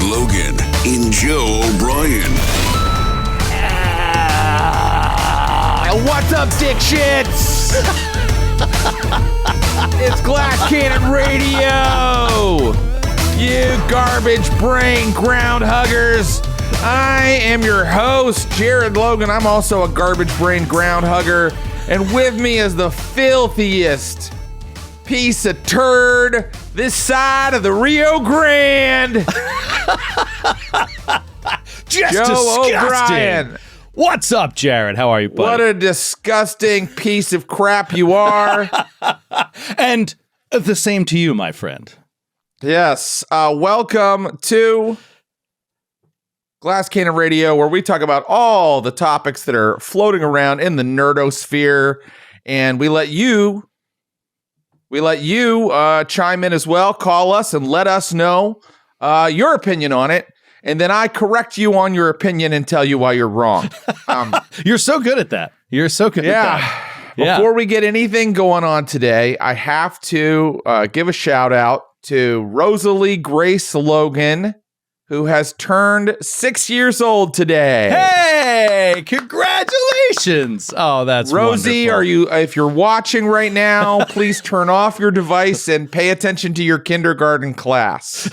Logan and Joe O'Brien. What's up, dick shits? It's Glass Cannon Radio. You garbage brain ground huggers. I am your host, Jared Logan. I'm also a garbage brain ground hugger. And with me is the filthiest piece of turd this side of the Rio Grande. Just Joe disgusting. O'Brien. What's up, Jared? How are you, buddy? What a disgusting piece of crap you are. And the same to you, my friend. Yes. Welcome to Glass Cannon Radio, where we talk about all the topics that are floating around in the nerdosphere, and we let you chime in as well. Call us and let us know your opinion on it, and then I correct you on your opinion and tell you why you're wrong. You're so good at that. You're so good at that. Before we get anything going on today, I have to give a shout out to Rosalie Grace Logan, who has turned 6 years old today. Hey, congratulations. Oh, that's Rosie, wonderful. if you're watching right now, please turn off your device and pay attention to your kindergarten class.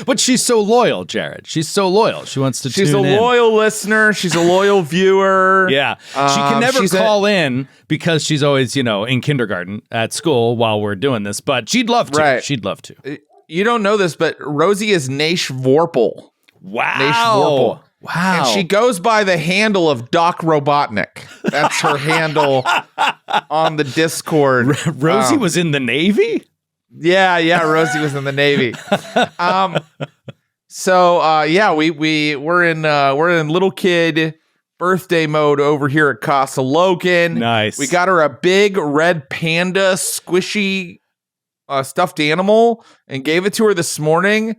But she's so loyal, Jared. She's so loyal. She wants to She's tune in. a loyal listener. She's a loyal viewer. Yeah. She can never call in because she's always, in kindergarten at school while we're doing this, but she'd love to. Right. She'd love to. You don't know this, but Rosie is Naish Vorpal. Wow. Naish Vorpal. Wow. And she goes by the handle of Doc Robotnik. That's her handle on the Discord. Rosie was in the Navy? Yeah, Rosie was in the Navy. We're in little kid birthday mode over here at Casa Logan. Nice. We got her a big red panda squishy stuffed animal and gave it to her this morning.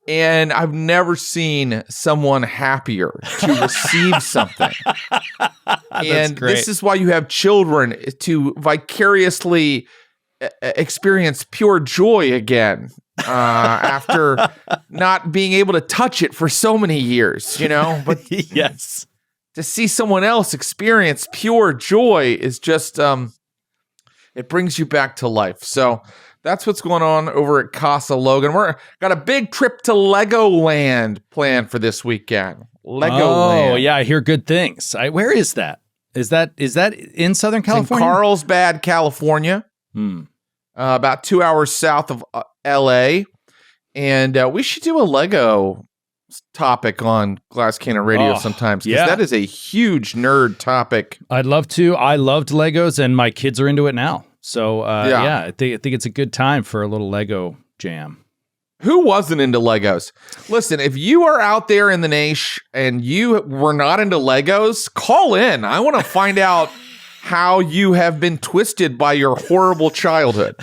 And I've never seen someone happier to receive something. And great. this is why you have children, to vicariously experience pure joy again after not being able to touch it for so many years, But yes, to see someone else experience pure joy is just, it brings you back to life. So that's what's going on over at Casa Logan. We're got a big trip to Legoland planned for this weekend. Legoland. Oh, yeah, I hear good things. Where is that? Is that in Southern California? In Carlsbad, California. About 2 hours south of LA. And we should do a Lego topic on Glass Cannon Radio sometimes, because that is a huge nerd topic. I'd love to. I loved Legos, and my kids are into it now. So, I think it's a good time for a little Lego jam. Who wasn't into Legos? Listen, if you are out there in the Naish and you were not into Legos, call in. I want to find out how you have been twisted by your horrible childhood.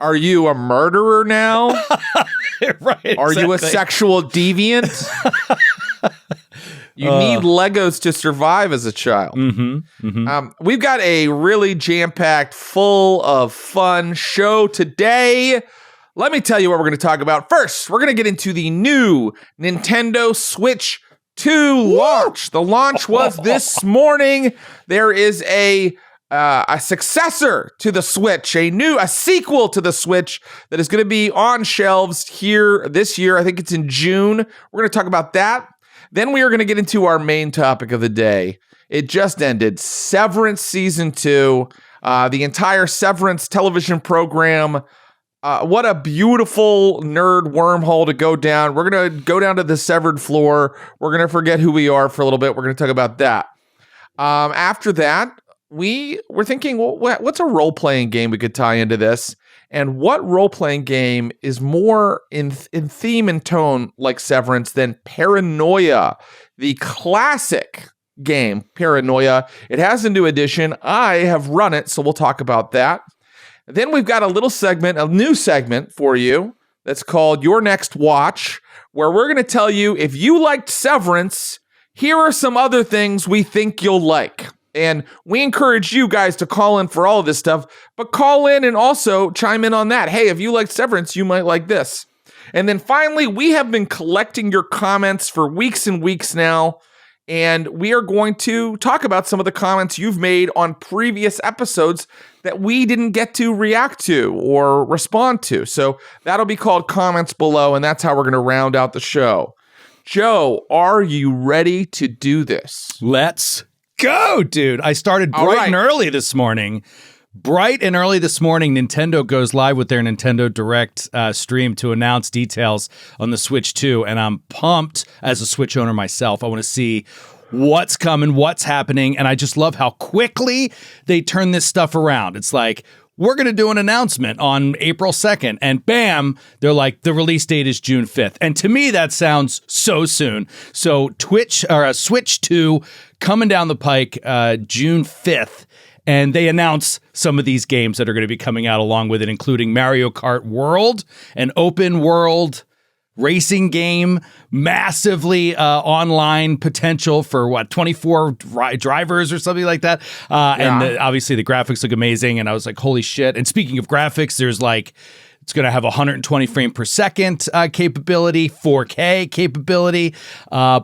Are you a murderer now? Right, exactly. Are you a sexual deviant? You need Legos to survive as a child. We've got a really jam-packed, full of fun show today. Let me tell you what we're going to talk about. First, we're going to get into the new Nintendo Switch 2 launch. The launch was this morning. There is a successor to the Switch, a sequel to the Switch that is going to be on shelves here this year. I think it's in June. We're going to talk about that. Then we are going to get into our main topic of the day. It just ended. Severance Season 2. The entire Severance television program. What a beautiful nerd wormhole to go down. We're going to go down to the severed floor. We're going to forget who we are for a little bit. We're going to talk about that. After that, we're thinking, well, what's a role-playing game we could tie into this? And what role-playing game is more in theme and tone like Severance than Paranoia, the classic game, Paranoia. It has a new edition. I have run it, so we'll talk about that. Then we've got a new segment for you that's called Your Next Watch, where we're going to tell you if you liked Severance, here are some other things we think you'll like. And we encourage you guys to call in for all of this stuff, but call in and also chime in on that. Hey, if you like Severance, you might like this. And then finally, we have been collecting your comments for weeks and weeks now, and we are going to talk about some of the comments you've made on previous episodes that we didn't get to react to or respond to. So that'll be called Comments Below, and that's how we're going to round out the show. Joe, are you ready to do this? Let's go, dude. I started bright and early this morning. Bright and early this morning, Nintendo goes live with their Nintendo Direct stream to announce details on the Switch 2, and I'm pumped as a Switch owner myself. I want to see what's coming, what's happening, and I just love how quickly they turn this stuff around. It's like, we're going to do an announcement on April 2nd, and bam, they're like, the release date is June 5th. And to me, that sounds so soon. So Switch 2 coming down the pike June 5th. And they announce some of these games that are going to be coming out along with it, including Mario Kart World, an open world racing game, massively online potential for 24 drivers or something like that. And obviously the graphics look amazing. And I was like, holy shit. And speaking of graphics, there's it's going to have 120 frame per second capability, 4K capability, a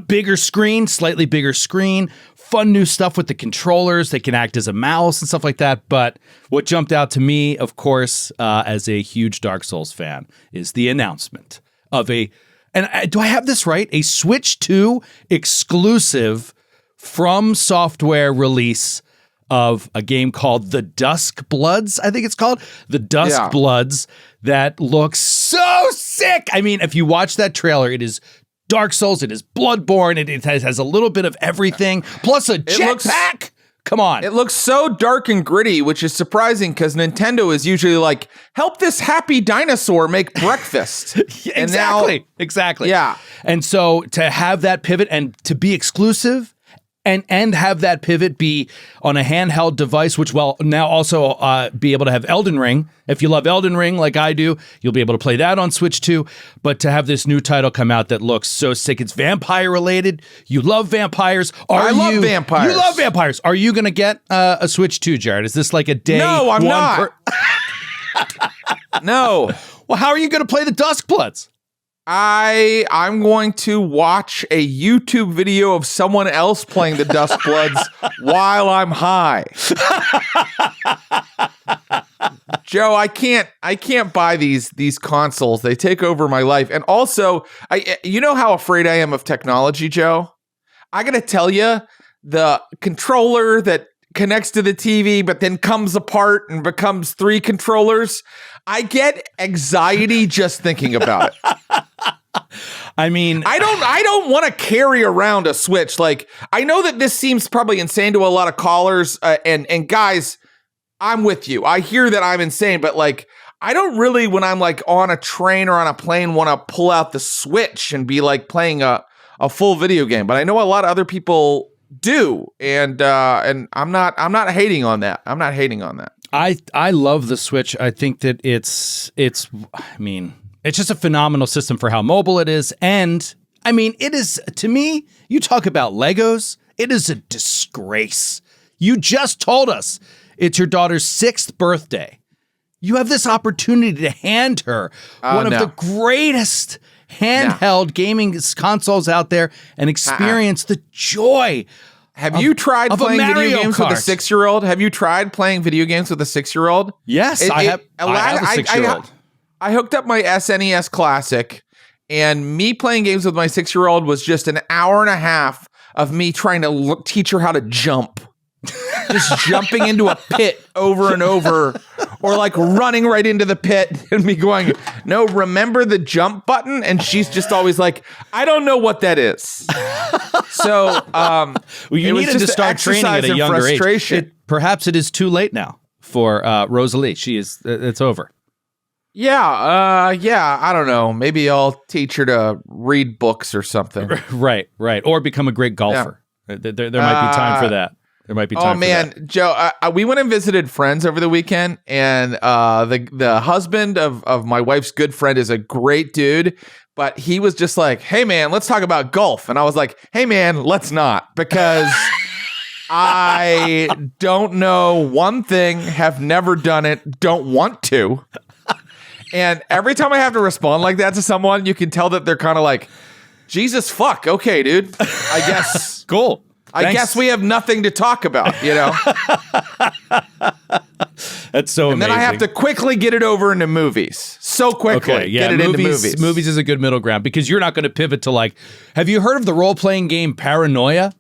bigger screen, slightly bigger screen, fun new stuff with the controllers. They can act as a mouse and stuff like that. But what jumped out to me, of course, as a huge Dark Souls fan, is the announcement of do I have this right? A Switch 2 exclusive From Software release of a game called The Duskbloods, I think it's called. The Duskbloods, that looks so sick. I mean, if you watch that trailer, it is Dark Souls, it is Bloodborne, it has a little bit of everything, plus a jetpack. Come on. It looks so dark and gritty, which is surprising because Nintendo is usually like, help this happy dinosaur make breakfast. Exactly. Yeah. And so to have that pivot and to be exclusive and have that pivot be on a handheld device, which will now also be able to have Elden Ring. If you love Elden Ring like I do, you'll be able to play that on Switch 2. But to have this new title come out that looks so sick, it's vampire related. You love vampires. I love vampires. You love vampires. Are you going to get a Switch 2, Jared? Is this like a day? No, I'm not. No. Well, how are you going to play the Duskbloods? I'm going to watch a YouTube video of someone else playing the Duskbloods while I'm high. Joe, I can't buy these consoles. They take over my life. And also, you know how afraid I am of technology, Joe? I got to tell you, the controller that connects to the TV but then comes apart and becomes 3 controllers, I get anxiety just thinking about it. I mean, I don't want to carry around a Switch. Like, I know that this seems probably insane to a lot of callers, and guys, I'm with you. I hear that I'm insane, but like, I don't really, when I'm like on a train or on a plane, want to pull out the Switch and be like playing a full video game. But I know a lot of other people do, and I'm not hating on that. I'm not hating on that. I love the Switch. I think that it's just a phenomenal system for how mobile it is. And I mean, it is, to me, you talk about Legos, it is a disgrace. You just told us it's your daughter's 6th birthday. You have this opportunity to hand her one of the greatest handheld gaming consoles out there and experience the joy. Have you tried playing video games with a 6-year-old? Have you tried playing video games with a 6-year-old? Yes, I have a 6-year-old. I hooked up my SNES Classic, and me playing games with my 6-year-old was just an hour and a half of me trying to teach her how to jump. Just jumping into a pit over and over, or like running right into the pit and me going, no, remember the jump button? And she's just always like, I don't know what that is. So you needed to start training at a younger age. Perhaps it is too late now for Rosalie. It's over. Yeah, I don't know. Maybe I'll teach her to read books or something. Right. Or become a great golfer. Yeah. There might be time for that. There might be time for that. Joe, we went and visited friends over the weekend, and the husband of my wife's good friend is a great dude, but he was just like, hey, man, let's talk about golf. And I was like, hey, man, let's not, because I don't know one thing, have never done it, don't want to. And every time I have to respond like that to someone, you can tell that they're kind of like, Jesus fuck, okay, dude. I guess. Cool. I guess we have nothing to talk about, you know? That's so amazing. And then I have to quickly get it over into movies. So quickly. Okay, yeah, get it into movies. Movies is a good middle ground because you're not going to pivot to like, have you heard of the role-playing game Paranoia?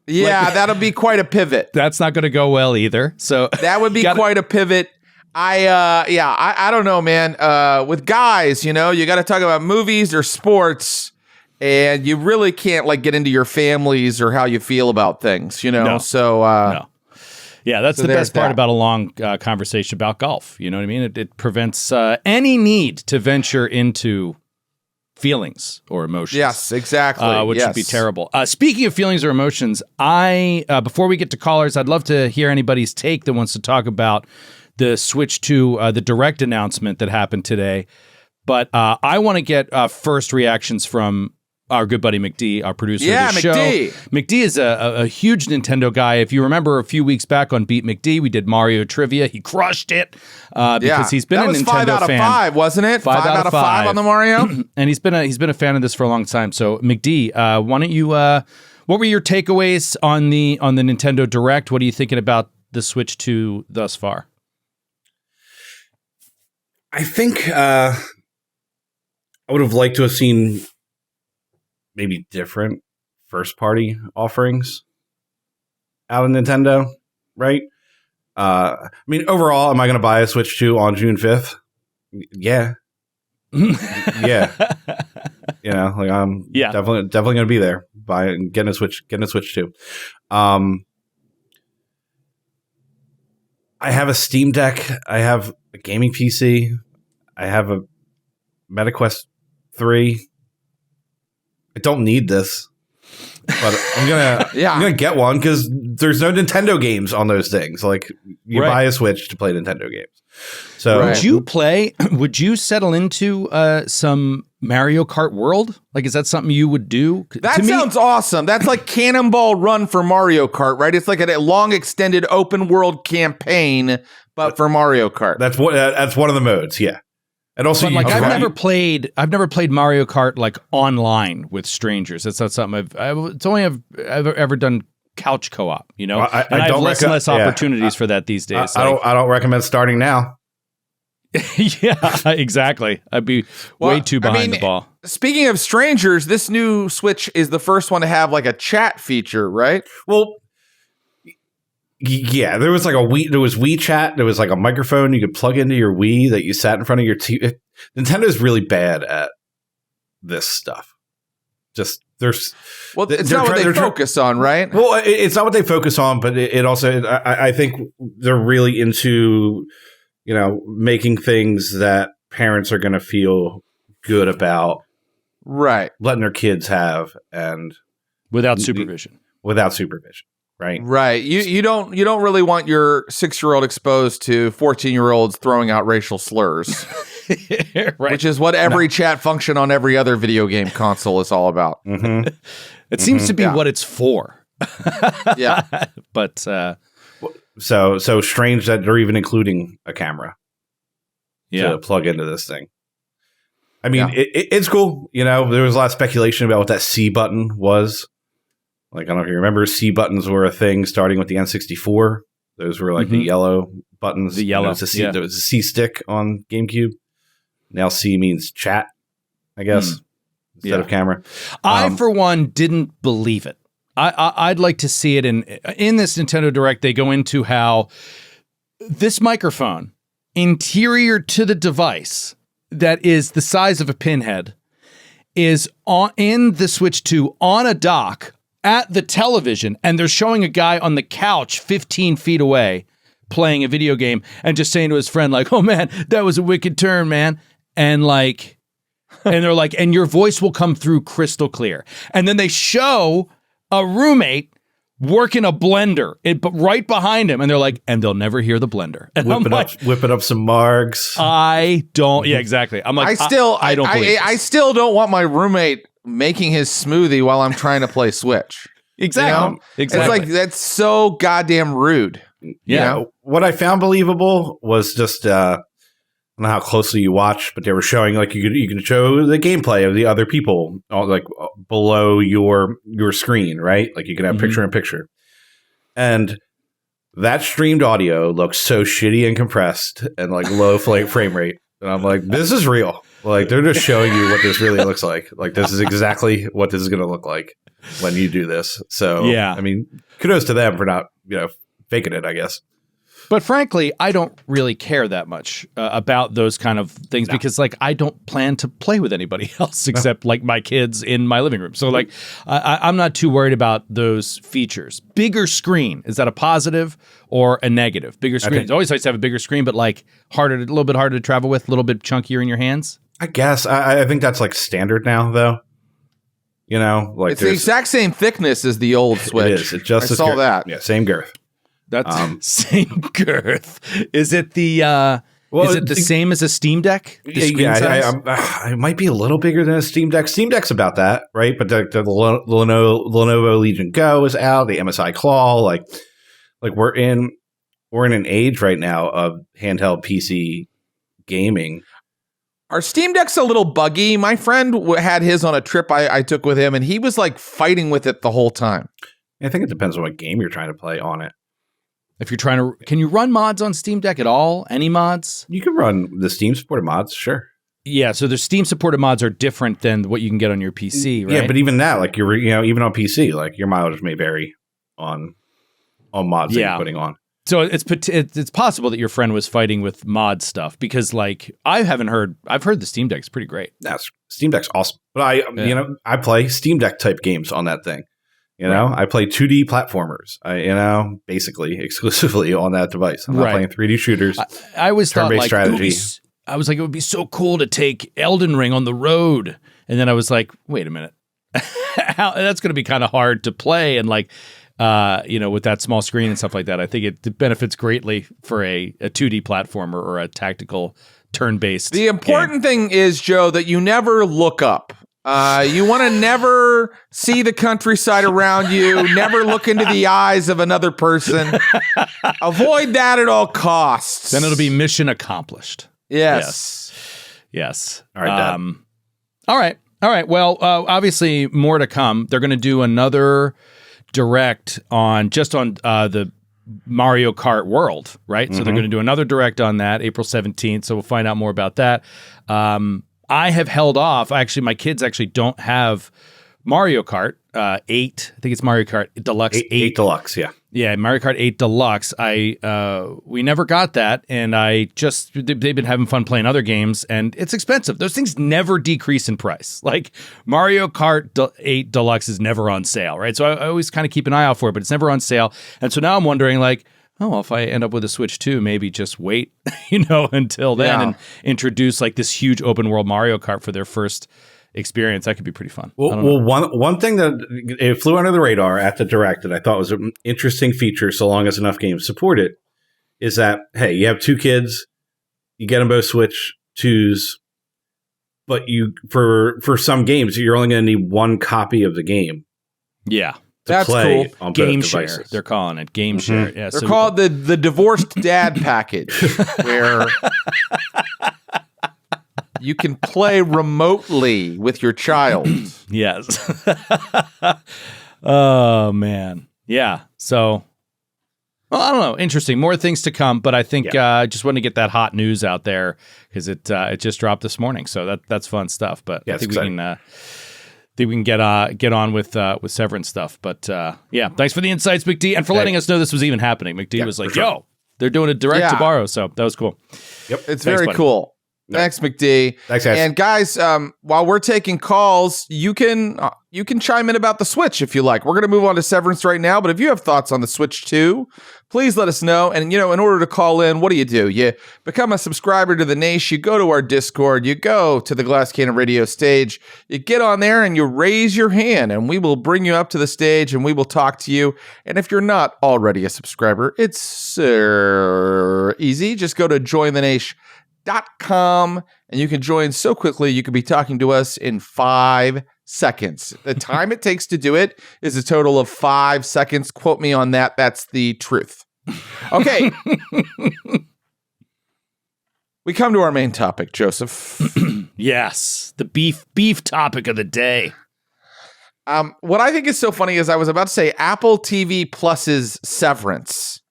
Yeah, that'll be quite a pivot. That's not going to go well either. So that would be quite a pivot. I don't know, man. With guys, you know, you got to talk about movies or sports. And you really can't like get into your families or how you feel about things, you know? No. So, no. Yeah, that's the best part about a long conversation about golf. You know what I mean? It prevents any need to venture into feelings or emotions. Yes, exactly. Which would be terrible. Speaking of feelings or emotions, before we get to callers, I'd love to hear anybody's take that wants to talk about the switch to the direct announcement that happened today. But I want to get first reactions from our good buddy McD, our producer of the show. McD is a huge Nintendo guy. If you remember a few weeks back on Beat McD, we did Mario trivia. He crushed it because he's been a Nintendo fan. That was 5 out of 5, wasn't it? 5 out of 5 on the Mario. And he's been a fan of this for a long time. So McD, why don't you? What were your takeaways on the Nintendo Direct? What are you thinking about the Switch 2 thus far? I think I would have liked to have seen maybe different first-party offerings out of Nintendo, right? I mean, overall, am I going to buy a Switch 2 on June 5th? Yeah. Yeah. You know, like I'm definitely going to be there getting a Switch 2. I have a Steam Deck. I have a gaming PC. I have a MetaQuest 3. I don't need this, but I'm gonna get one because there's no Nintendo games on those things. Like you buy a Switch to play Nintendo games. So would you settle into some Mario Kart World? Like, is that something you would do? That sounds awesome. That's like Cannonball Run for Mario Kart, right? It's like a long extended open world campaign, but for Mario Kart. That's one of the modes. Yeah. And also, I've never played Mario Kart like online with strangers. That's not something it's only I've ever done couch co-op. You know, I have less and less opportunities for that these days. I don't recommend starting now. Yeah, exactly. I'd be way too behind the ball. Speaking of strangers, this new Switch is the first one to have like a chat feature, right? Well. Yeah, there was like there was WeChat. There was like a microphone you could plug into your Wii that you sat in front of your TV. Nintendo's really bad at this stuff. It's not what they focus on, right? Well, it's not what they focus on, but it also, I think they're really into, you know, making things that parents are going to feel good about, right? Letting their kids have and without supervision. Right. You don't really want your 6-year-old exposed to 14-year-olds throwing out racial slurs, right. Which is what every chat function on every other video game console is all about. Mm-hmm. It seems to be what it's for. Yeah. But so strange that they're even including a camera to plug into this thing. I mean, it's cool. You know, there was a lot of speculation about what that C button was. Like, I don't know if you remember, C buttons were a thing starting with the N64. Those were like the yellow buttons. The yellow. There was a C stick on GameCube. Now C means chat, I guess, instead of camera. I, for one, didn't believe it. I'd like to see it in this Nintendo Direct. They go into how this microphone, interior to the device, that is the size of a pinhead, is in the Switch 2 on a dock at the television, and they're showing a guy on the couch 15 feet away playing a video game and just saying to his friend, like, oh man, that was a wicked turn, man. And like, and they're like, and your voice will come through crystal clear. And then they show a roommate working a blender but right behind him. And they're like, and they'll never hear the blender. And whipping up some margs. Yeah, exactly. I'm like, I still don't want my roommate making his smoothie while I'm trying to play Switch. Exactly. It's like, that's so goddamn rude. Yeah. What I found believable was just I don't know how closely you watch, but they were showing like you can show the gameplay of the other people like below your screen, right? Like you can have picture in picture, and that streamed audio looks so shitty and compressed and like low frame rate, and I'm like, this is real. Like they're just showing you what this really looks like. Like this is exactly what this is going to look like when you do this. So I mean, kudos to them for not faking it, I guess. But frankly, I don't really care that much about those kind of things because, like, I don't plan to play with anybody else except, like, my kids in my living room. So, like, I'm not too worried about those features. Bigger screen, is that a positive or a negative? Bigger screen. It's always nice to have a bigger screen, but, like, a little bit harder to travel with, a little bit chunkier in your hands. I guess. I think that's, like, standard now, though. Like it's the exact same thickness as the old Switch. It is. It just I saw that. Yeah, same girth. That's same girth. Is it the same as a Steam Deck? It might be a little bigger than a Steam Deck. Steam Deck's about that, right? But the Lenovo Legion Go is out. The MSI Claw, like we're in an age right now of handheld PC gaming. Our Steam Deck's a little buggy. My friend had his on a trip I took with him, and he was like fighting with it the whole time. I think it depends on what game you're trying to play on it. If you're trying to, can you run mods on Steam Deck at all? Any mods? You can run the Steam supported mods, sure. Yeah, so the Steam supported mods are different than what you can get on your PC, right? Yeah, but even that, like even on PC, like your mileage may vary on mods that you're putting on. So it's possible that your friend was fighting with mod stuff because, like, I've heard the Steam Deck's pretty great. Steam Deck's awesome, but I play Steam Deck type games on that thing. I play 2D platformers, basically exclusively on that device. I'm not playing 3D shooters. I always thought, like, strategy. It would be so cool to take Elden Ring on the road. And then I was like, wait a minute. That's going to be kind of hard to play. And, like, with that small screen and stuff like that, I think it benefits greatly for a 2D platformer or a tactical turn-based The important thing is, Joe, that you never look up. You want to never see the countryside around you, never look into the eyes of another person. Avoid that at all costs. Then it'll be mission accomplished. Yes. All right, Dad. All right. Well, obviously more to come. They're going to do another direct on the Mario Kart World, right? Mm-hmm. So they're going to do another direct on that April 17th. So we'll find out more about that. I have held off. Actually, my kids actually don't have Mario Kart 8. I think it's Mario Kart Deluxe 8. 8 Deluxe, yeah. Yeah, Mario Kart 8 Deluxe. We never got that, and they've been having fun playing other games, and it's expensive. Those things never decrease in price. Like Mario Kart 8 Deluxe is never on sale, right? So I always kind of keep an eye out for it, but it's never on sale. And so now I'm wondering, like, well, if I end up with a Switch 2, maybe just wait, until then and introduce like this huge open world Mario Kart for their first experience. That could be pretty fun. Well, one thing that it flew under the radar at the Direct that I thought was an interesting feature, so long as enough games support it, is that, hey, you have two kids, you get them both Switch 2s, but for some games, you're only going to need one copy of the game. Yeah. That's cool. On game both share. devices. They're calling it game share. Yeah, they're called the divorced dad package, where you can play remotely with your child. Yes. Oh man. Yeah. So, well, I don't know. Interesting. More things to come, but I think I just wanted to get that hot news out there because it just dropped this morning. So that's fun stuff. But I think we can get on with Severance stuff. But thanks for the insights, McD, and for letting us know this was even happening. McD was like, "Yo, they're doing a direct tomorrow," so that was cool. Yep, it's very cool. Thanks, McD. Thanks, guys. And guys, while we're taking calls, you can chime in about the Switch if you like. We're going to move on to Severance right now, but if you have thoughts on the Switch 2, please let us know. And, in order to call in, what do? You become a subscriber to the Naish, you go to our Discord, you go to the Glass Cannon Radio stage, you get on there and you raise your hand, and we will bring you up to the stage and we will talk to you. And if you're not already a subscriber, it's easy. Just go to jointhenaish.com and you can join so quickly you could be talking to us in 5 seconds. The time it takes to do it is a total of 5 seconds. Quote me on that. That's the truth. Okay. We come to our main topic, Joseph. Yes, the beef topic of the day. What I think is so funny is I was about to say Apple TV Plus's Severance,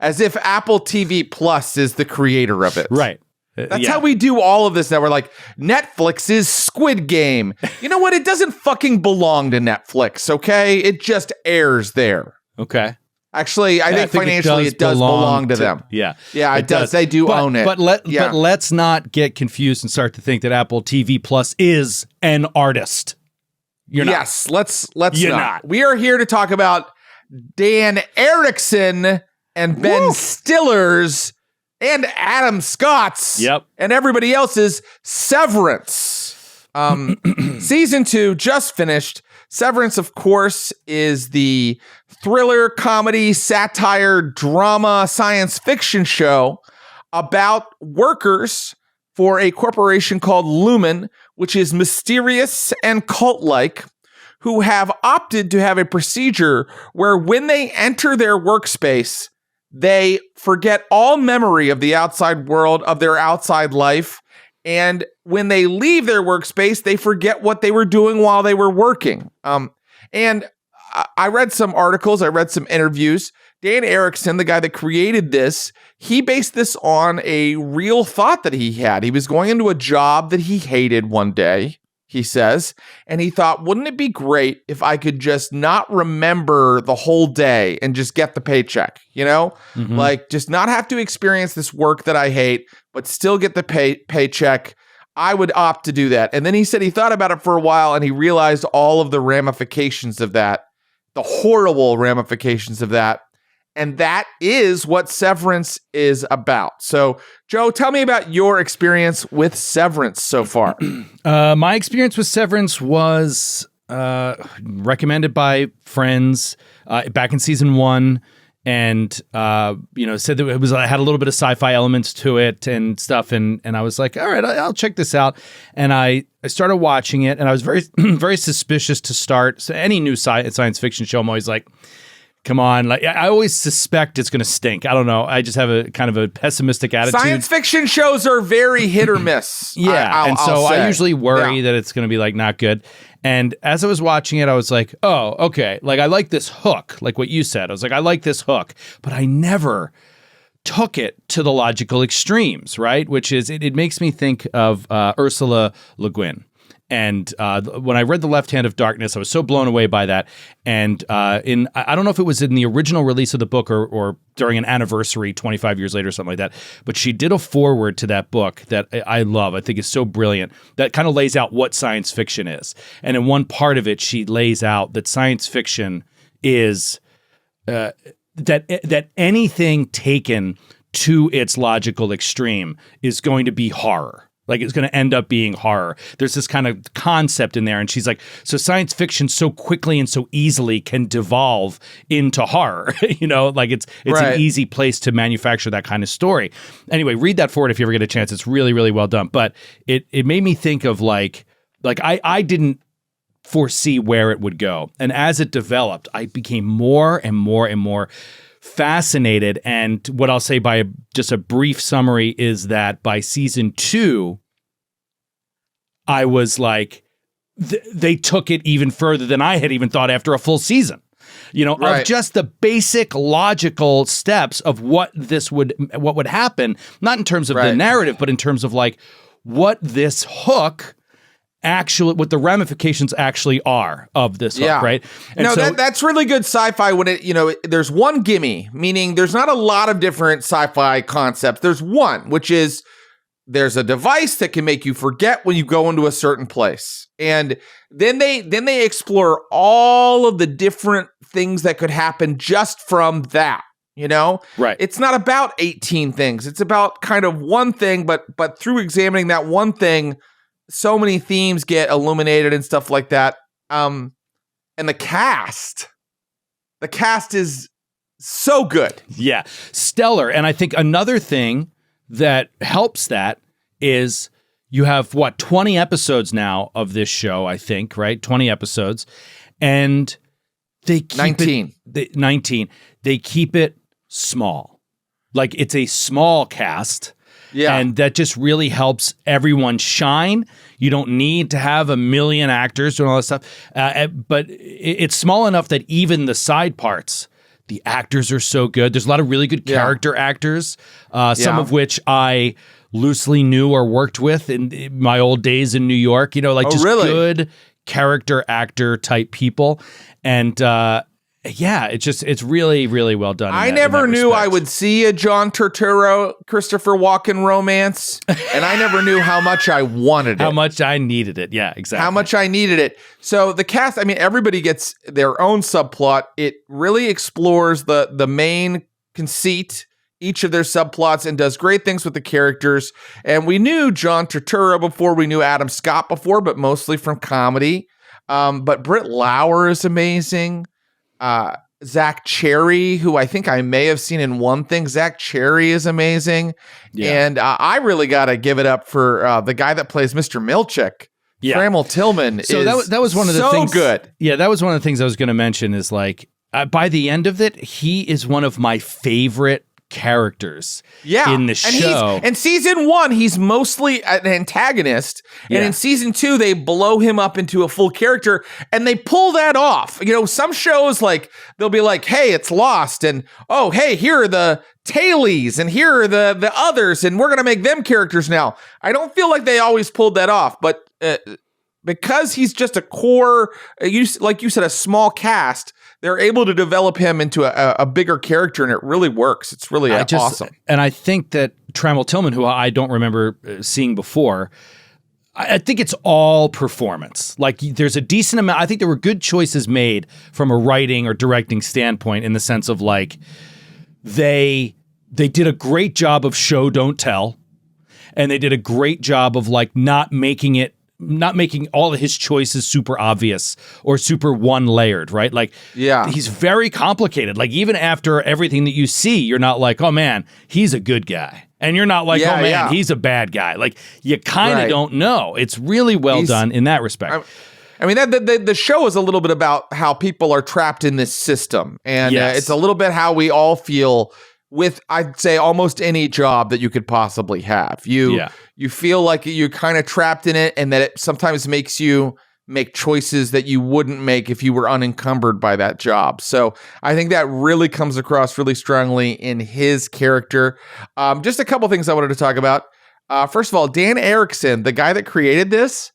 as if Apple TV Plus is the creator of it. Right. That's how we do all of this now. We're like, Netflix's Squid Game. You know what? It doesn't fucking belong to Netflix, okay? It just airs there. Okay. Actually, I think financially it does belong to them. Yeah. Yeah, it does. They do own it. But let's not get confused and start to think that Apple TV Plus is an artist. You're not. Yes, let's not. We are here to talk about Dan Erickson and Ben Stiller's and Adam Scott's and everybody else's Severance. Season 2 just finished. Severance, of course, is the thriller, comedy, satire, drama, science fiction show about workers for a corporation called Lumen, which is mysterious and cult-like, who have opted to have a procedure where when they enter their workspace, they forget all memory of the outside world, of their outside life. And when they leave their workspace, they forget what they were doing while they were working. And I read some articles, I read some interviews. Dan Erickson, the guy that created this, he based this on a real thought that he had. He was going into a job that he hated one day, he says, and he thought, wouldn't it be great if I could just not remember the whole day and just get the paycheck, you know? Mm-hmm. Like, just not have to experience this work that I hate, but still get the paycheck. I would opt to do that. And then he said he thought about it for a while and he realized all of the ramifications of that, the horrible ramifications of that. And that is what Severance is about. So, Joe, tell me about your experience with Severance so far. My experience with Severance was recommended by friends back in season 1, and said that it had a little bit of sci-fi elements to it and stuff. And I was like, all right, I'll check this out. And I started watching it, and I was very very suspicious to start. So any new science fiction show, I'm always like, come on. Like, I always suspect it's going to stink. I don't know. I just have a kind of a pessimistic attitude. Science fiction shows are very hit or miss. I usually worry that it's going to be like not good. And as I was watching it, I was like, oh, okay. Like, I like this hook, like what you said. I was like, I like this hook, but I never took it to the logical extremes, right? Which is, it makes me think of Ursula Le Guin. And when I read The Left Hand of Darkness, I was so blown away by that. And I don't know if it was in the original release of the book or during an anniversary 25 years later or something like that, but she did a foreword to that book that I love. I think is so brilliant. That kind of lays out what science fiction is. And in one part of it, she lays out that science fiction is that anything taken to its logical extreme is going to be horror. Like, it's going to end up being horror. There's this kind of concept in there. And she's like, so science fiction so quickly and so easily can devolve into horror. Like it's right. An easy place to manufacture that kind of story. Anyway, read that forward if you ever get a chance. It's really, really well done. But it made me think of like I didn't foresee where it would go. And as it developed, I became more and more and more fascinated. And what I'll say by just a brief summary is that by season 2, I was like, they took it even further than I had even thought after a full season, right. Of just the basic logical steps of what would happen, not in terms of the narrative, but in terms of like what this hook what the ramifications actually are of this hook, right? And that's really good sci-fi when there's one gimme, meaning there's not a lot of different sci-fi concepts. There's one, which is there's a device that can make you forget when you go into a certain place. And then they explore all of the different things that could happen just from that. Right. It's not about 18 things. It's about kind of one thing, but through examining that one thing, so many themes get illuminated and stuff like that. And the cast is so good. Yeah. Stellar. And I think another thing that helps that is You have 20 episodes now of this show, I think, right? 20 episodes. And they keep 19. 19. They keep it small. Like it's a small cast. Yeah. And that just really helps everyone shine. You don't need to have a million actors doing all this stuff. But it's small enough that even the side parts, the actors are so good. There's a lot of really good character actors, some of which I loosely knew or worked with in my old days in New York. Good character actor type people. And it's really, really well done. I never knew I would see a John Turturro, Christopher Walken romance, and I never knew how much I wanted it. How much I needed it. Yeah, exactly. How much I needed it. So the cast, I mean, everybody gets their own subplot. It really explores the main conceit, each of their subplots, and does great things with the characters. And we knew John Turturro before, we knew Adam Scott before, but mostly from comedy. But Britt Lauer is amazing. Zach Cherry, who I think I may have seen in one thing. Zach Cherry is amazing. Yeah. And I really got to give it up for the guy that plays Mr. Milchick. Yeah. Trammell Tillman that was one of the things. So good. Yeah, that was one of the things I was going to mention is like, by the end of it, he is one of my favorite characters in the show. And season 1, he's mostly an antagonist. And in season 2, they blow him up into a full character and they pull that off. Some shows like they'll be like, hey, it's Lost. And oh, hey, here are the tailies and here are the others. And we're going to make them characters now. I don't feel like they always pulled that off. But because he's just a core, like you said, a small cast, they're able to develop him into a bigger character, and it really works. It's really awesome. And I think that Trammell Tillman, who I don't remember seeing before, I think it's all performance. Like there's a decent amount. I think there were good choices made from a writing or directing standpoint in the sense of like they did a great job of show don't tell, and they did a great job of like not making all of his choices super obvious or super one layered, right? Like, he's very complicated. Like, even after everything that you see, you're not like, oh man, he's a good guy. And you're not like, oh man, he's a bad guy. Like, you kind of don't know. It's really well done in that respect. I mean, the show is a little bit about how people are trapped in this system. And it's a little bit how we all feel with, I'd say, almost any job that you could possibly have. You feel like you're kind of trapped in it, and that it sometimes makes you make choices that you wouldn't make if you were unencumbered by that job. So I think that really comes across really strongly in his character. Just a couple things I wanted to talk about. First of all, Dan Erickson, the guy that created this,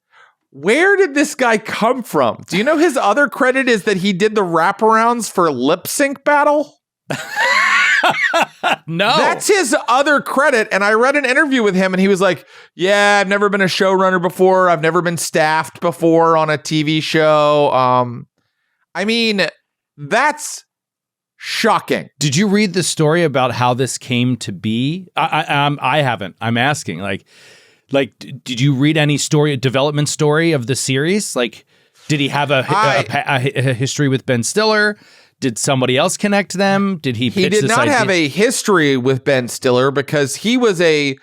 where did this guy come from? Do you know his other credit is that he did the wraparounds for Lip Sync Battle? No. That's his other credit. And I read an interview with him and he was like, yeah, I've never been a showrunner before. I've never been staffed before on a TV show. I mean, that's shocking. Did you read the story about how this came to be? I haven't. I'm asking. Like, did you read any development story of the series? Like, did he have a history with Ben Stiller? Did somebody else connect them? Did he pitch this idea? He did not have a history with Ben Stiller because he was Dan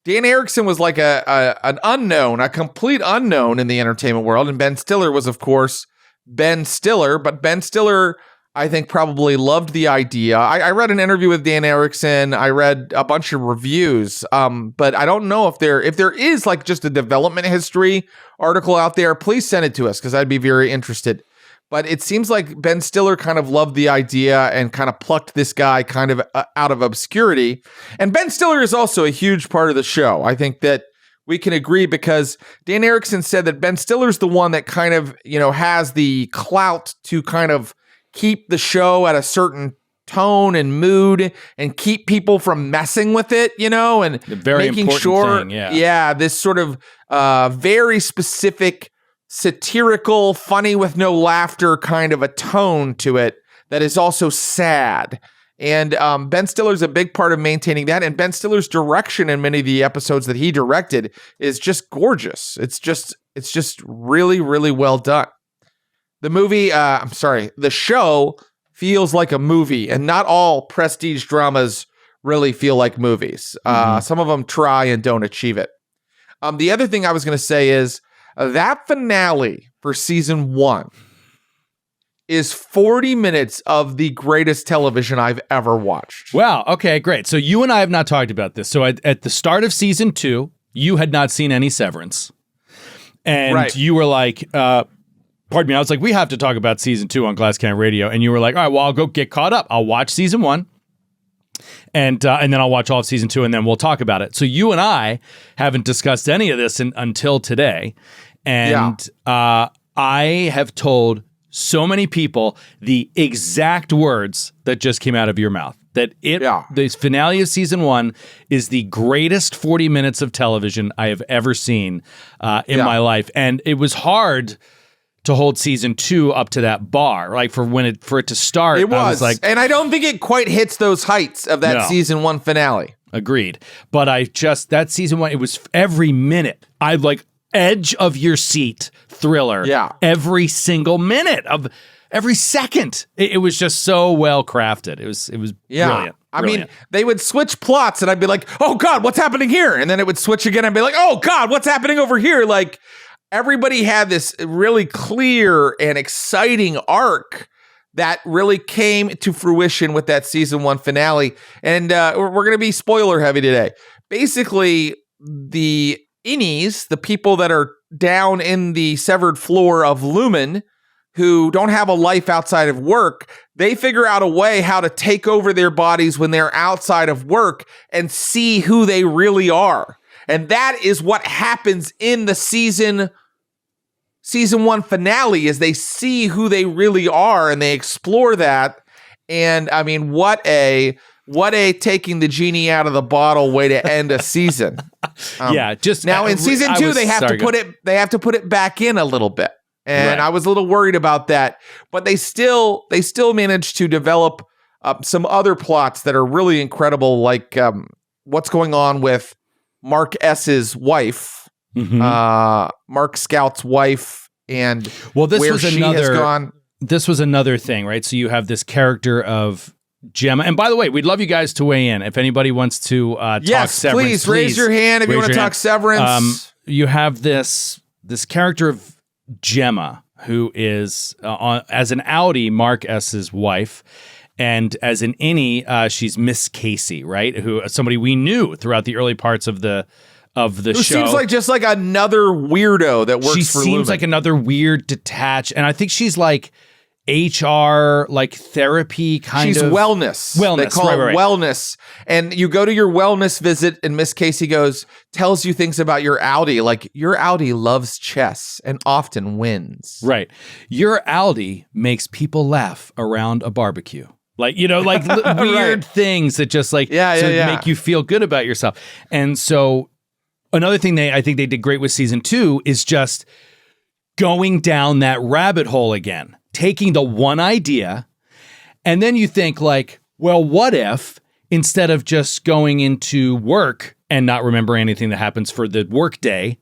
Erickson was like an unknown, a complete unknown in the entertainment world. And Ben Stiller was, of course, Ben Stiller. But Ben Stiller, I think, probably loved the idea. I read an interview with Dan Erickson. I read a bunch of reviews. But I don't know if there is like just a development history article out there. Please send it to us because I'd be very interested. But it seems like Ben Stiller kind of loved the idea and kind of plucked this guy kind of out of obscurity. And Ben Stiller is also a huge part of the show. I think that we can agree because Dan Erickson said that Ben Stiller's the one that kind of, has the clout to kind of keep the show at a certain tone and mood and keep people from messing with it, and making sure, this sort of very specific satirical, funny with no laughter kind of a tone to it that is also sad. And Ben Stiller's a big part of maintaining that. And Ben Stiller's direction in many of the episodes that he directed is just gorgeous. It's just really, really well done. The show feels like a movie, and not all prestige dramas really feel like movies. Some of them try and don't achieve it. The other thing I was going to say is that finale for season 1 is 40 minutes of the greatest television I've ever watched. Wow. Okay, great. So you and I have not talked about this. So at the start of season 2, you had not seen any Severance. And you were like, pardon me, I was like, we have to talk about season 2 on Glass Cannon Radio. And you were like, all right, well, I'll go get caught up. I'll watch season 1. And then I'll watch all of season 2, and then we'll talk about it. So you and I haven't discussed any of this until today. And I have told so many people the exact words that just came out of your mouth. That the finale of season 1 is the greatest 40 minutes of television I have ever seen in my life. And it was hard to hold season 2 up to that bar, like for it to start. It was. I was like, and I don't think it quite hits those heights of that season 1 finale. Agreed. But that season 1, it was every minute. I like edge of your seat thriller. Yeah. Every single minute of every second. It was just so well crafted. It was brilliant. I mean, they would switch plots and I'd be like, oh God, what's happening here? And then it would switch again. I'd be like, oh God, what's happening over here? Like, everybody had this really clear and exciting arc that really came to fruition with that season 1 finale. And we're going to be spoiler heavy today. Basically, the innies, the people that are down in the severed floor of Lumen, who don't have a life outside of work, they figure out a way how to take over their bodies when they're outside of work and see who they really are. And that is what happens in the season 1 finale, is they see who they really are and they explore that. And I mean, what a taking the genie out of the bottle way to end a season. Just now in season 2, they have to put it back in a little bit. And I was a little worried about that, but they still managed to develop some other plots that are really incredible, like what's going on with Mark S's wife. Mark Scout's wife, and this was another thing, right? So you have this character of Gemma, and by the way, we'd love you guys to weigh in if anybody wants to talk Severance. Please raise your hand if you want to talk Severance. You have this character of Gemma, who is as an outie, Mark S's wife. And as an innie, she's Miss Casey, right? Who somebody we knew throughout the early parts of the show. Seems like just like another weirdo that works for Lumen. She seems like another weird, detached, and I think she's like HR, like therapy kind of. She's wellness. They call it wellness. And you go to your wellness visit and Miss Casey tells you things about your outie, like your outie loves chess and often wins. Right. Your outie makes people laugh around a barbecue. Like, like weird things that just like make you feel good about yourself. And so another thing I think they did great with season 2 is just going down that rabbit hole again, taking the one idea, and then you think like, well, what if instead of just going into work and not remember anything that happens for the work day,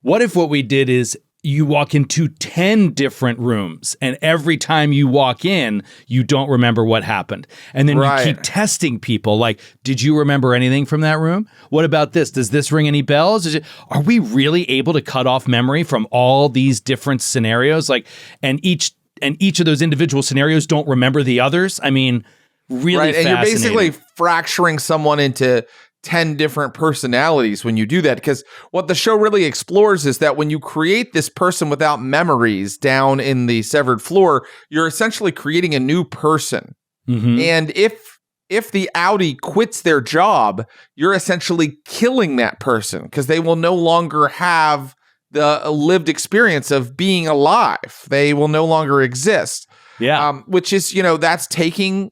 what if what we did is you walk into 10 different rooms, and every time you walk in, you don't remember what happened. And then you keep testing people like, did you remember anything from that room? What about this? Does this ring any bells? Are we really able to cut off memory from all these different scenarios? Like, and each of those individual scenarios don't remember the others? I mean, really fascinating. And you're basically fracturing someone into 10 different personalities when you do that, because what the show really explores is that when you create this person without memories down in the severed floor, you're essentially creating a new person. And if the outie quits their job, you're essentially killing that person because they will no longer have the lived experience of being alive. They will no longer exist. Which is, that's taking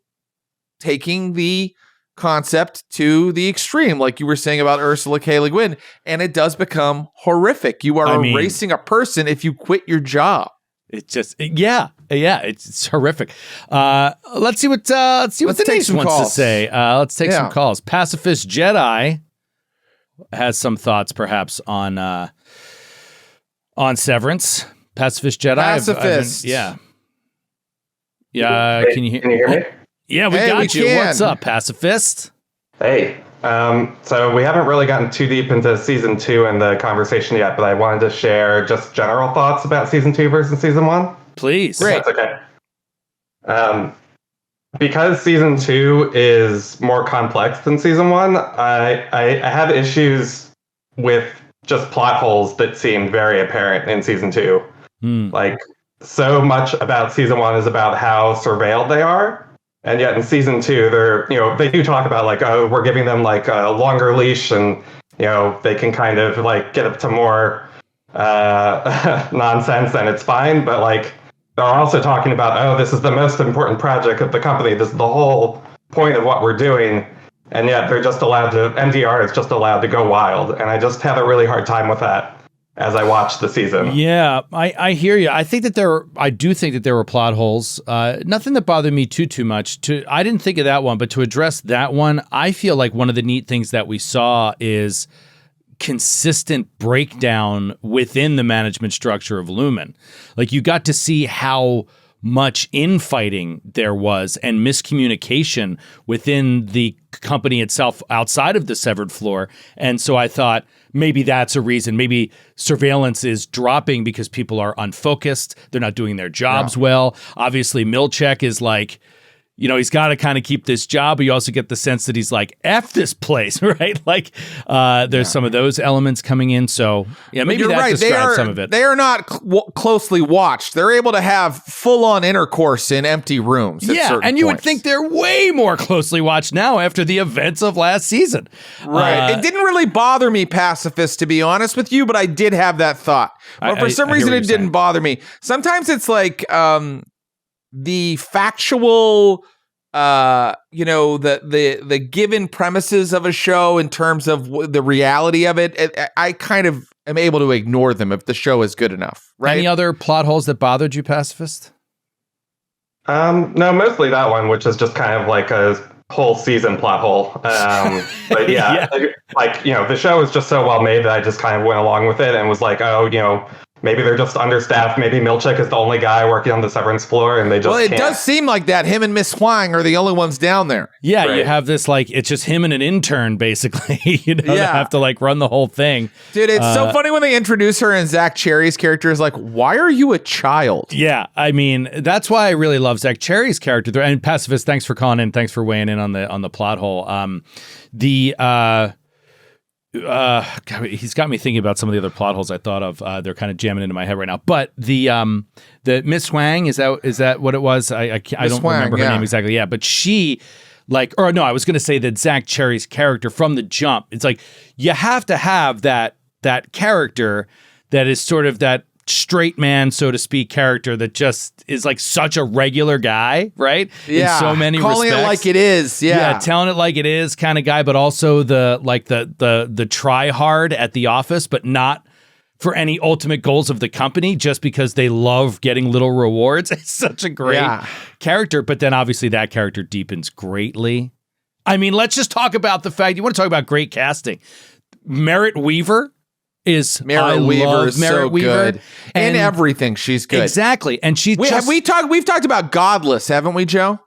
the concept to the extreme, like you were saying about Ursula K. Le Guin, and it does become horrific. You are erasing a person if you quit your job. It's just it's horrific. Let's see what the Nation wants to say. Let's take some calls. Pacifist Jedi has some thoughts, perhaps on Severance. Pacifist Jedi. Pacifist. Yeah. Can you hear me? Yeah, we got you. What's up, Pacifist? Hey, So we haven't really gotten too deep into season 2 and the conversation yet, but I wanted to share just general thoughts about season 2 versus season 1. Please. Great. That's okay. Because season 2 is more complex than season 1, I have issues with just plot holes that seemed very apparent in season 2. Like, so much about season 1 is about how surveilled they are. And yet in season 2, they do talk about like, oh, we're giving them like a longer leash, and they can kind of like get up to more nonsense, and it's fine. But like, they're also talking about, oh, this is the most important project of the company. This is the whole point of what we're doing, and yet they're just MDR is just allowed to go wild, and I just had a really hard time with that as I watched the season. Yeah, I hear you. I do think that there were plot holes. Nothing that bothered me too much. I didn't think of that one, but to address that one, I feel like one of the neat things that we saw is consistent breakdown within the management structure of Lumen. Like, you got to see how much infighting there was and miscommunication within the company itself outside of the severed floor. And so I thought maybe that's a reason. Maybe surveillance is dropping because people are unfocused. They're not doing their jobs well. Obviously, Milchek is like, he's got to kind of keep this job, but you also get the sense that he's like, F this place, right? Like, there's some of those elements coming in. So, yeah, maybe that describes some of it. They are not closely watched. They're able to have full-on intercourse in empty rooms. Yeah, and you would think they're way more closely watched now after the events of last season. Right. It didn't really bother me, Pacifist, to be honest with you, but I did have that thought. But for some reason, it didn't bother me. Sometimes it's like the factual... the given premises of a show in terms of the reality of it, I kind of am able to ignore them if the show is good enough, right? Any other plot holes that bothered you, Pacifist? No, mostly that one, which is just kind of like a whole season plot hole. But yeah, the show is just so well made that I just kind of went along with it and was like, oh, maybe they're just understaffed. Maybe Milchek is the only guy working on the Severance floor, and they just can't. Does seem like that. Him and Miss Huang are the only ones down there. Yeah, right. You have this, like, it's just him and an intern, basically, that have to, like, run the whole thing. Dude, it's so funny when they introduce her and Zach Cherry's character is like, why are you a child? Yeah, I mean, that's why I really love Zach Cherry's character. And Pacifist, thanks for calling in. Thanks for weighing in on the plot hole. God, he's got me thinking about some of the other plot holes I thought of. They're kind of jamming into my head right now. But the Miss Huang, is that what it was? I don't remember her name exactly. Yeah, but she, I was going to say that Zach Cherry's character from the jump. It's like you have to have that character that is sort of that straight man, so to speak, character that just is like such a regular guy, right? Yeah, in so many calling respects. It like it is. Yeah, telling it like it is kind of guy, but also the try hard at the office, but not for any ultimate goals of the company, just because they love getting little rewards. It's such a great character, but then obviously that character deepens greatly. I mean, let's just talk about the fact, you want to talk about great casting. Merritt Weaver is so good in everything. She's good, exactly. And we've talked about Godless, haven't we, Joe?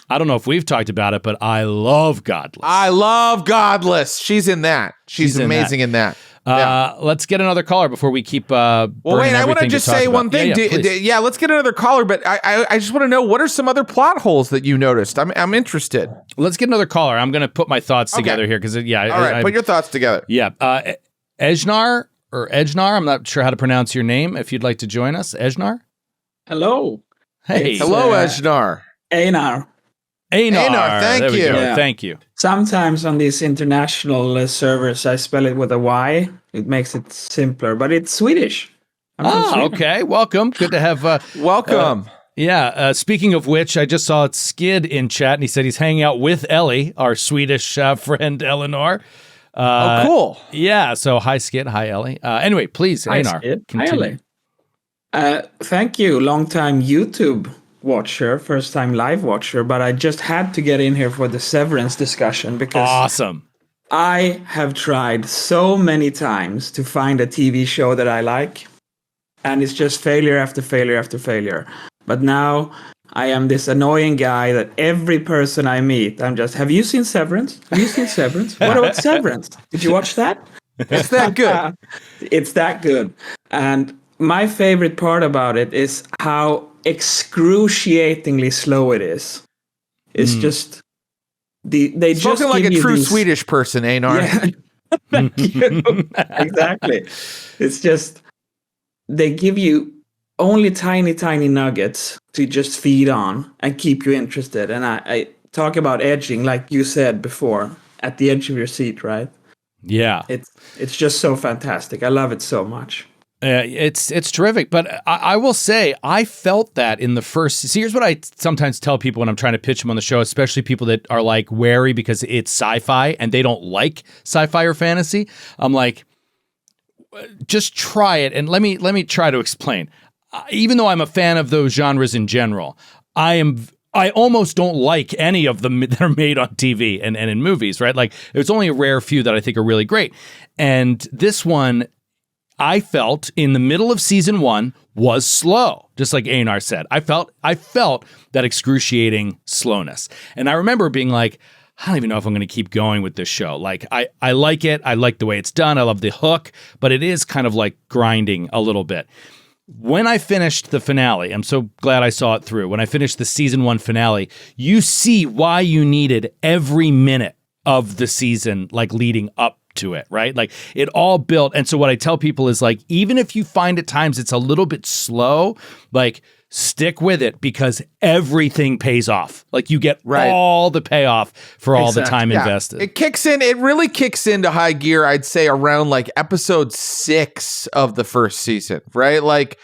I don't know if we've talked about it, but I love Godless. I love Godless. She's in that. She's amazing in that. Let's get another caller before we keep. Well, wait. I want to just say one thing. Yeah, let's get another caller. But I just want to know, what are some other plot holes that you noticed? I'm interested. Let's get another caller. I'm going to put my thoughts together here because all right, put your thoughts together. Yeah. Ejnar or Ejnar, I'm not sure how to pronounce your name. If you'd like to join us, Ejnar. Hello. Hey. Hello, Ejnar. Einar. Thank you. Yeah. Thank you. Sometimes on these international servers, I spell it with a Y. It makes it simpler, but it's Swedish. Okay. Welcome. Good to have. Welcome. Speaking of which, I just saw Skid in chat, and he said he's hanging out with Ellie, our Swedish friend Eleanor. Cool. Yeah. So hi, Skid. Hi, Ellie. Anyway, please, Einar, continue. Hi, Ellie. Thank you. Long time YouTube watcher, first time live watcher, but I just had to get in here for the Severance discussion because awesome. I have tried so many times to find a TV show that I like, and it's just failure after failure after failure. But now I am this annoying guy that every person I meet, I'm just, have you seen Severance? Have you seen Severance? What about Severance? Did you watch that? It's that good. It's that good. And my favorite part about it is how excruciatingly slow it is. It's just they Spoken just like give a you true these- Swedish person, Einar. Yeah. Thank you. Exactly. It's just they give you only tiny nuggets to just feed on and keep you interested. And I talk about edging, like you said before, at the edge of your seat, right? Yeah. It's just so fantastic. I love it so much. It's terrific, but I will say I felt that in the first. See, here's what I sometimes tell people when I'm trying to pitch them on the show, especially people that are like wary because it's sci-fi and they don't like sci-fi or fantasy. I'm like, just try it and let me try to explain. Even though I'm a fan of those genres in general, I almost don't like any of them that are made on TV and in movies, right? Like, there's only a rare few that I think are really great, and this one, I felt in the middle of season 1 was slow, just like Einar said. I felt that excruciating slowness. And I remember being like, I don't even know if I'm going to keep going with this show. Like, I like it. I like the way it's done. I love the hook, but it is kind of like grinding a little bit. When I finished the finale, I'm so glad I saw it through. When I finished the season 1 finale, you see why you needed every minute of the season, like leading up to it, right? Like, it all built. And so what I tell people is, like, even if you find at times it's a little bit slow, like, stick with it because everything pays off. Like, you get all the payoff for all the time invested. It really kicks into high gear, I'd say, around like episode 6 of the first season, right? Like,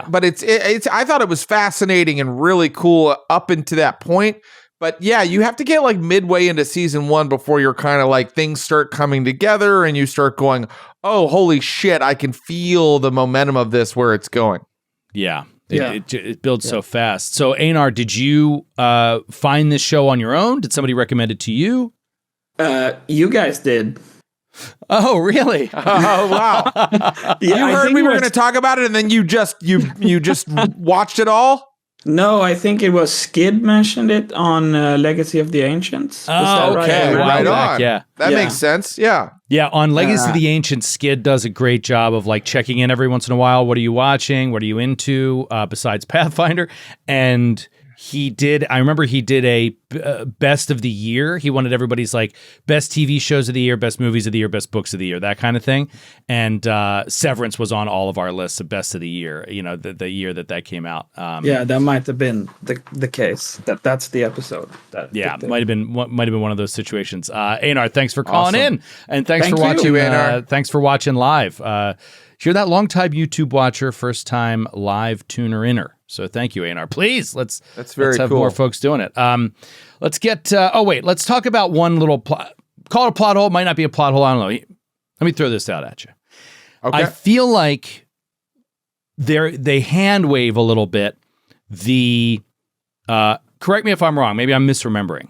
but it's I thought it was fascinating and really cool up into that point. But yeah, you have to get like midway into season 1 before you're kind of like things start coming together and you start going, oh, holy shit, I can feel the momentum of this where it's going. Yeah. It builds so fast. So, Einar, did you find this show on your own? Did somebody recommend it to you? You guys did. Oh, really? Oh, wow. You heard we were going to talk about it and then you just watched it all? No, I think it was Skid mentioned it on Legacy of the Ancients. Oh, okay. Right on. Yeah. That makes sense. Yeah. Yeah, on Legacy of the Ancients, Skid does a great job of like checking in every once in a while. What are you watching? What are you into besides Pathfinder? And I remember he did a best of the year. He wanted everybody's like best TV shows of the year, best movies of the year, best books of the year, that kind of thing. And Severance was on all of our lists of best of the year, you know, the year that came out. That might have been the case. That's the episode. Might have been one of those situations. Einar, thanks for calling in, and thanks for watching. Einar. Thanks for watching live. You're that long-time YouTube watcher, first-time live tuner-inner. So thank you, Einar. Please, let's have cool. more folks doing it. Let's get. Let's talk about one little plot. Call it a plot hole. It might not be a plot hole. I don't know. Let me throw this out at you. Okay. I feel like they hand wave a little bit. Correct me if I'm wrong. Maybe I'm misremembering.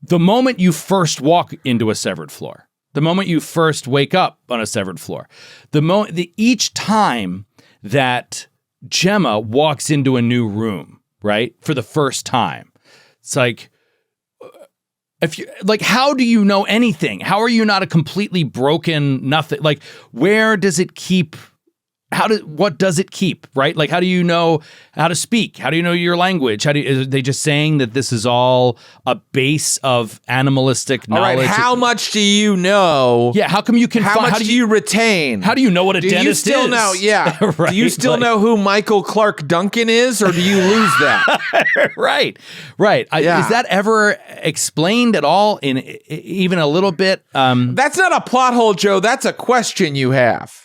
The moment you first walk into a severed floor, the moment you first wake up on a severed floor, each time that Gemma walks into a new room, right, for the first time, it's like, how do you know anything? How are you not a completely broken nothing? Like, where does it keep? What does it keep, right? Like, how do you know how to speak? How do you know your language? Are they just saying that this is all a base of animalistic knowledge? All right, how much do you know? Yeah, how come you can How much do you retain? How do you know what a dentist is? Do you still know? Yeah. Right? Do you still know who Michael Clark Duncan is, or do you lose that? Right. Is that ever explained at all in even a little bit? That's not a plot hole, Joe. That's a question you have.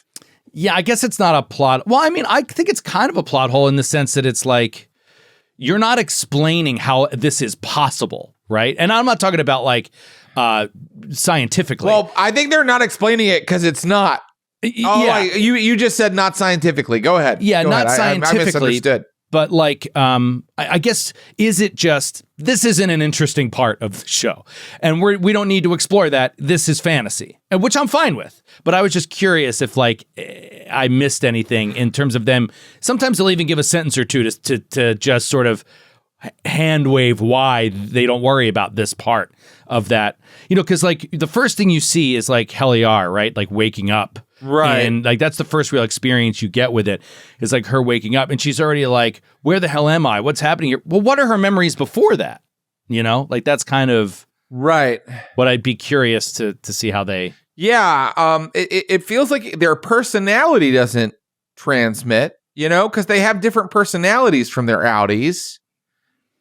Yeah, I guess it's not a plot. Well, I mean, I think it's kind of a plot hole in the sense that it's like, you're not explaining how this is possible, right? And I'm not talking about like scientifically. Well, I think they're not explaining it because it's not. You just said not scientifically. Go ahead. Yeah, Go not ahead. scientifically. I misunderstood. But like, I guess, is it just, this isn't an interesting part of the show, and we don't need to explore that. This is fantasy, which I'm fine with. But I was just curious if like I missed anything in terms of them. Sometimes they'll even give a sentence or two to just sort of hand wave why they don't worry about this part of that. Because like the first thing you see is like Heliar, right? Like waking up. Right. And like that's the first real experience you get with it is like her waking up and she's already like, where the hell am I? What's happening here? Well, what are her memories before that? Like that's kind of right. what I'd be curious to see how they. Yeah. It feels like their personality doesn't transmit, because they have different personalities from their outies.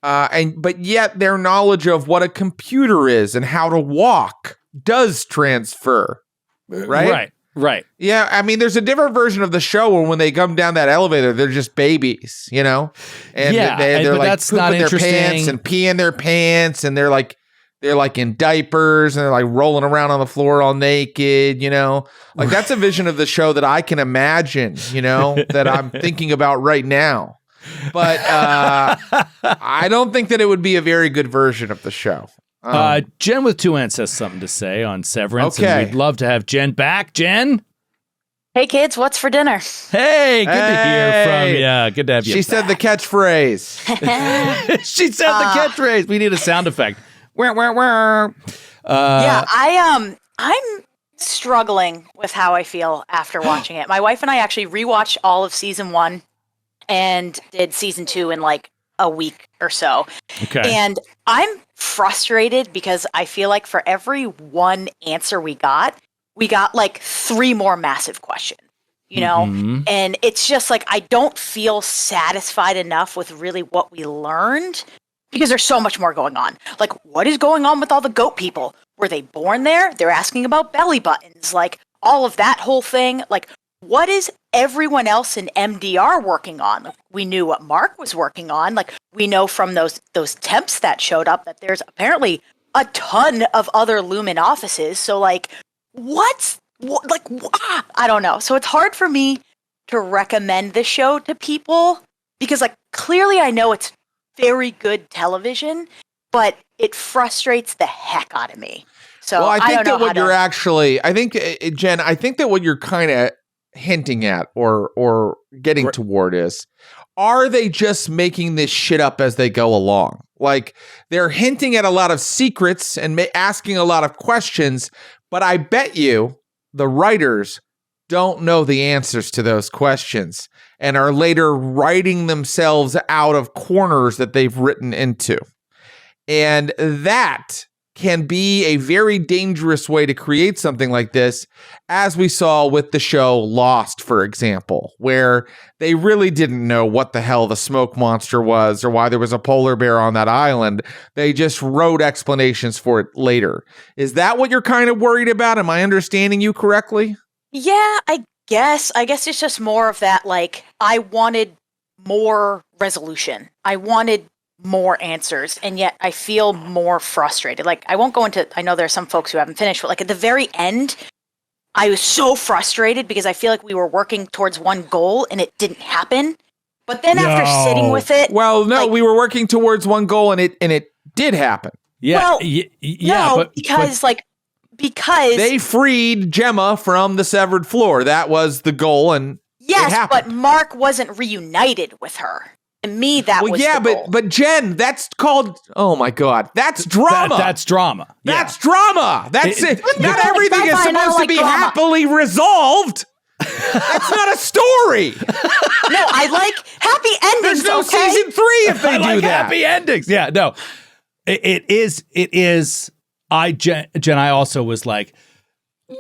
But yet their knowledge of what a computer is and how to walk does transfer. Right. Right. Yeah, I mean, there's a different version of the show where when they come down that elevator, they're just babies, and they're like that's pooping not their pants and peeing their pants, and they're like in diapers and they're like rolling around on the floor all naked, like that's a vision of the show that I can imagine, that I'm thinking about right now. But I don't think that it would be a very good version of the show. Jen with 2 Ants has something to say on Severance. Okay. And we'd love to have Jen back. Jen? Hey, kids, what's for dinner? Hey, good to hear from you. Good to have you She back. said the catchphrase. She said the catchphrase. We need a sound effect. Yeah, I'm struggling with how I feel after watching it. My wife and I actually rewatched all of season 1 and did season 2 in like a week or so. Okay. And I'm frustrated because I feel like for every one answer we got like 3 more massive questions, And it's just like I don't feel satisfied enough with really what we learned because there's so much more going on. Like, what is going on with all the goat people? Were they born there? They're asking about belly buttons, like all of that whole thing. Like, what is everyone else in MDR working on? Like, we knew what Mark was working on. Like, we know from those temps that showed up that there's apparently a ton of other Lumen offices. So, like, I don't know. So it's hard for me to recommend this show to people because, like, clearly I know it's very good television, but it frustrates the heck out of me. So well, I think that what you're actually, Jen, I think that what you're kind of hinting at or getting toward is, are they just making this shit up as they go along? Like, they're hinting at a lot of secrets and asking a lot of questions, but I bet you the writers don't know the answers to those questions and are later writing themselves out of corners that they've written into. And that can be a very dangerous way to create something like this, as we saw with the show Lost, for example, where they really didn't know what the hell the smoke monster was or why there was a polar bear on that island. They just wrote explanations for it later. Is that what you're kind of worried about? Am I understanding you correctly? Yeah, I guess it's just more of that, like, I wanted more resolution. I wanted more answers, and yet I feel more frustrated. Like, I won't go into, I know there are some folks who haven't finished, but like at the very end, I was so frustrated because I feel like we were working towards one goal and it didn't happen. But then after sitting with it, well, no, like, we were working towards one goal and it did happen. Yeah. Well, yeah. no, because they freed Gemma from the severed floor. That was the goal, and yes, it happened. but Mark wasn't reunited with her. To me, that was the goal. but Jen, that's called, oh my God, that's drama. That's drama. That's drama. That's it. Not no, everything is I don't supposed to like be drama. happily resolved. That's not a story. No, I like happy endings. There's no okay? season 3 if they I do like that. happy endings. Yeah, no. It is. Jen, I also was like,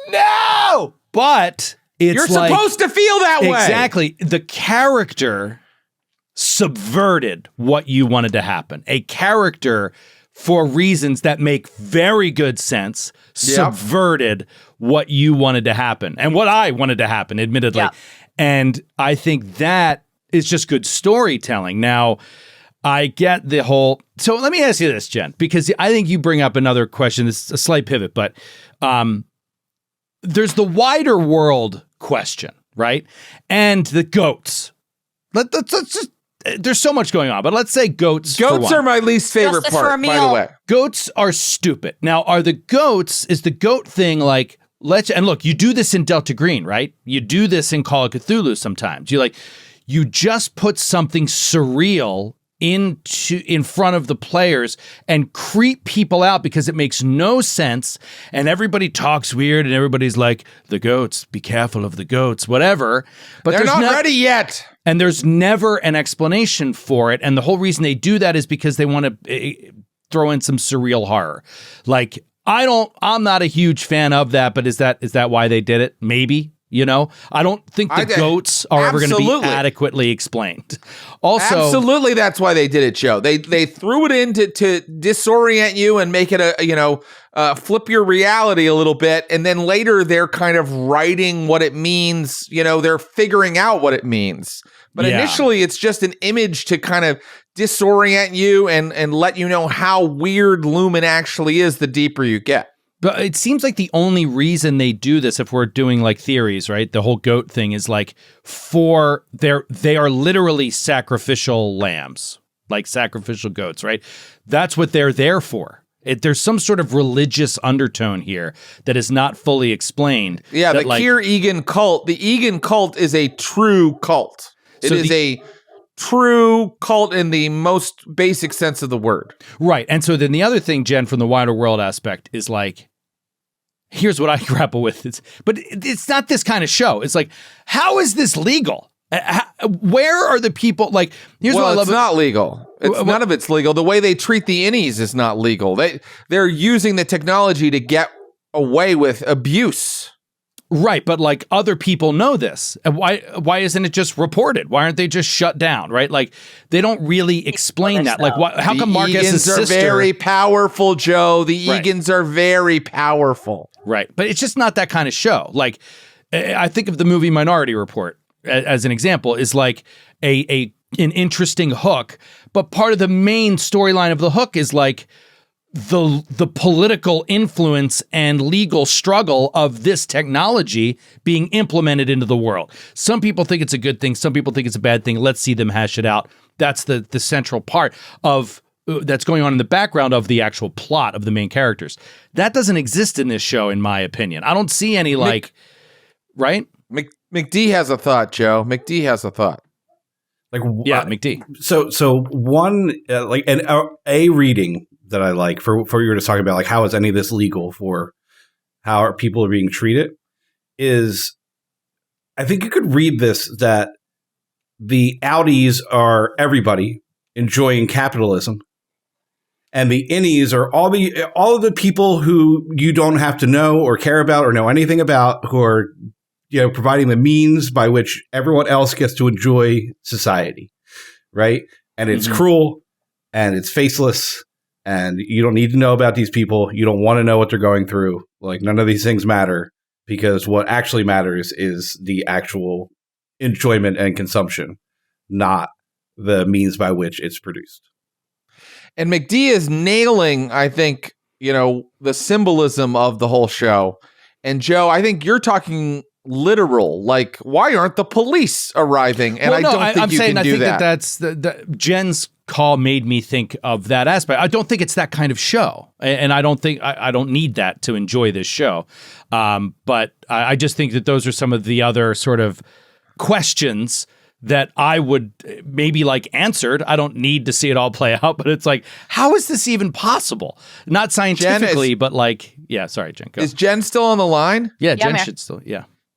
no, but it's You're like, supposed to feel that way. Exactly. The character subverted what you wanted to happen. A character, for reasons that make very good sense, subverted what you wanted to happen and what I wanted to happen, admittedly. Yep. And I think that is just good storytelling. Now, I get the whole... So let me ask you this, Jen, because I think you bring up another question. It's a slight pivot, but there's the wider world question, right? And the goats. Let's just... There's so much going on, but let's say goats. Goats are my least favorite Justice for part, a by the meal. way. Goats are stupid. Now, is the goat thing like, and look, you do this in Delta Green, right? You do this in Call of Cthulhu sometimes. You just put something surreal in front of the players and creep people out because it makes no sense, and everybody talks weird and everybody's like, the goats, be careful of the goats, whatever. But they're not ready yet. And there's never an explanation for it. And the whole reason they do that is because they want to throw in some surreal horror. Like, I'm not a huge fan of that, but is that why they did it? Maybe. You know, I don't think the goats are ever going to be adequately explained. Also, absolutely, that's why they did it, Joe. They threw it in to disorient you and make it flip your reality a little bit, and then later they're kind of writing what it means. You know, they're figuring out what it means. But initially, it's just an image to kind of disorient you and let you know how weird Lumen actually is the deeper you get. But it seems like the only reason they do this, if we're doing like theories, right? The whole goat thing is like they are literally sacrificial lambs, like sacrificial goats, right? That's what they're there for. There's some sort of religious undertone here that is not fully explained. Yeah, the Kier Egan cult. The Egan cult is a true cult. It is a true cult in the most basic sense of the word. Right. And so then the other thing, Jen, from the wider world aspect is like, here's what I grapple with. But it's not this kind of show. It's like, how is this legal? Where are the people? Like, here's what I love. It's not legal. None of it's legal. The way they treat the innies is not legal. They're using the technology to get away with abuse. Right, but like other people know this. And why isn't it just reported? Why aren't they just shut down, right? Like they don't really explain that. Like how come Marcus's sister... The Egans are very powerful, Joe. The Egans are very powerful. Right, but it's just not that kind of show. Like I think of the movie Minority Report as an example is like an interesting hook, but part of the main storyline of the hook is like the political influence and legal struggle of this technology being implemented into the world. Some people think it's a good thing. Some people think it's a bad thing. Let's see them hash it out. That's the central part of that's going on in the background of the actual plot of the main characters. That doesn't exist in this show, in my opinion. I don't see any right? McD has a thought, Joe. McD has a thought. McD. So one a reading that I like for you were just talking about, like how is any of this legal for how people are being treated, is I think you could read this that the outies are everybody enjoying capitalism, and the innies are all of the people who you don't have to know or care about or know anything about, who are providing the means by which everyone else gets to enjoy society, right? And it's cruel and it's faceless. And you don't need to know about these people. You don't want to know what they're going through. Like, none of these things matter, because what actually matters is the actual enjoyment and consumption, not the means by which it's produced. And McD is nailing, I think, the symbolism of the whole show. And Joe, I think you're talking literal. Like, why aren't the police arriving? And I think you can do that. That's Jen's call made me think of that aspect. I don't think it's that kind of show, and I don't think I don't need that to enjoy this show. But I just think that those are some of the other sort of questions that I would maybe like answered. I don't need to see it all play out, but it's like, how is this even possible? Not scientifically, but like, sorry, Jen. Go. Is Jen still on the line? Yeah, Jen should still.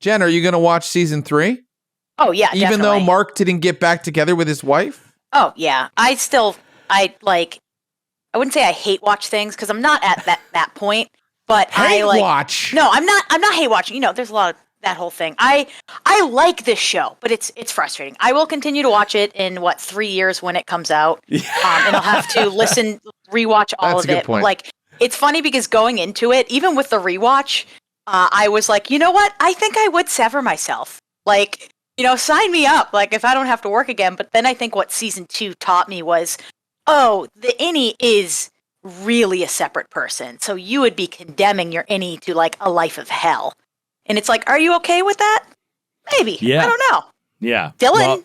Jen, are you going to watch season 3? Oh yeah, even definitely. though Mark didn't get back together with his wife. Oh yeah, I wouldn't say I hate watch things because I'm not at that point, but hate watch. No, I'm not hate watching. There's a lot of that whole thing. I like this show, but it's frustrating. I will continue to watch it in 3 years when it comes out, and I'll have to rewatch all That's of a good it. point. Like, it's funny because going into it, even with the rewatch, I was like, you know what? I think I would sever myself. Like, sign me up, like, if I don't have to work again. But then I think what season 2 taught me was, the innie is really a separate person. So you would be condemning your innie to like a life of hell. And it's like, are you okay with that? Maybe. Yeah. I don't know. Yeah. Dylan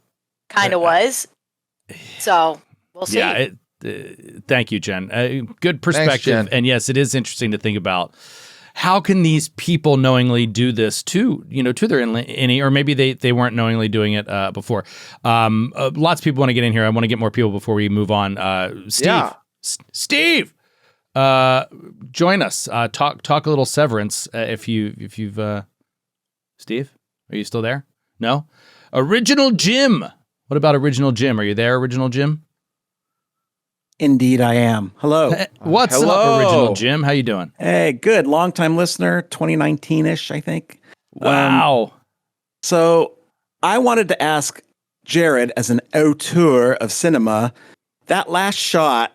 kind of was. So we'll see. Yeah. Thank you, Jen. Good perspective. Thanks, Jen. And yes, it is interesting to think about how can these people knowingly do this to their innie, or maybe they weren't knowingly doing it before. Lots of people want to get in here. I want to get more people before we move on. Steve, join us. Talk a little Severance if you've. Steve, are you still there? No. Original Jim. What about Original Jim? Are you there, Original Jim? Indeed, I am. Hello. What's up, Original Jim? How you doing? Hey, good. Long-time listener, 2019-ish, I think. Wow. So I wanted to ask Jared, as an auteur of cinema, that last shot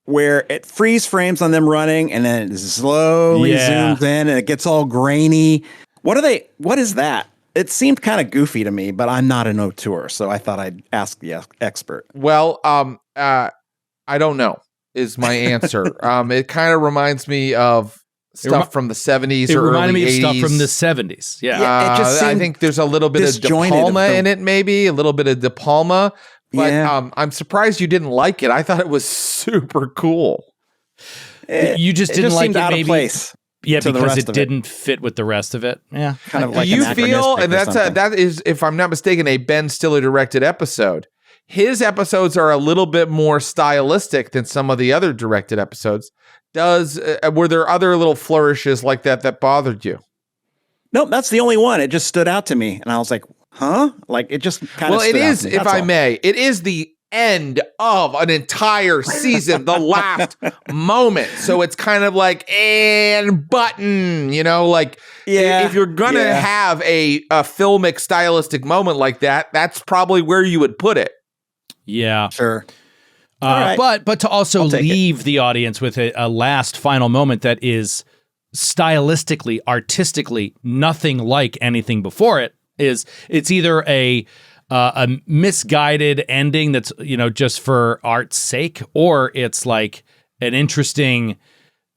where it freeze frames on them running and then it slowly zooms in and it gets all grainy. What is that? It seemed kind of goofy to me, but I'm not an auteur, so I thought I'd ask the expert. Well, I don't know is my answer. It kind of reminds me of stuff from the 70s or early 80s. It reminded me of stuff from the 70s. Yeah, it just I think there's a little bit of De Palma in it, maybe a little bit of De Palma. But I'm surprised you didn't like it. I thought it was super cool. You just didn't like it, out maybe? Of place. Yeah, because it didn't fit with the rest of it. Yeah, kind of like. Do you feel, and that is, if I'm not mistaken, a Ben Stiller directed episode. His episodes are a little bit more stylistic than some of the other directed episodes. Were there other little flourishes like that bothered you? Nope, that's the only one. It just stood out to me, and I was like, "Huh?" Like it just kind of. Well, it is, if I may, it is the end of an entire season, the last moment. So it's kind of like and button, if you're gonna have a filmic stylistic moment like that, that's probably where you would put it. Yeah, sure. Right. But to also leave the audience with a last final moment that is stylistically, artistically nothing like anything before it. It's either a misguided ending that's just for art's sake, or it's like an interesting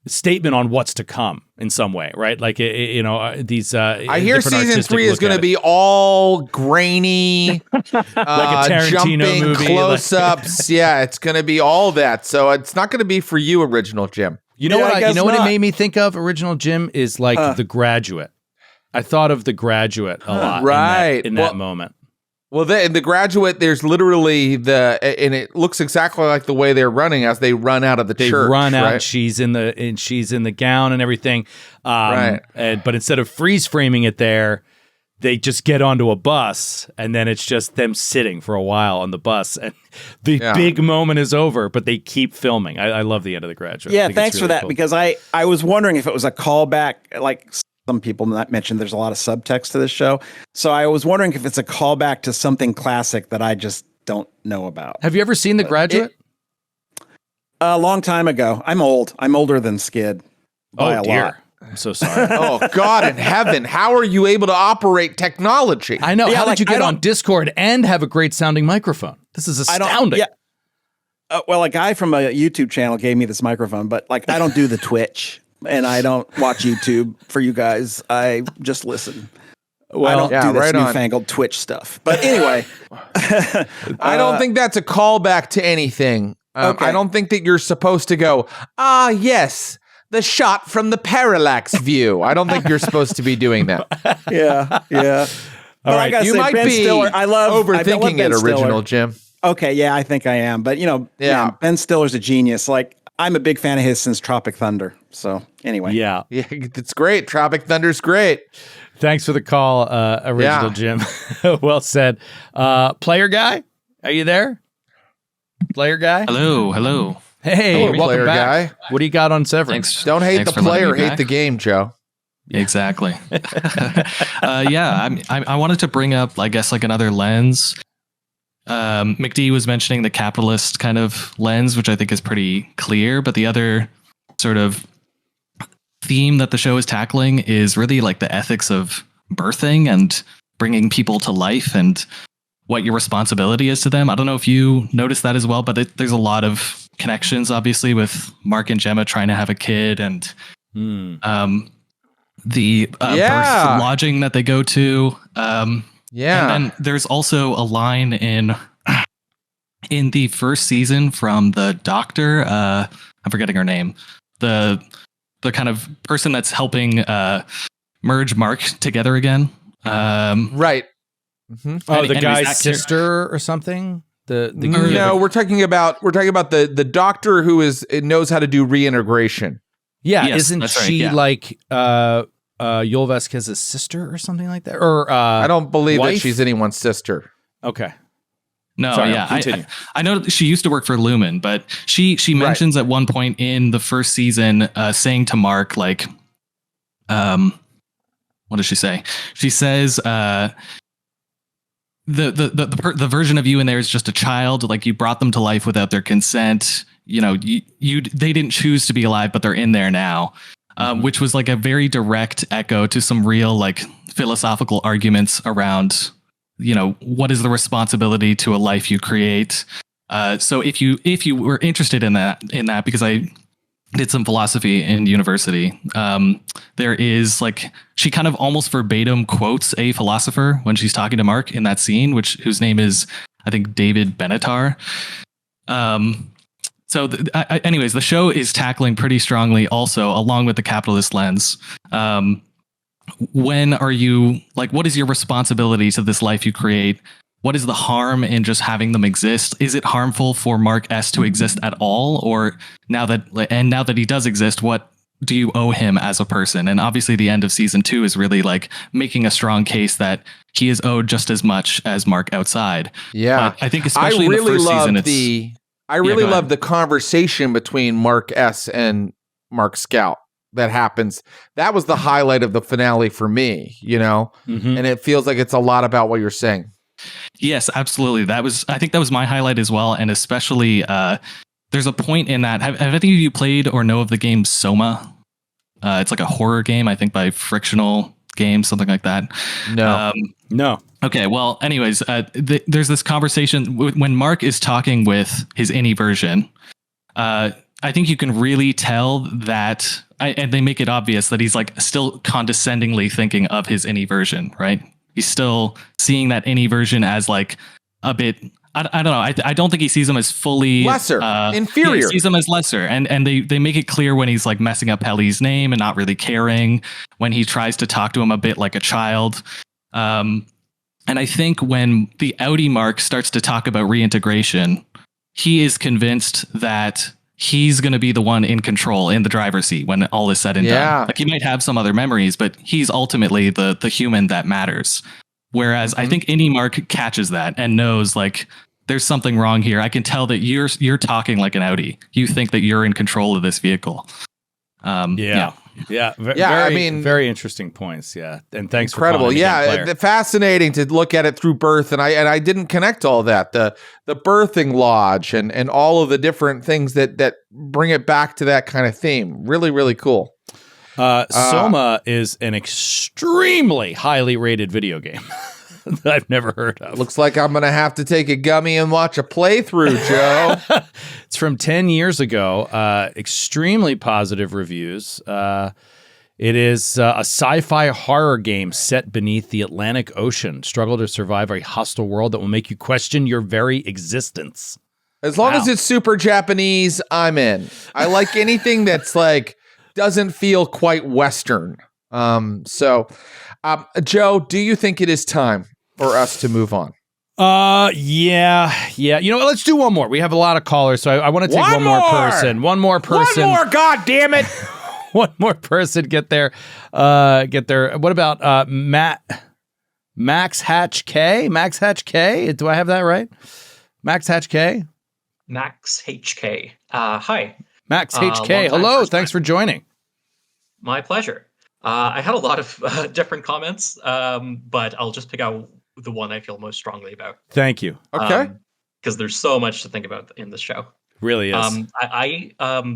statement on what's to come in some way, right? Like these. I hear season 3 is going to be all grainy, like a Tarantino jumping movie, close-ups. Yeah, it's going to be all that. So it's not going to be for you, Original Jim. You know what it made me think of? Original Jim is like The Graduate. I thought of The Graduate a lot, right? In that moment. Well, in The Graduate, there's literally and it looks exactly like the way they're running as they run out of the church. They run out, right? She's in the gown and everything. Right. But instead of freeze framing it there, they just get onto a bus, and then it's just them sitting for a while on the bus, and the big moment is over. But they keep filming. I love the end of The Graduate. Yeah, thanks for that, cool. Because I was wondering if it was a callback, like. Some people mentioned there's a lot of subtext to this show. So I was wondering if it's a callback to something classic that I just don't know about. Have you ever seen The Graduate? A long time ago. I'm old. I'm older than Skid by a lot. I'm so sorry. Oh, God in heaven. How are you able to operate technology? I know. How did you get on Discord and have a great sounding microphone? This is astounding. Well, a guy from a YouTube channel gave me this microphone, but I don't do the Twitch. And I don't watch YouTube for you guys. I just listen. Well, I don't do this newfangled Twitch stuff. But anyway. I don't think that's a callback to anything. Okay. I don't think that you're supposed to go, yes, the shot from the parallax view. I don't think you're supposed to be doing that. Yeah. All right. You might be overthinking it, Original Jim. Okay, yeah, I think I am. But, man, Ben Stiller's a genius. I'm a big fan of his since Tropic Thunder. So anyway. Yeah, it's great. Tropic Thunder's great. Thanks for the call, Original Jim. Well said. Player Guy, are you there? Player Guy? Hello. Hey, welcome Player back. Guy. What do you got on Severance? Don't hate the player, hate the game, Joe. Exactly. I wanted to bring up, I guess, another lens. McD was mentioning the capitalist kind of lens, which I think is pretty clear, but the other sort of theme that the show is tackling is really the ethics of birthing and bringing people to life and what your responsibility is to them. I don't know if you noticed that as well, but there's a lot of connections, obviously, with Mark and Gemma trying to have a kid and the birth lodging that they go to. And then there's also a line in the first season from the doctor. I'm forgetting her name. The the kind of person that's helping merge Mark together again. Right. Mm-hmm. Oh, the anyways, guy's that sister or something. No, we're talking about the doctor who knows how to do reintegration. Yeah, Yes, isn't that's right, she yeah. like Yoel Vasquez's sister or something like that? Or I don't believe that wife? she's anyone's sister. Okay. No, Sorry, yeah, continue. I know that she used to work for Lumen, but she mentions at one point in the first season, saying to Mark, like, what does she say? She says, the version of you in there is just a child. Like, you brought them to life without their consent. You know, they didn't choose to be alive, but they're in there now. Which was like a very direct echo to some real like philosophical arguments around, you know, what is the responsibility to a life you create. So if you were interested in that, because I did some philosophy in university, there is like, she kind of almost verbatim quotes a philosopher when she's talking to Mark in that scene, whose name is, I think, David Benatar. So anyways, the show is tackling pretty strongly also, along with the capitalist lens. When are you, like, what is your responsibility to this life you create? What is the harm in just having them exist? Is it harmful for Mark S to exist at all? Or now that he does exist, what do you owe him as a person? And obviously the end of season 2 is really like making a strong case that he is owed just as much as Mark outside. Yeah. But I think especially in the first season, I really love the conversation between Mark S and Mark Scout that happens. That was the highlight of the finale for me, you know, and it feels like it's a lot about what you're saying. Yes, absolutely. I think that was my highlight as well. And especially, there's a point in that. Have any of you played or know of the game Soma? It's like a horror game, I think, by Frictional Games, something like that. No. No. Okay, well, anyways, there's this conversation when Mark is talking with his innie version. I think you can really tell that, and they make it obvious that he's like still condescendingly thinking of his innie version, right? He's still seeing that innie version as like a bit, I don't know. I don't think he sees him as fully lesser, inferior. Yeah, he sees him as lesser, and they make it clear when he's like messing up Helly's name and not really caring, when he tries to talk to him a bit like a child. And I think when the Audi Mark starts to talk about reintegration, he is convinced that he's going to be the one in control in the driver's seat when all is said and done. Like, he might have some other memories, but he's ultimately the human that matters. Whereas I think any Mark catches that and knows, like, there's something wrong here. I can tell that you're talking like an Audi. You think that you're in control of this vehicle. Very interesting points. Yeah, and thanks. Incredible. For yeah, fascinating to look at it through birth, and I didn't connect all that, the birthing lodge and all of the different things that bring it back to that kind of theme. Really, really cool. Soma is an extremely highly rated video game that I've never heard of. Looks like I'm going to have to take a gummy and watch a playthrough, Joe. It's from 10 years ago. Extremely positive reviews. It is a sci-fi horror game set beneath the Atlantic Ocean. Struggle to survive a hostile world that will make you question your very existence. As long as it's super Japanese, I'm in. I like anything that's like doesn't feel quite Western. Joe, do you think it is time for us to move on? Yeah. You know what? Let's do one more. We have a lot of callers, so I want to take one more person. One more. God damn it. One more person. Get there. What about Max Hatch K? Max Hatch K? Do I have that right? Max Hatch K? Max HK. Hi. Max HK. Hello. Thanks for joining. My pleasure. I had a lot of different comments, but I'll just pick out the one I feel most strongly about. Thank you. Okay. Because there's so much to think about in this show. Really is. I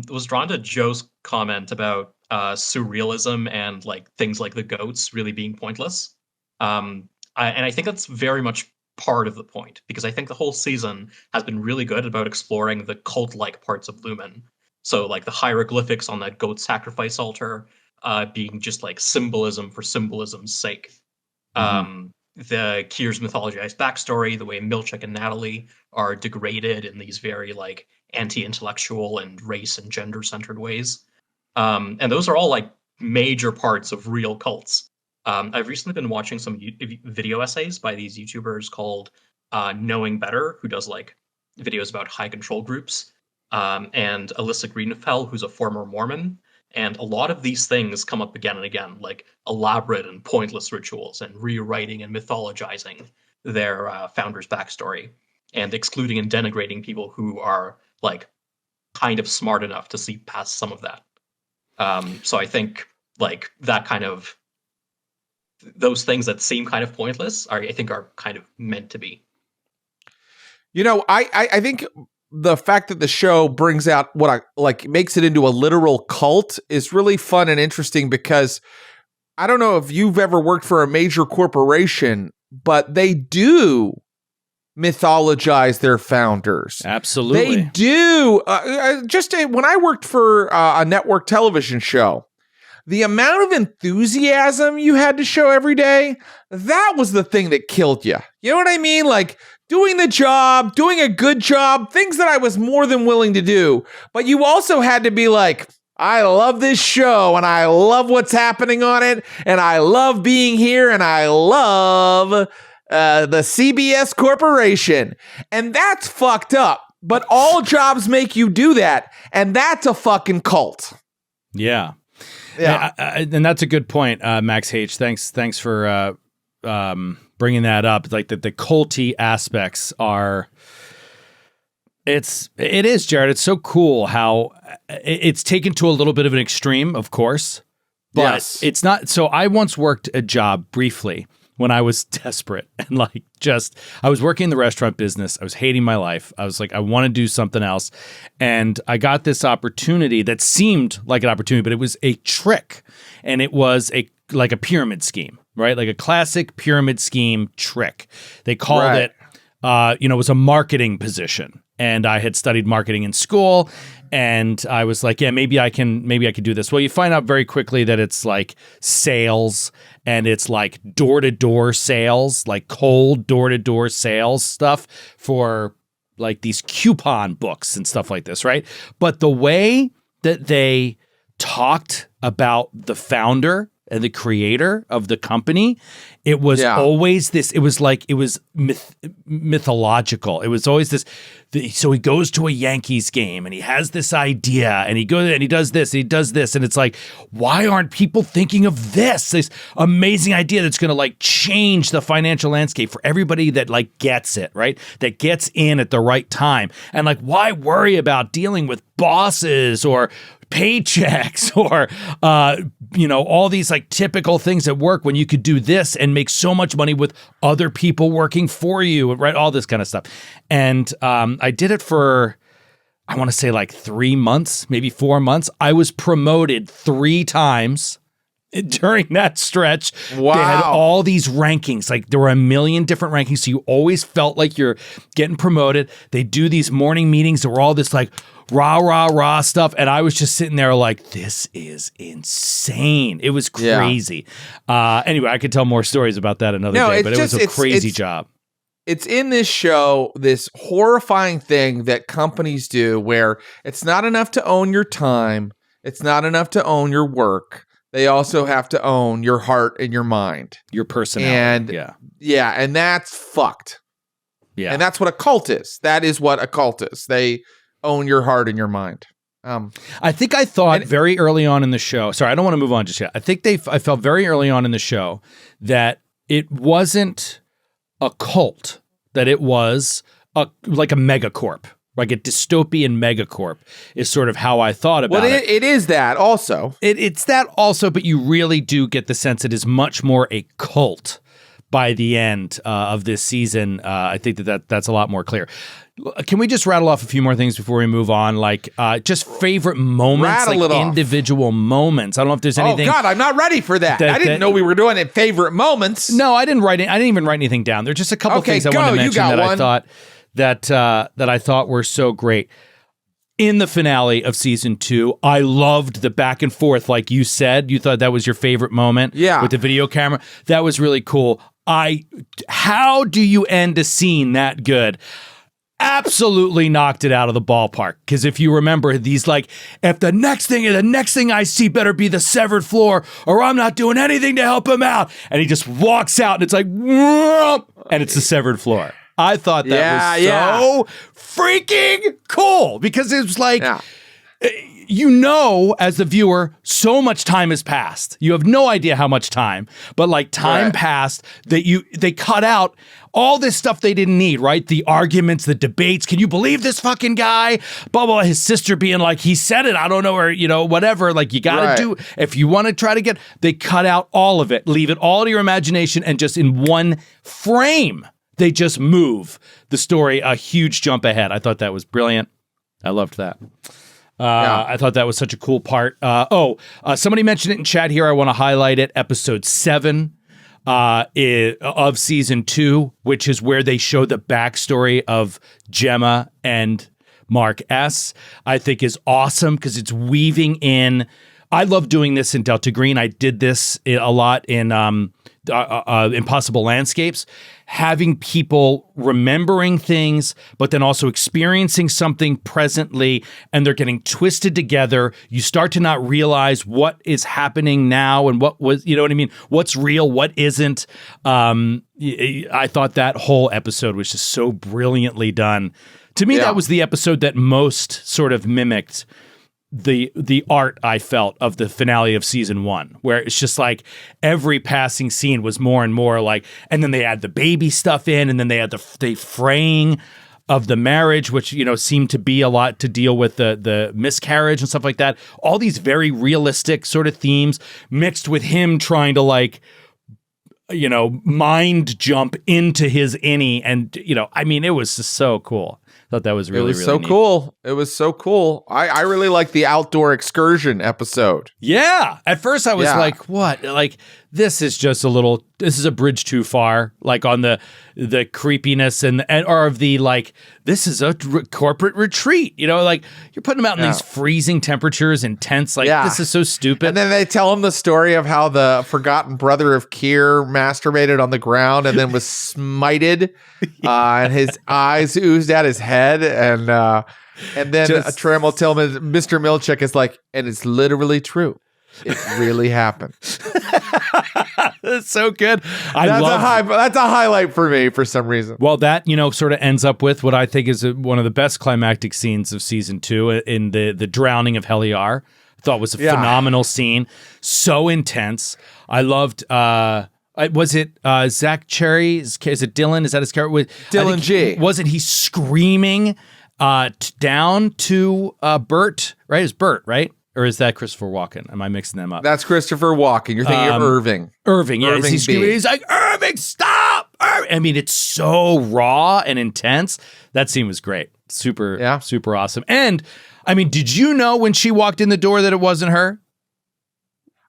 was drawn to Joe's comment about surrealism and like things like the goats really being pointless. And I think that's very much part of the point, because I think the whole season has been really good about exploring the cult-like parts of Lumen. So like the hieroglyphics on that goat sacrifice altar being just like symbolism for symbolism's sake. The Kier's mythologized backstory, the way Milchek and Natalie are degraded in these very like anti-intellectual and race and gender-centered ways. And those are all like major parts of real cults. I've recently been watching some video essays by these YouTubers called Knowing Better, who does like videos about high control groups, and Alyssa Greenfell, who's a former Mormon. And a lot of these things come up again and again, like elaborate and pointless rituals and rewriting and mythologizing their founder's backstory and excluding and denigrating people who are like kind of smart enough to see past some of that. So I think like that kind of those things that seem kind of pointless I think are kind of meant to be. You know, I think the fact that the show brings out what I like makes it into a literal cult is really fun and interesting, because I don't know if you've ever worked for a major corporation, but they do mythologize their founders. Absolutely. They do. When I worked for a network television show, the amount of enthusiasm you had to show every day, that was the thing that killed you. You know what I mean? Like doing the job, doing a good job, things that I was more than willing to do. But you also had to be like, I love this show and I love what's happening on it and I love being here and I love the CBS Corporation. And that's fucked up. But all jobs make you do that. And that's a fucking cult. Yeah. Yeah. And that's a good point, Max H. Thanks for bringing that up. Like the culty aspects are... It is, Jared. It's so cool how it's taken to a little bit of an extreme, of course, but It's not. So I once worked a job briefly when I was desperate and I was working in the restaurant business. I was hating my life. I was like, I want to do something else. And I got this opportunity that seemed like an opportunity, but it was a trick. And it was like a pyramid scheme, right? Like a classic pyramid scheme trick. They called it, it was a marketing position. And I had studied marketing in school, and I was like, yeah, maybe I can do this. Well, you find out very quickly that it's like sales, and it's like door-to-door sales, like cold door-to-door sales stuff for like these coupon books and stuff like this, right? But the way that they talked about the founder and the creator of the company, it was always this, it was mythological. It was always this, so he goes to a Yankees game and he has this idea and he goes and he does this, and he does this. And it's like, why aren't people thinking of this amazing idea that's going to like change the financial landscape for everybody that like gets it, right? That gets in at the right time. And like, why worry about dealing with bosses or paychecks or, all these like typical things at work when you could do this and make so much money with other people working for you, right? All this kind of stuff. And I did it for, I want to say like 3 months, maybe 4 months. I was promoted 3 times during that stretch. Wow. They had all these rankings. Like there were a million different rankings. So you always felt like you're getting promoted. They do these morning meetings that were all this like rah stuff. And I was just sitting there like, this is insane. It was crazy. Anyway, I could tell more stories about that another day, but it was a crazy job. It's in this show, this horrifying thing that companies do where it's not enough to own your time. It's not enough to own your work. They also have to own your heart and your mind. Your personality. And that's fucked. Yeah. And that's what a cult is. That is what a cult is. They own your heart and your mind. I think I thought very early on in the show, sorry, I don't want to move on just yet. I think I felt very early on in the show that it wasn't a cult, that it was like a megacorp. Like a dystopian megacorp is sort of how I thought about it. Well, it is that also. It's that also, but you really do get the sense it is much more a cult by the end of this season. I think that's a lot more clear. Can we just rattle off a few more things before we move on? Like just favorite moments, like individual moments. I don't know if there's anything. Oh God, I'm not ready for that. I didn't know we were doing it. Favorite moments. No, I didn't write it. I didn't even write anything down. There's just a couple things I wanted to mention that I thought that I thought were so great. In the finale of season 2, I loved the back and forth. Like you said, you thought that was your favorite moment with the video camera. That was really cool. How do you end a scene that good? absolutely knocked it out of the ballpark. Because if you remember, these like, if the next thing I see better be the severed floor, or I'm not doing anything to help him out. And he just walks out, and it's like, whoop, and it's the severed floor. I thought that was so freaking cool, because it was like, you know, as the viewer, so much time has passed. You have no idea how much time, but like time passed that they cut out all this stuff they didn't need, right? The arguments, the debates. Can you believe this fucking guy? Blah, blah, blah. His sister being like, he said it. I don't know, or, you know, whatever. Like, you got to do, if you want to try to get, they cut out all of it, leave it all to your imagination, and just in one frame, they just move the story a huge jump ahead. I thought that was brilliant. I loved that. I thought that was such a cool part. Somebody mentioned it in chat here. I want to highlight it. Episode 7 of season 2, which is where they show the backstory of Gemma and Mark S. I think is awesome because it's weaving in. I love doing this in Delta Green. I did this a lot in Impossible Landscapes, having people remembering things, but then also experiencing something presently, and they're getting twisted together. You start to not realize what is happening now and what was, you know what I mean? What's real, what isn't. I thought that whole episode was just so brilliantly done. To me, that was the episode that most sort of mimicked the art I felt of the finale of season 1, where it's just like every passing scene was more and more like, and then they add the baby stuff in, and then they had the fraying of the marriage, which, you know, seemed to be a lot to deal with the miscarriage and stuff like that. All these very realistic sort of themes mixed with him trying to, like, you know, mind jump into his innie, and, you know, I mean, it was just so cool. Thought that was really, really so neat. cool. It was so cool. I really like the outdoor excursion episode. Yeah. At first I was like, what? Like, this is just this is a bridge too far, like on the creepiness and or of the, like, this is a corporate retreat, you know, like you're putting them out in these freezing temperatures and tents. Like, this is so stupid. And then they tell him the story of how the forgotten brother of Kier masturbated on the ground and then was smited, and his eyes oozed out his head. And then Tram will tell him, Mr. Milchick is like, and it's literally true. It really happened. That's so good. That's a highlight for me for some reason. Well, that, you know, sort of ends up with what I think is one of the best climactic scenes of season 2 in the drowning of Heliar. I thought was a phenomenal scene. So intense. I loved, was it Zach Cherry? Is it Dylan? Is that his character? Dylan G. Wasn't he screaming down to Bert, right? It's Bert, right? Or is that Christopher Walken? Am I mixing them up? That's Christopher Walken. You're thinking of Irving. Irving, yeah. He's like, Irving, stop! I mean, it's so raw and intense. That scene was great. Super awesome. And, I mean, did you know when she walked in the door that it wasn't her?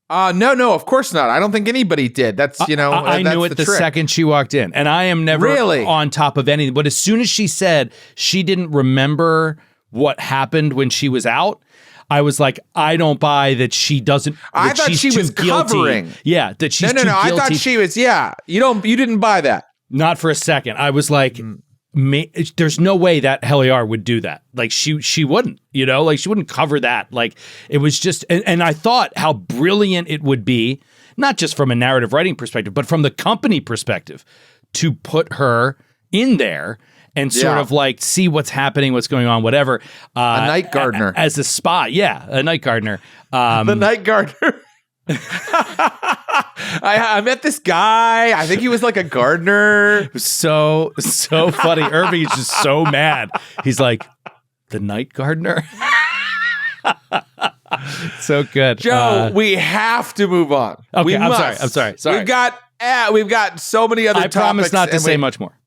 No, of course not. I don't think anybody did. That's, you know, I knew it the second she walked in. And I am never on top of anything. But as soon as she said she didn't remember what happened when she was out, I was like, I don't buy that she doesn't. I thought she was covering. Yeah, that she's too guilty. I thought she was. Yeah, you didn't buy that. Not for a second. I was like, there's no way that Heliar would do that. Like she wouldn't. You know, like she wouldn't cover that. Like it was just. And I thought how brilliant it would be, not just from a narrative writing perspective, but from the company perspective, to put her in there and sort of like see what's happening, what's going on, whatever. A night gardener. As a spy. Yeah, a night gardener. The night gardener. I met this guy. I think he was like a gardener. It was so funny. Irving is just so mad. He's like, the night gardener? So good. Joe, we have to move on. Okay, I'm sorry. We've got so many other topics. I promise not to say much more.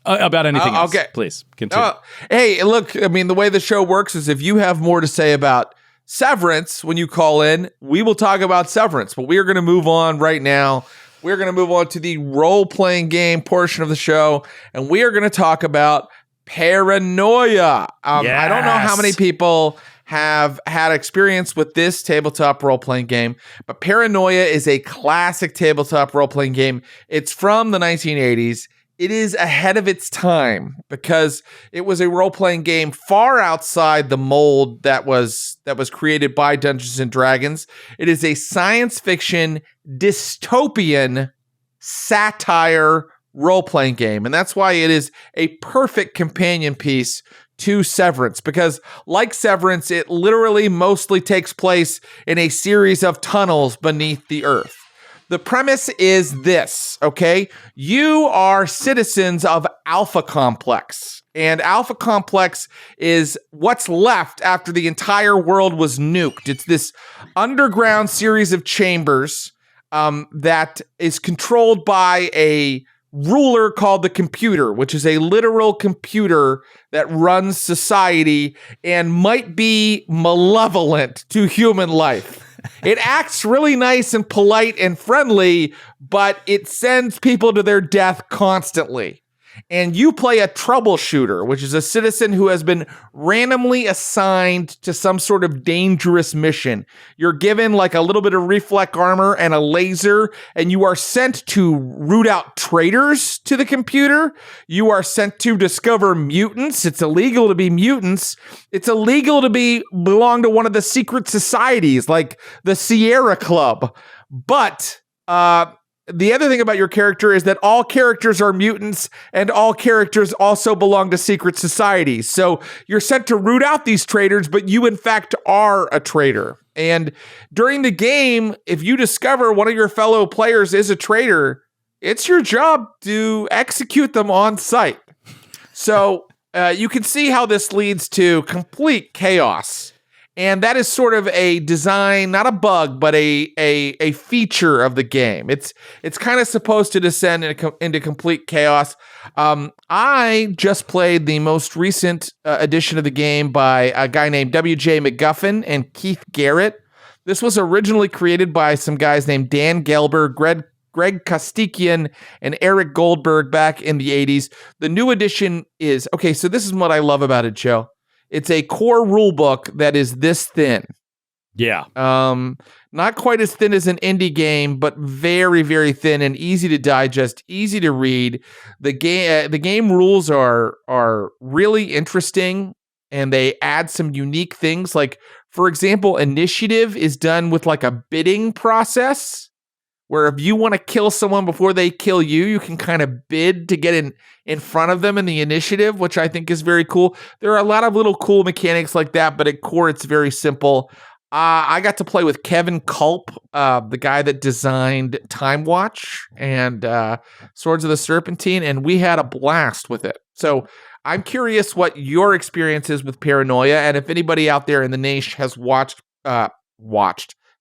About anything else. Okay. Please, continue. Hey, look, I mean, the way the show works is if you have more to say about Severance when you call in, we will talk about Severance. But we are going to move on right now. We're going to move on to the role-playing game portion of the show, and we are going to talk about Paranoia. I don't know how many people have had experience with this tabletop role-playing game, but Paranoia is a classic tabletop role-playing game. It's from the 1980s. it is ahead of its time because it was a role-playing game far outside the mold that was created by Dungeons and Dragons. It is a science fiction dystopian satire role-playing game, and that's why it is a perfect companion piece to Severance, because like Severance, it literally mostly takes place in a series of tunnels beneath the earth. The premise is this, okay? You are citizens of Alpha Complex, and Alpha Complex is what's left after the entire world was nuked. It's this underground series of chambers that is controlled by a ruler called the computer, which is a literal computer that runs society and might be malevolent to human life. It acts really nice and polite and friendly, but it sends people to their death constantly. And you play a troubleshooter, which is a citizen who has been randomly assigned to some sort of dangerous mission. You're given like a little bit of reflect armor and a laser, and you are sent to root out traitors to the computer. You are sent to discover mutants. It's illegal to be mutants. It's illegal to belong to one of the secret societies like the Sierra Club. But the other thing about your character is that all characters are mutants and all characters also belong to secret societies. So you're sent to root out these traitors, but you in fact are a traitor. And during the game, if you discover one of your fellow players is a traitor, it's your job to execute them on sight. So you can see how this leads to complete chaos. And that is sort of a design, not a bug, but a feature of the game. It's kind of supposed to descend into complete chaos. I just played the most recent edition of the game by a guy named W.J. McGuffin and Keith Garrett. This was originally created by some guys named Dan Gelber, Greg Kostikian, and Eric Goldberg back in the 80s. The new edition is, okay, so this is what I love about it, Joe. It's a core rule book that is this thin. Yeah. Not quite as thin as an indie game, but very, very thin and easy to digest, easy to read. The game rules are really interesting, and they add some unique things. Like, for example, initiative is done with like a bidding process, where if you want to kill someone before they kill you, you can kind of bid to get in front of them in the initiative, which I think is very cool. There are a lot of little cool mechanics like that, but at core, it's very simple. I got to play with Kevin Culp, the guy that designed Time Watch and Swords of the Serpentine, and we had a blast with it. So I'm curious what your experience is with Paranoia, and if anybody out there in the Naish has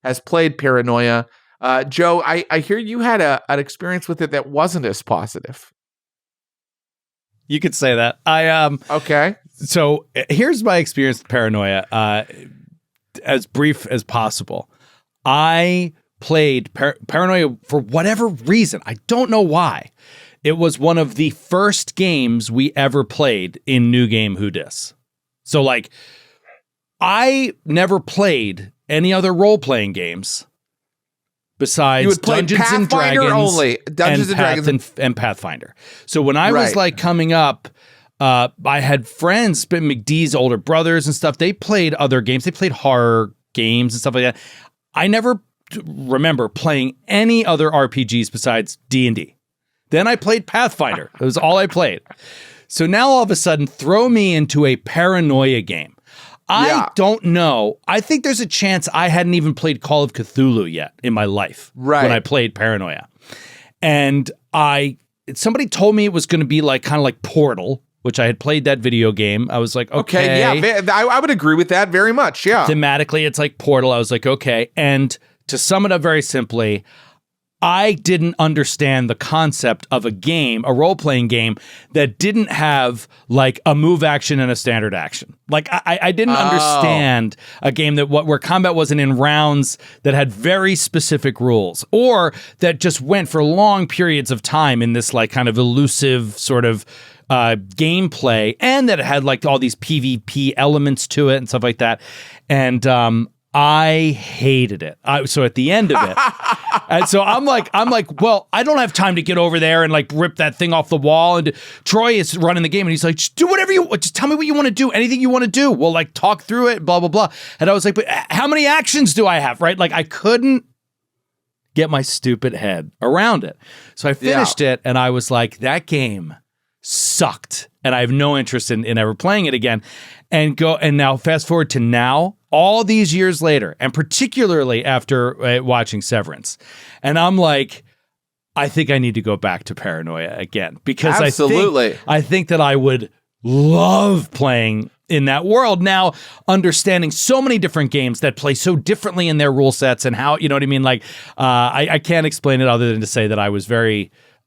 has played Paranoia. Joe, I hear you had an experience with it that wasn't as positive. You could say that. Okay. So here's my experience with Paranoia, as brief as possible. I played Paranoia for whatever reason. I don't know why. It was one of the first games we ever played in New Game Who Dis. So like, I never played any other role-playing games besides Dungeons and Dragons only. Dungeons and Dragons and Pathfinder. So when I was like coming up, I had friends, but McDee's older brothers and stuff. They played other games. They played horror games and stuff like that. I never remember playing any other RPGs besides D&D. Then I played Pathfinder. It was all I played. So now all of a sudden, throw me into a Paranoia game. I don't know. I think there's a chance I hadn't even played Call of Cthulhu yet in my life when I played Paranoia. And somebody told me it was going to be like kind of like Portal, which I had played that video game. I was like, okay. Yeah, I would agree with that very much, yeah. Thematically, it's like Portal. I was like, okay. And to sum it up very simply, I didn't understand the concept of a game, a role-playing game that didn't have like a move action and a standard action. Like I didn't understand a game where combat wasn't in rounds, that had very specific rules, or that just went for long periods of time in this like kind of elusive sort of gameplay, and that it had like all these PvP elements to it and stuff like that. And I hated it. So at the end of it, And so I'm like, well, I don't have time to get over there and like rip that thing off the wall. And Troy is running the game and he's like, just do whatever just tell me what you want to do. Anything you want to do. We'll like talk through it, blah, blah, blah. And I was like, but how many actions do I have? Right? Like I couldn't get my stupid head around it. So I finished it and I was like, that game sucked. And I have no interest in ever playing it again. And now fast forward to now, all these years later, and particularly after watching Severance. And I'm like, I think I need to go back to Paranoia again because I think that I would love playing in that world now, understanding so many different games that play so differently in their rule sets and how, you know what I mean? Like, I can't explain it other than to say that I was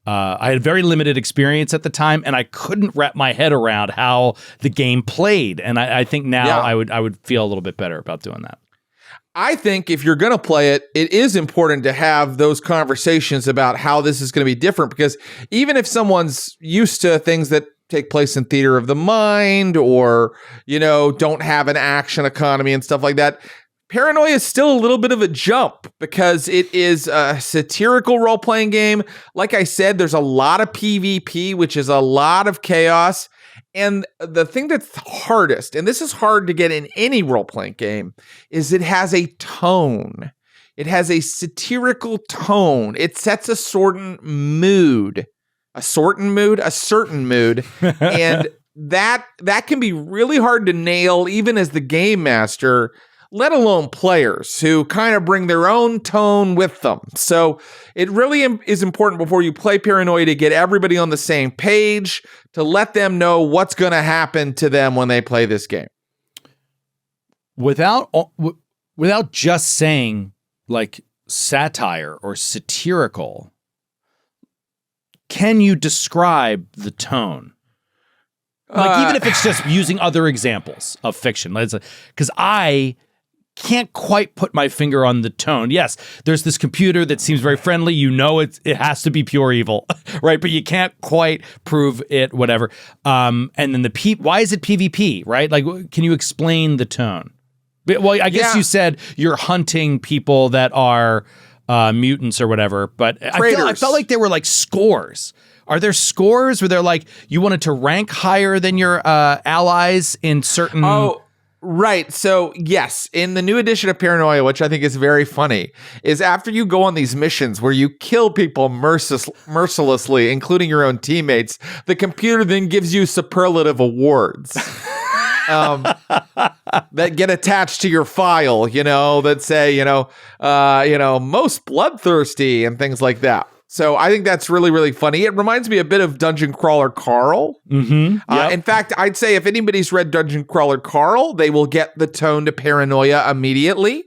I had very limited experience at the time, and I couldn't wrap my head around how the game played. And I think now I would feel a little bit better about doing that. I think if you're going to play it, it is important to have those conversations about how this is going to be different, because even if someone's used to things that take place in theater of the mind or, don't have an action economy and stuff like that, Paranoia is still a little bit of a jump because it is a satirical role-playing game. Like I said, there's a lot of PvP, which is a lot of chaos. And the thing that's hardest, and this is hard to get in any role-playing game, is it has a tone. It has a satirical tone. It sets a certain mood. And that can be really hard to nail even as the game master, let alone players who kind of bring their own tone with them. So it really is important before you play Paranoia to get everybody on the same page, to let them know what's going to happen to them when they play this game. Without just saying like satire or satirical, can you describe the tone? Like even if it's just using other examples of fiction, because I can't quite put my finger on the tone. Yes, there's this computer that seems very friendly. It has to be pure evil, right? But you can't quite prove it, whatever. And then why is it PvP, right? Like, can you explain the tone? Well, I guess you said you're hunting people that are mutants or whatever, but I felt like there were like scores. Are there scores where they're like, you wanted to rank higher than your allies in certain... Oh, right. So, yes, in the new edition of Paranoia, which I think is very funny, is after you go on these missions where you kill people mercilessly, including your own teammates, the computer then gives you superlative awards that get attached to your file, that say, most bloodthirsty and things like that. So I think that's really, really funny. It reminds me a bit of Dungeon Crawler Carl. Mm-hmm. Yep. In fact, I'd say if anybody's read Dungeon Crawler Carl, they will get the tone to Paranoia immediately.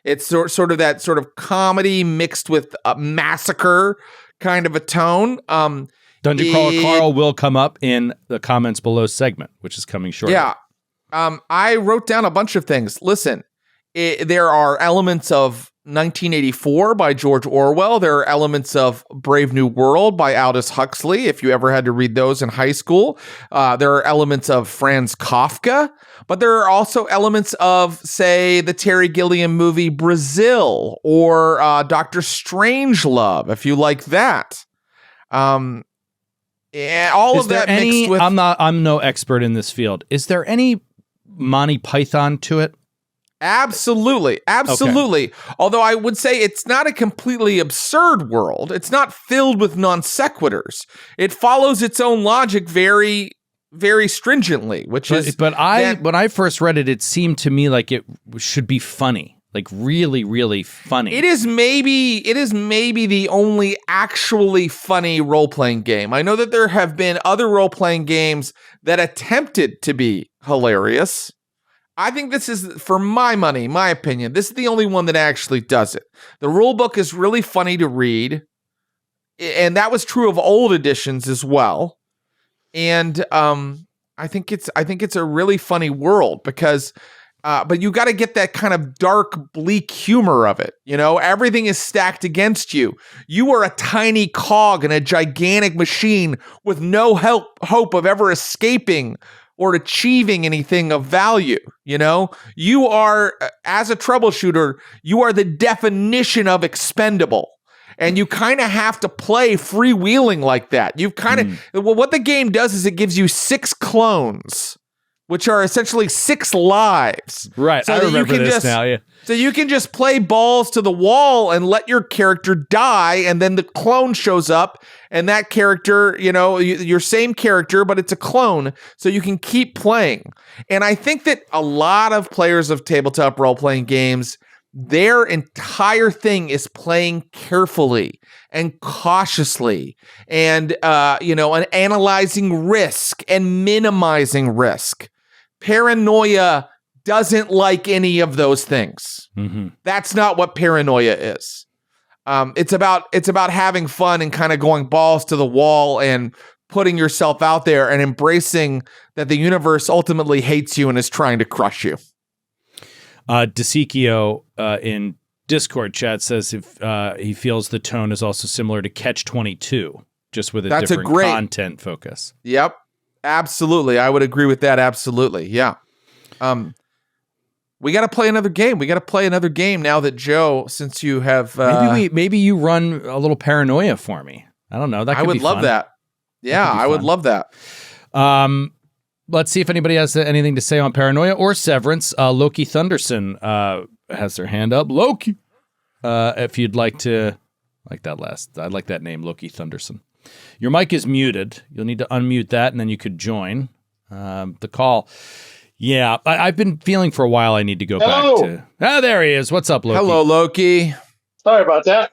It's sort of that sort of comedy mixed with a massacre kind of a tone. Dungeon Crawler Carl will come up in the comments below segment, which is coming shortly. Yeah. I wrote down a bunch of things. Listen, there are elements of 1984 by George Orwell. There are elements of Brave New World by Aldous Huxley, if you ever had to read those in high school. There are elements of Franz Kafka, but there are also elements of, say, the Terry Gilliam movie Brazil or Dr. Strangelove, if you like that. All is of there that any, mixed with... I'm no expert in this field. Is there any Monty Python to it? Absolutely. Okay. Although I would say it's not a completely absurd world. It's not filled with non sequiturs. It follows its own logic very, very stringently, when I first read it, it seemed to me like it should be funny. Like really, really funny. It is maybe the only actually funny role-playing game. I know that there have been other role-playing games that attempted to be hilarious. I think this is, for my money, my opinion, this is the only one that actually does it. The rule book is really funny to read, and that was true of old editions as well. And I think it's a really funny world because, but you got to get that kind of dark, bleak humor of it. Everything is stacked against you. You are a tiny cog in a gigantic machine with no hope of ever escaping or achieving anything of value. You are, as a troubleshooter, you are the definition of expendable. And you kind of have to play freewheeling like that. You kind of, well, what the game does is it gives you 6 clones, which are essentially 6 lives. Right. So I remember this now. Yeah. So you can just play balls to the wall and let your character die, and then the clone shows up, and that character, your same character, but it's a clone, so you can keep playing. And I think that a lot of players of tabletop role-playing games, their entire thing is playing carefully and cautiously, and and analyzing risk and minimizing risk. Paranoia doesn't like any of those things. That's not what Paranoia is. It's about having fun and kind of going balls to the wall and putting yourself out there and embracing that the universe ultimately hates you and is trying to crush you. DeSikio in Discord chat says if he feels the tone is also similar to Catch-22, just with a different content focus. Yep, absolutely. I would agree with that. Absolutely, yeah. We got to play another game. We got to play another game now that Joe, since you have maybe you run a little Paranoia for me. I don't know. That could I would be love fun. that. Yeah, I would love that. Let's see if anybody has anything to say on Paranoia or Severance. Loki Thunderson has their hand up. Loki, if you'd like to, I like that name, Loki Thunderson. Your mic is muted. You'll need to unmute that, and then you could join the call. Yeah, I've been feeling for a while I need to go back to... there he is. What's up, Loki? Hello, Loki. Sorry about that.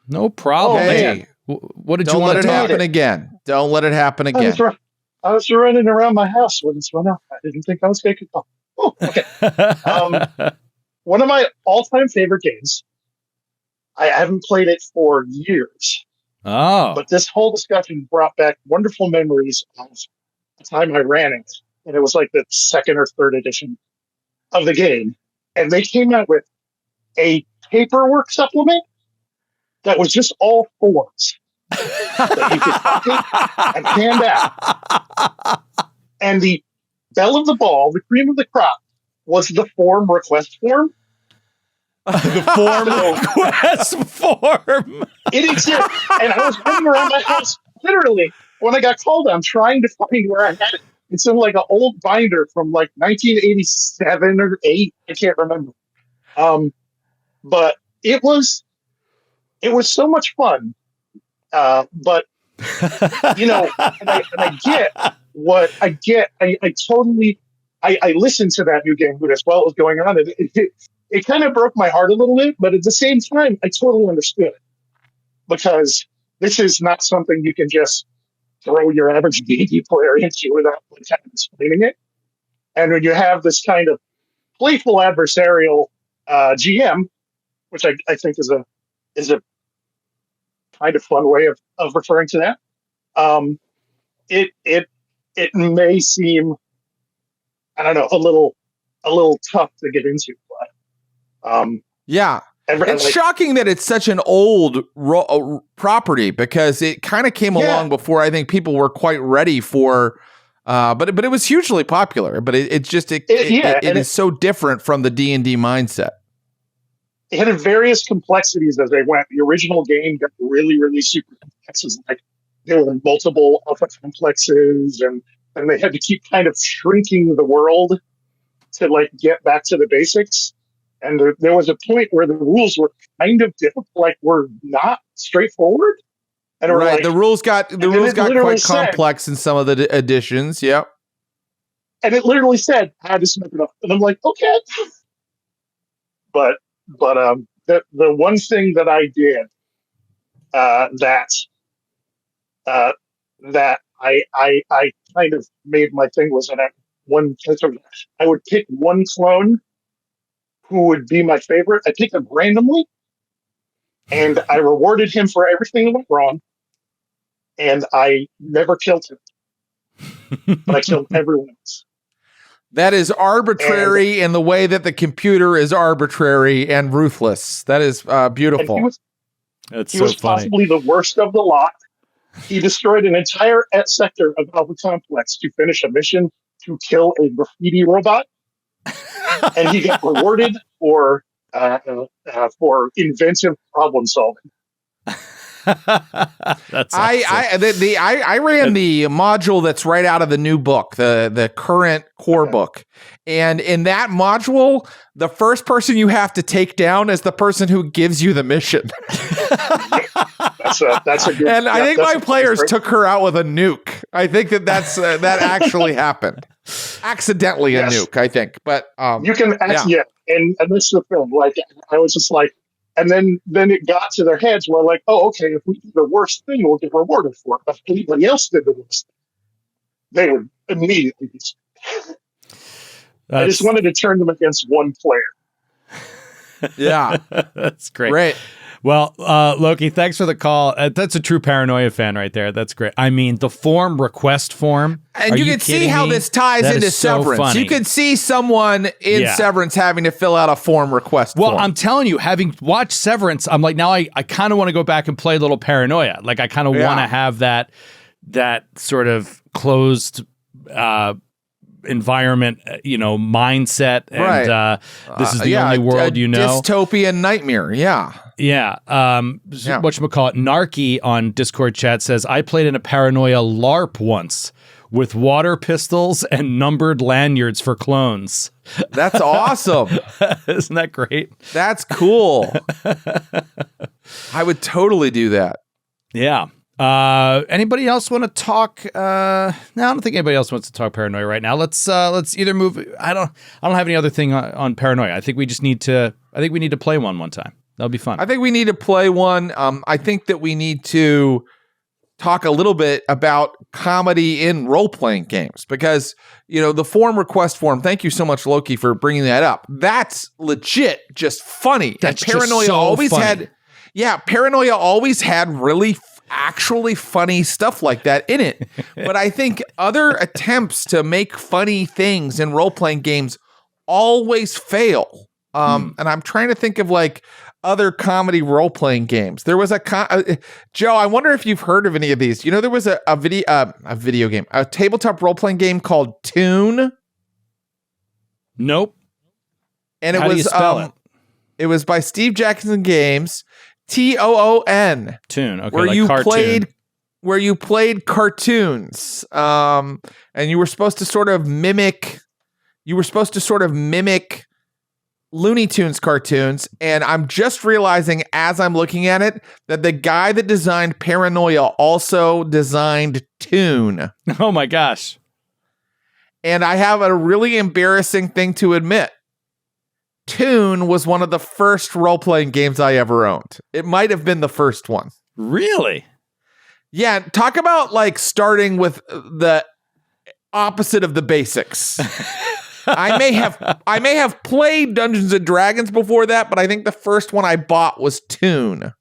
No problem. Hey, what did you don't want let to it talk happen again. Don't let it happen again. I was running around my house when this went off. I didn't think I was going to call. Oh, okay. One of my all-time favorite games. I haven't played it for years. Oh. But this whole discussion brought back wonderful memories of the time I ran it. And it was like the 2nd or 3rd edition of the game. And they came out with a paperwork supplement that was just all forms that you could copy and hand out. And the belle of the ball, the cream of the crop, was the form request form. The form request form. It exists. And I was running around my house, literally, when I got called on, trying to find where I had it. It's in like an old binder from like 1987 or 8. I can't remember. But it was so much fun. But and I get what I get. I totally listened to that new game as well as going on. It kind of broke my heart a little bit, but at the same time, I totally understood it, because this is not something you can just throw your average D&D player into without kind of explaining it. And when you have this kind of playful adversarial GM, which I think is a kind of fun way of referring to that, it may seem, I don't know, a little tough to get into, but yeah. It's shocking that it's such an old property, because it kind of came along before I think people were quite ready for. But it was hugely popular. But it is so different from the D&D mindset. It had various complexities as they went. The original game got really, really super complex. Like there were multiple alpha complexes, and they had to keep kind of shrinking the world to like get back to the basics. And there was a point where the rules were kind of difficult, like were not straightforward. And right, the rules got quite complex in some of the editions. Yep. And it literally said, "I just make it up," and I'm like, okay. But the one thing that I did that I kind of made my thing was that I would pick one clone who would be my favorite. I picked him randomly, and I rewarded him for everything that went wrong, and I never killed him. But I killed everyone else. That is arbitrary in the way that the computer is arbitrary and ruthless. That is beautiful. He was possibly the worst of the lot. He destroyed an entire sector of Alpha Complex to finish a mission to kill a graffiti robot. And he got rewarded for inventive problem solving. That's awesome. I ran the module that's right out of the new book, the current core book. And in that module, the first person you have to take down is the person who gives you the mission. That's a good. And I think my players took her out with a nuke. I think that actually happened. Accidentally a nuke, I think. But you can actually, and that's the thing. Like I was just like, and then it got to their heads. We're like, oh, okay, if we do the worst thing, we'll get rewarded for it. But if anybody else did the worst thing, they would immediately be. I just wanted to turn them against one player. Yeah, that's great. Great. Well, Loki, thanks for the call. That's a true Paranoia fan right there. That's great. I mean, the request form. And you can see how this ties into Severance. You can see someone in Severance having to fill out a form request form. Well, I'm telling you, having watched Severance, I'm like, now I kind of want to go back and play a little Paranoia. Like, I kind of want to have that sort of closed environment, mindset, and this is the only world you know. Dystopian nightmare, Yeah. Whatchamacallit, Narky on Discord chat says, I played in a Paranoia LARP once with water pistols and numbered lanyards for clones. That's awesome. Isn't that great? That's cool. I would totally do that. Yeah. Anybody else want to talk? No, I don't think anybody else wants to talk Paranoia right now. Let's either move. I don't have any other thing on Paranoia. I think we need to play one time. That'll be fun. I think we need to play one. I think that we need to talk a little bit about comedy in role-playing games because, the form request form, thank you so much, Loki, for bringing that up. That's legit just funny. That's and Paranoia just so always funny. Paranoia always had really actually funny stuff like that in it. But I think other attempts to make funny things in role-playing games always fail. And I'm trying to think of like other comedy role-playing games. There was Joe, I wonder if you've heard of any of these. There was a video game, a tabletop role-playing game called Toon. Nope. And How do you spell it? It was by Steve Jackson Games. Toon. Toon. Okay, where like you cartoon. played cartoons. And you were supposed to sort of mimic Looney Tunes cartoons. And I'm just realizing as I'm looking at it that the guy that designed Paranoia also designed Toon. Oh my gosh. And I have a really embarrassing thing to admit. Toon was one of the first role-playing games I ever owned. It might have been the first one. Really? Yeah, talk about like starting with the opposite of the basics. I may have played Dungeons and Dragons before that, but I think the first one I bought was Toon.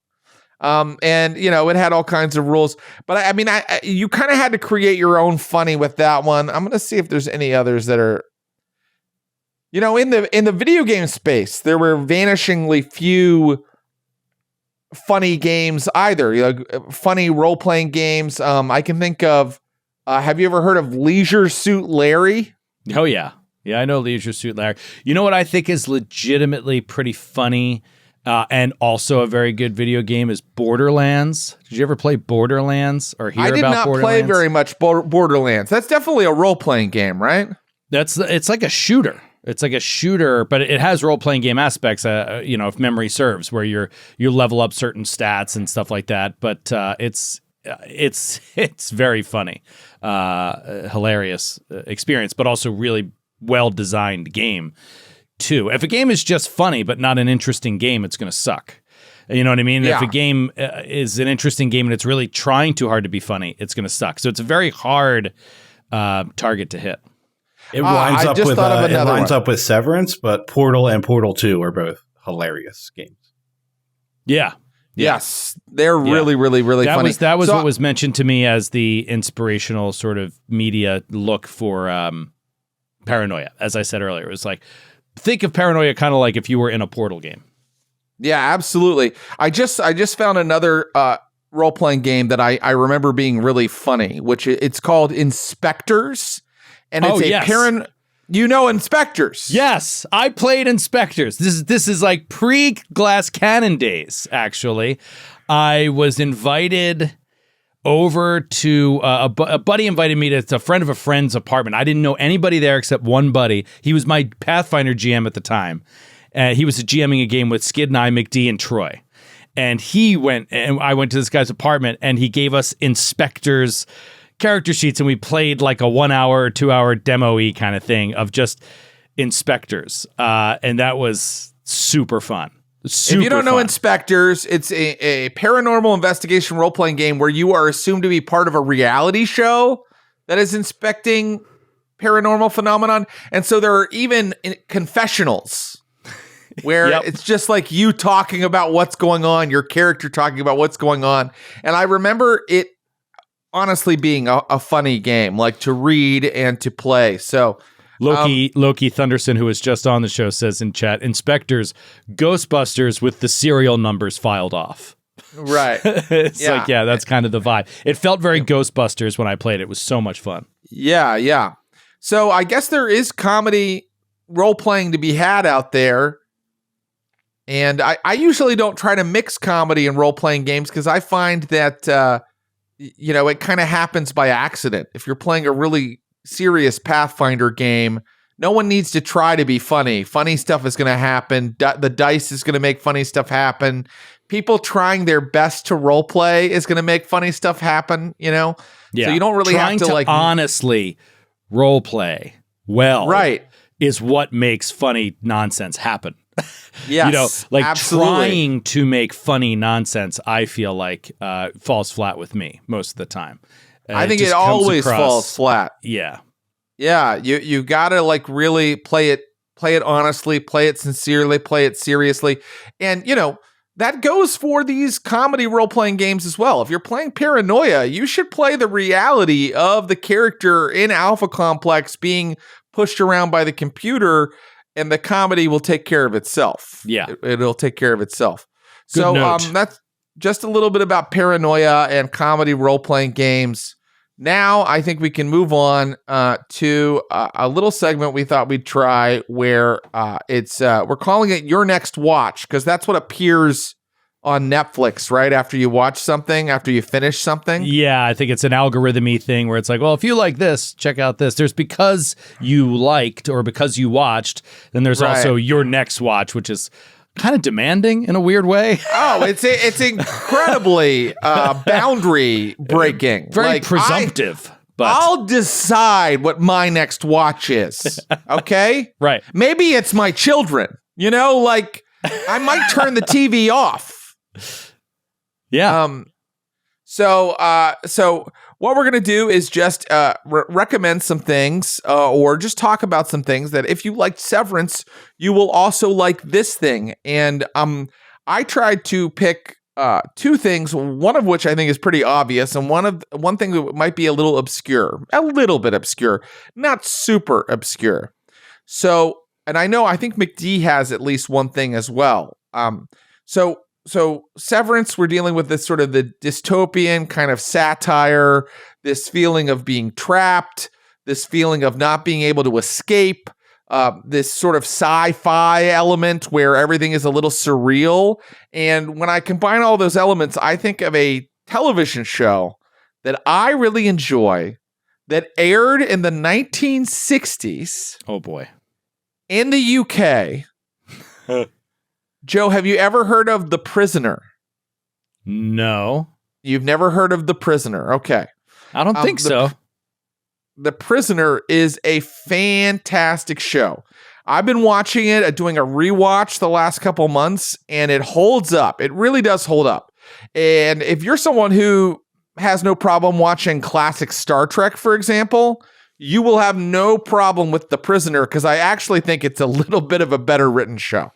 And it had all kinds of rules, but I mean, you kind of had to create your own funny with that one. I'm going to see if there's any others that are, in the video game space, there were vanishingly few funny games either. Funny role-playing games. I can think of, have you ever heard of Leisure Suit Larry? Oh yeah. Yeah, I know Leisure Suit Larry. You know what I think is legitimately pretty funny and also a very good video game is Borderlands. Did you ever play Borderlands or hear about Borderlands? I did not play very much Borderlands. That's definitely a role-playing game, right? It's like a shooter. It's like a shooter, but it has role-playing game aspects, if memory serves, where you level up certain stats and stuff like that. But it's very funny, hilarious experience, but also really well-designed game too. If a game is just funny but not an interesting game, it's going to suck. You know what I mean? Yeah. If a game is an interesting game and it's really trying too hard to be funny, it's going to suck. So it's a very hard target to hit. It lines up with Severance, but Portal and Portal 2 are both hilarious games. Yeah. Yes. They're really, really, really funny. That was what was mentioned to me as the inspirational sort of media look for Paranoia. As I said earlier, it was like, think of Paranoia kind of like if you were in a Portal game. Yeah, absolutely. I just found another role-playing game that I remember being really funny, which it's called Inspectors. And it's Inspectors. Yes, I played Inspectors. This is like pre-Glass Cannon days, actually. I was invited over to a buddy invited me to a friend of a friend's apartment. I didn't know anybody there except one buddy. He was my Pathfinder GM at the time. He was GMing a game with Skid and I, McD, and Troy. And I went to this guy's apartment, and he gave us Inspector's character sheets, and we played like a 1 hour or 2 hour demo-y kind of thing of just Inspectors. And that was super fun. If you don't know Inspectors, it's a paranormal investigation role-playing game where you are assumed to be part of a reality show that is inspecting paranormal phenomenon. And so there are even confessionals where it's just like you talking about what's going on, your character talking about what's going on. And I remember it honestly being a funny game, like to read and to play. So Loki Thunderson, who was just on the show, says in chat, Inspectors, Ghostbusters with the serial numbers filed off. Right. It's that's kind of the vibe. It felt very Ghostbusters when I played it. It was so much fun. Yeah. So I guess there is comedy role-playing to be had out there. And I usually don't try to mix comedy and role-playing games because I find that, it kind of happens by accident. If you're playing a really serious Pathfinder game, no one needs to try to be funny. Funny stuff is going to happen. The dice is going to make funny stuff happen. People trying their best to role play is going to make funny stuff happen, Yeah. So you don't really have to like honestly role play well. Right. Is what makes funny nonsense happen. Yes. Absolutely. Trying to make funny nonsense, I feel like falls flat with me most of the time. I think it always falls flat. Yeah. Yeah. You gotta like really play it honestly, play it sincerely, play it seriously. And that goes for these comedy role-playing games as well. If you're playing Paranoia, you should play the reality of the character in Alpha Complex being pushed around by the computer, and the comedy will take care of itself. Yeah. It'll take care of itself. Good note. That's just a little bit about Paranoia and comedy role-playing games. Now, I think we can move on to a little segment we thought we'd try where we're calling it Your Next Watch, because that's what appears on Netflix right after you watch something, after you finish something. Yeah, I think it's an algorithm-y thing where it's like, well, if you like this, check out this. There's because you liked or because you watched, then there's also Your Next Watch, which is kind of demanding in a weird way. Oh, it's incredibly boundary breaking. Very presumptive. But I'll decide what my next watch is. Okay? Right. Maybe it's my children. I might turn the TV off. Yeah. So what we're going to do is just recommend some things or just talk about some things that if you liked Severance, you will also like this thing. And I tried to pick two things, one of which I think is pretty obvious, and one thing that might be a little bit obscure, not super obscure. So, and I think McD has at least one thing as well. So Severance, we're dealing with this sort of the dystopian kind of satire, this feeling of being trapped, this feeling of not being able to escape, this sort of sci-fi element where everything is a little surreal. And when I combine all those elements, I think of a television show that I really enjoy that aired in the 1960s. Oh boy. In the UK. Joe, have you ever heard of The Prisoner? No. You've never heard of The Prisoner. Okay. I don't think so. The Prisoner is a fantastic show. I've been watching it, doing a rewatch the last couple months, and it holds up. It really does hold up. And if you're someone who has no problem watching classic Star Trek, for example, you will have no problem with The Prisoner because I actually think it's a little bit of a better written show.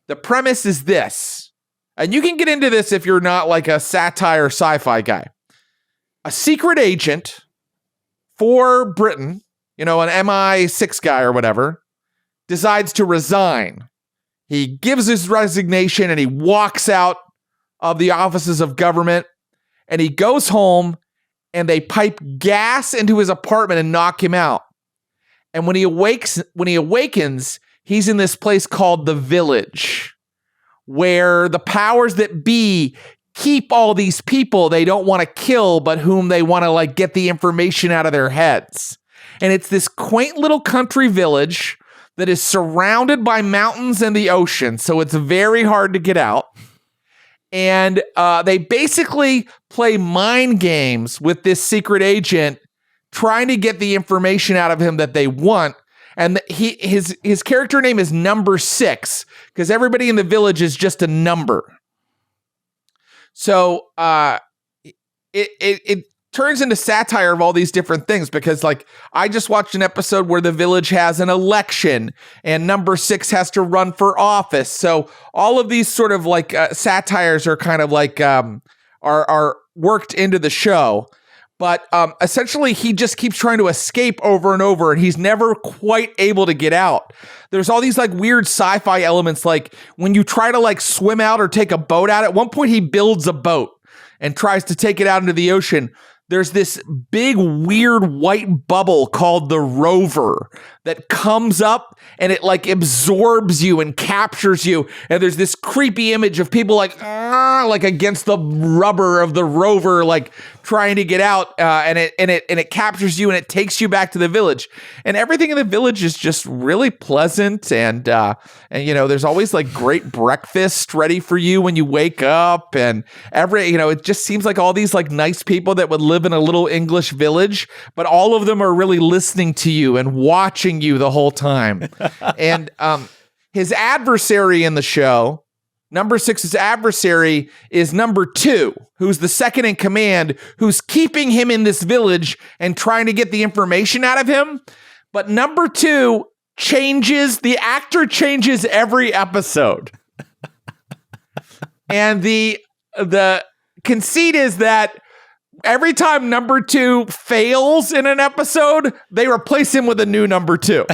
The premise is this, and you can get into this if you're not like a satire sci-fi guy. A secret agent for Britain, an MI6 guy or whatever, decides to resign. He gives his resignation and he walks out of the offices of government and he goes home and they pipe gas into his apartment and knock him out. And when he awakens, he's in this place called the Village, where the powers that be keep all these people they don't want to kill, but whom they want to like get the information out of their heads. And it's this quaint little country village that is surrounded by mountains and the ocean, so it's very hard to get out. And they basically play mind games with this secret agent, trying to get the information out of him that they want. And his character name is Number 6, because everybody in the village is just a number. So it turns into satire of all these different things, because like I just watched an episode where the village has an election and Number 6 has to run for office. So all of these sort of like satires are kind of like are worked into the show. But essentially, he just keeps trying to escape over and over, and he's never quite able to get out. There's all these like weird sci-fi elements, like when you try to like swim out or take a boat out. At one point, he builds a boat and tries to take it out into the ocean. There's this big, weird white bubble called the rover that comes up and it like absorbs you and captures you. And there's this creepy image of people like against the rubber of the rover, like trying to get out. And it captures you and it takes you back to the village. And everything in the village is just really pleasant. And you know, there's always like great breakfast ready for you when you wake up. And it just seems like all these like nice people that would live in a little English village, but all of them are really listening to you and watching you the whole time. And his adversary in the show, Number 6's adversary, is Number 2, who's the second in command, who's keeping him in this village and trying to get the information out of him. But Number 2 the actor changes every episode. And the conceit is that every time Number 2 fails in an episode, they replace him with a new Number 2.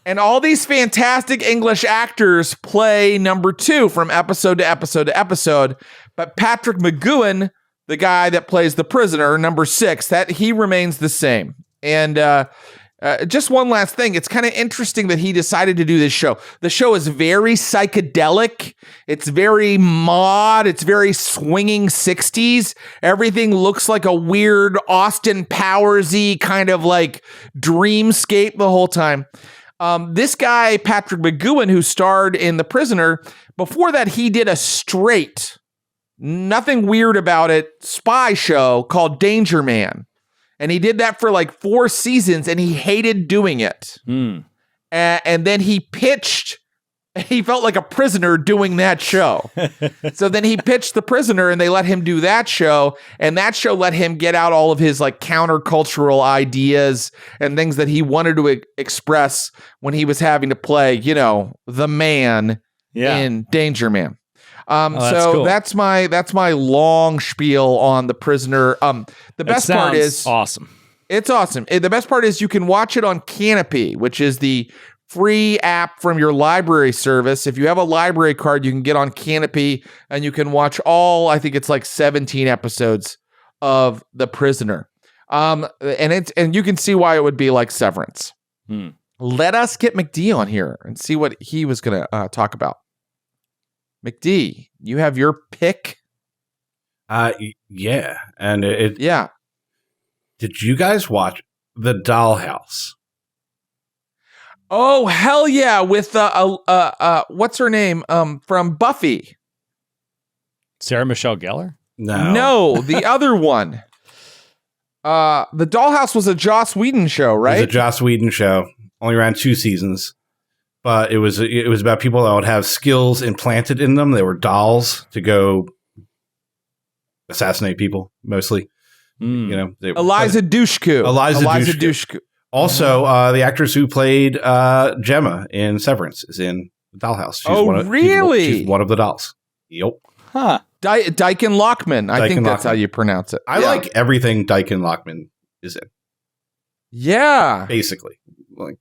And all these fantastic English actors play Number 2 from episode to episode to episode. But Patrick McGoohan, the guy that plays the prisoner, Number 6, that he remains the same. And just one last thing. It's kind of interesting that he decided to do this show. The show is very psychedelic. It's very mod. It's very swinging 60s. Everything looks like a weird Austin Powers-y kind of like dreamscape the whole time. This guy, Patrick McGoohan, who starred in The Prisoner, before that he did a straight, nothing weird about it, spy show called Danger Man. And he did that for like 4 seasons and he hated doing it. And then he felt like a prisoner doing that show. So then he pitched The Prisoner and they let him do that show. And that show let him get out all of his like countercultural ideas and things that he wanted to express when he was having to play, you know, the man in Danger Man. Cool. that's my long spiel on The Prisoner. The best part is awesome. It's awesome. The best part is you can watch it on Canopy, which is the free app from your library service. If you have a library card, you can get on Canopy and you can watch all, I think it's like 17 episodes of The Prisoner. And you can see why it would be like Severance. Let us get McD on here and see what he was going to talk about. McD, you have your pick? Yeah. And yeah. Did you guys watch The Dollhouse? Oh, hell yeah. With, what's her name? From Buffy. Sarah Michelle Gellar? No, the other one. The Dollhouse was a Joss Whedon show, right? It was a Joss Whedon show. Only ran 2 seasons. But it was about people that would have skills implanted in them. They were dolls to go assassinate people, mostly. You know, Eliza Dushku. Eliza Dushku. Also, the actress who played Gemma in Severance is in The Dollhouse. Really? She's one of the dolls. Yep. Huh. Dyken Lockman. I think that's how you pronounce it. I like everything Dyken Lockman is in. Yeah. Basically. Like,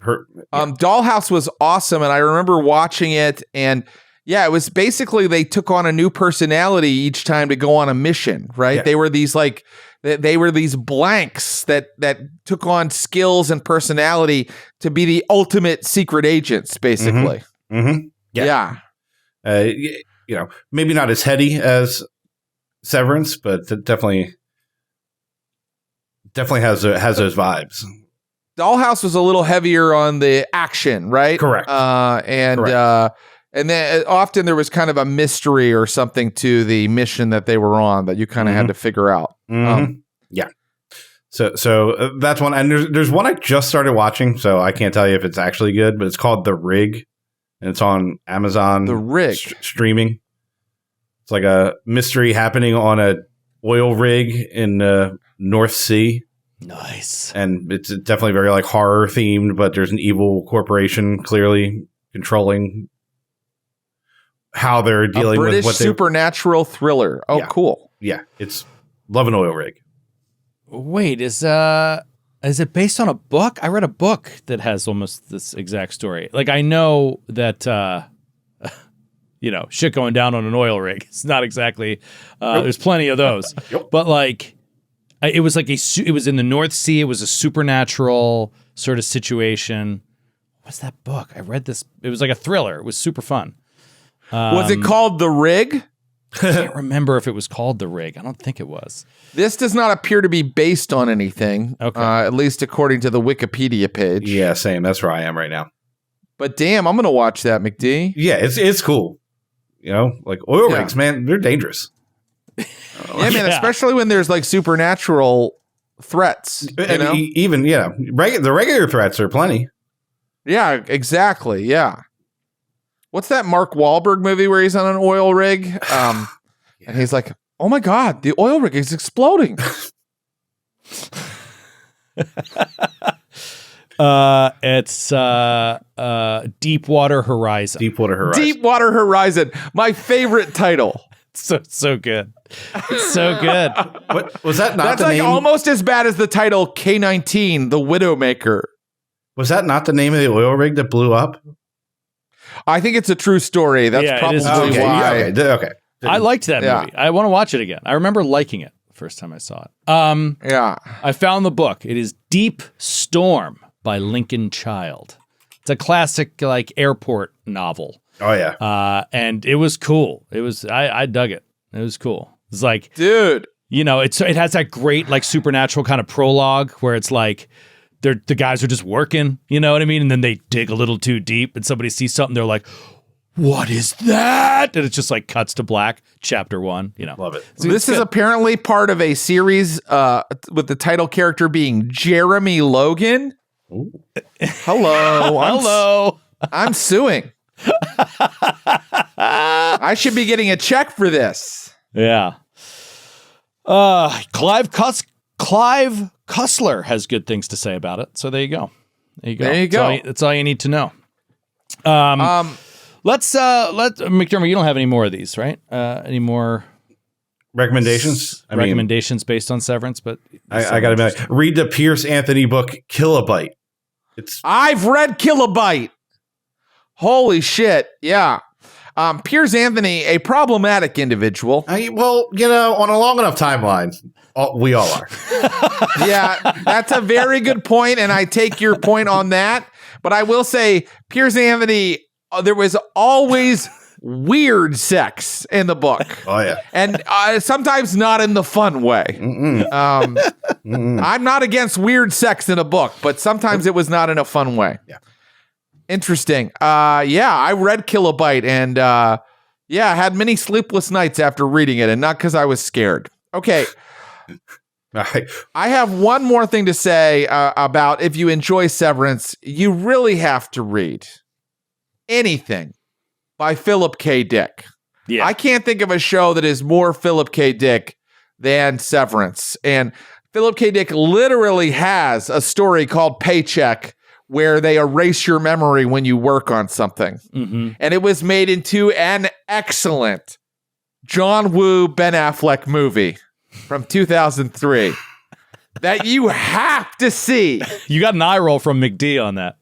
Dollhouse was awesome, and I remember watching it, and yeah, it was basically they took on a new personality each time to go on a mission, right? Yeah. They were these like they were these blanks that took on skills and personality to be the ultimate secret agents, basically. Yeah. Maybe not as heady as Severance, but definitely has those vibes. Dollhouse was a little heavier on the action, right? Correct. And then often there was kind of a mystery or something to the mission that they were on that you kind of had to figure out. Yeah. So that's one. And there's one I just started watching, so I can't tell you if it's actually good, but it's called The Rig, and it's on Amazon. The Rig. Streaming. It's like a mystery happening on a oil rig in the North Sea. Nice. And it's definitely very like horror themed, but there's an evil corporation clearly controlling how they're dealing British with what they supernatural thriller. Oh, Yeah. cool. Yeah, it's Love an Oil Rig. Wait, is it based on a book? I read a book that has almost this exact story. Like I know that shit going down on an oil rig. It's not exactly there's plenty of those. But like it was like it was in the North Sea. It was a supernatural sort of situation. What's that book? I read this. It was like a thriller. It was super fun. Was it called The Rig? I can't remember if it was called The Rig. I don't think it was. This does not appear to be based on anything, at least according to the Wikipedia page. Yeah, same. That's where I am right now. But damn, I'm going to watch that, McD. Yeah, it's cool. Like oil rigs, man, they're dangerous. Yeah, man, especially when there's like supernatural threats. Even, the regular threats are plenty. Yeah, exactly. Yeah. What's that Mark Wahlberg movie where he's on an oil rig? And he's like, oh my God, the oil rig is exploding. It's Deepwater Horizon. Deepwater Horizon. My favorite title. So good. It's so good. What was that? Not That's the like name? almost as bad as the title K-19, The Widowmaker. Was that not the name of the oil rig that blew up? I think it's a true story. That's probably why. Okay. I liked that movie. I want to watch it again. I remember liking it the first time I saw it. I found the book. It is Deep Storm by Lincoln Child. It's a classic like airport novel. Oh yeah. And it was cool. It was I dug it. It was cool. It's like, dude, it has that great like supernatural kind of prologue where it's like the guys are just working, you know what I mean? And then they dig a little too deep and somebody sees something, they're like, what is that? And it just like cuts to black. Chapter 1, Love it. So this is apparently part of a series with the title character being Jeremy Logan. Ooh. Hello. I'm suing. I should be getting a check for this. Yeah. Clive Cussler has good things to say about it. So there you go. That's all you need to know. Let's McDermott, you don't have any more of these, right? Any more recommendations? Recommendations based on Severance, but I got to be like, read the Pierce Anthony book Kilobyte. I've read Kilobyte. Holy shit. Yeah. Piers Anthony, a problematic individual. On a long enough timeline, we all are. Yeah, that's a very good point, and I take your point on that. But I will say, Piers Anthony, there was always weird sex in the book. Oh, yeah. And sometimes not in the fun way. I'm not against weird sex in a book, but sometimes it was not in a fun way. Yeah. Interesting. I read Kilobyte and I had many sleepless nights after reading it, and not because I was scared. Okay. All right. I have one more thing to say about if you enjoy Severance, you really have to read anything by Philip K. Dick. Yeah. I can't think of a show that is more Philip K. Dick than Severance. And Philip K. Dick literally has a story called Paycheck where they erase your memory when you work on something. Mm-hmm. And it was made into an excellent John Woo, Ben Affleck movie from 2003 that you have to see. You got an eye roll from McD on that.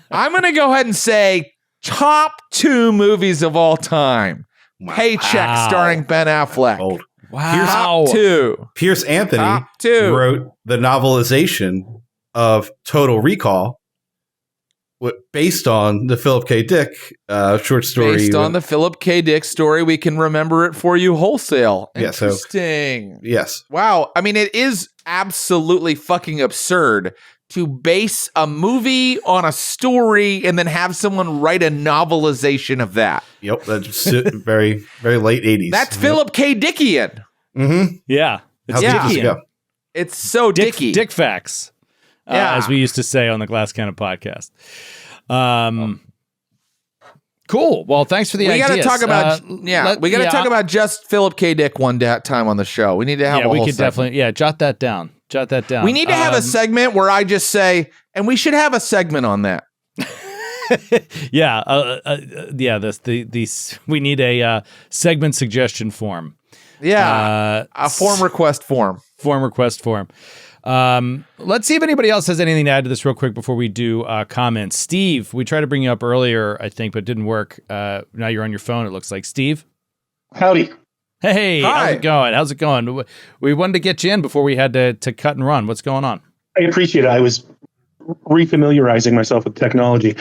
I'm going to go ahead and say top 2 movies of all time. Wow. Paycheck starring Ben Affleck. Old. Wow. Top 2. Pierce Anthony Top 2. wrote the novelization of Total Recall based on the Philip K. Dick short story. Based on the Philip K. Dick story, we can remember it for you wholesale. Yeah, Interesting. Yes. Wow. I mean, it is absolutely fucking absurd to base a movie on a story and then have someone write a novelization of that. Yep. That's very, very late 80s. That's Philip K. Dickian. Mm-hmm. Yeah. How deep does it go? It's so dicky. Dick facts. As we used to say on the Glass Cannon podcast. Cool. Well, thanks for the ideas. We got to talk about we got to talk about just Philip K. Dick one time on the show. We need to have a whole segment. jot that down. Jot that down. We need to have a segment where I just say, and we should have a segment on that. We need a segment suggestion form. Yeah, a form request form. Form request form. Let's see if anybody else has anything to add to this real quick before we do comments. Steve, we tried to bring you up earlier, I think, but it didn't work. Now you're on your phone, it looks like. Steve? Howdy. Hey, Hi. How's it going? We wanted to get you in before we had to cut and run. What's going on? I appreciate it. I was refamiliarizing myself with technology.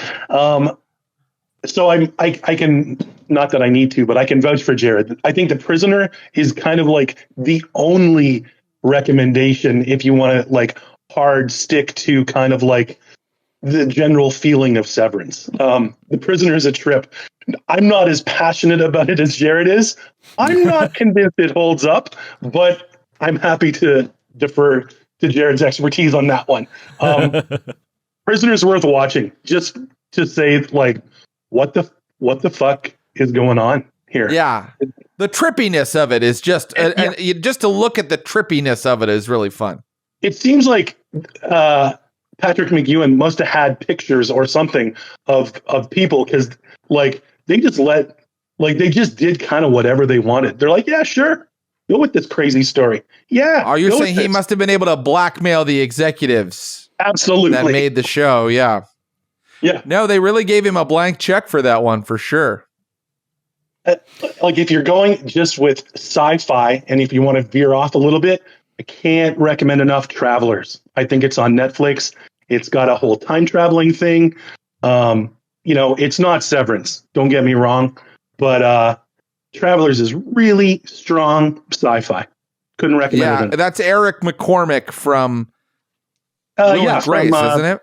So I can, not that I need to, but I can vouch for Jared. I think The Prisoner is kind of like the only recommendation if you want to like hard stick to kind of like the general feeling of Severance. The Prisoner is a trip. I'm not as passionate about it as Jared is. I'm not convinced it holds up, but I'm happy to defer to Jared's expertise on that one. Prisoner is worth watching, just to say like, what the fuck is going on here? Yeah. The trippiness of it is just, just to look at the trippiness of it is really fun. It seems like Patrick McEwen must have had pictures or something of people, because like they just did kind of whatever they wanted. They're like, yeah, sure, go with this crazy story. Yeah. Are you saying he must have been able to blackmail the executives? Absolutely. That made the show. Yeah. Yeah. No, they really gave him a blank check for that one, for sure. Like if you're going just with sci-fi and if you want to veer off a little bit, I can't recommend enough Travelers. I think it's on Netflix. It's got a whole time traveling thing. It's not Severance, don't get me wrong, but Travelers is really strong sci-fi. Couldn't recommend it enough. That's Eric McCormick from Will and Grace, isn't it?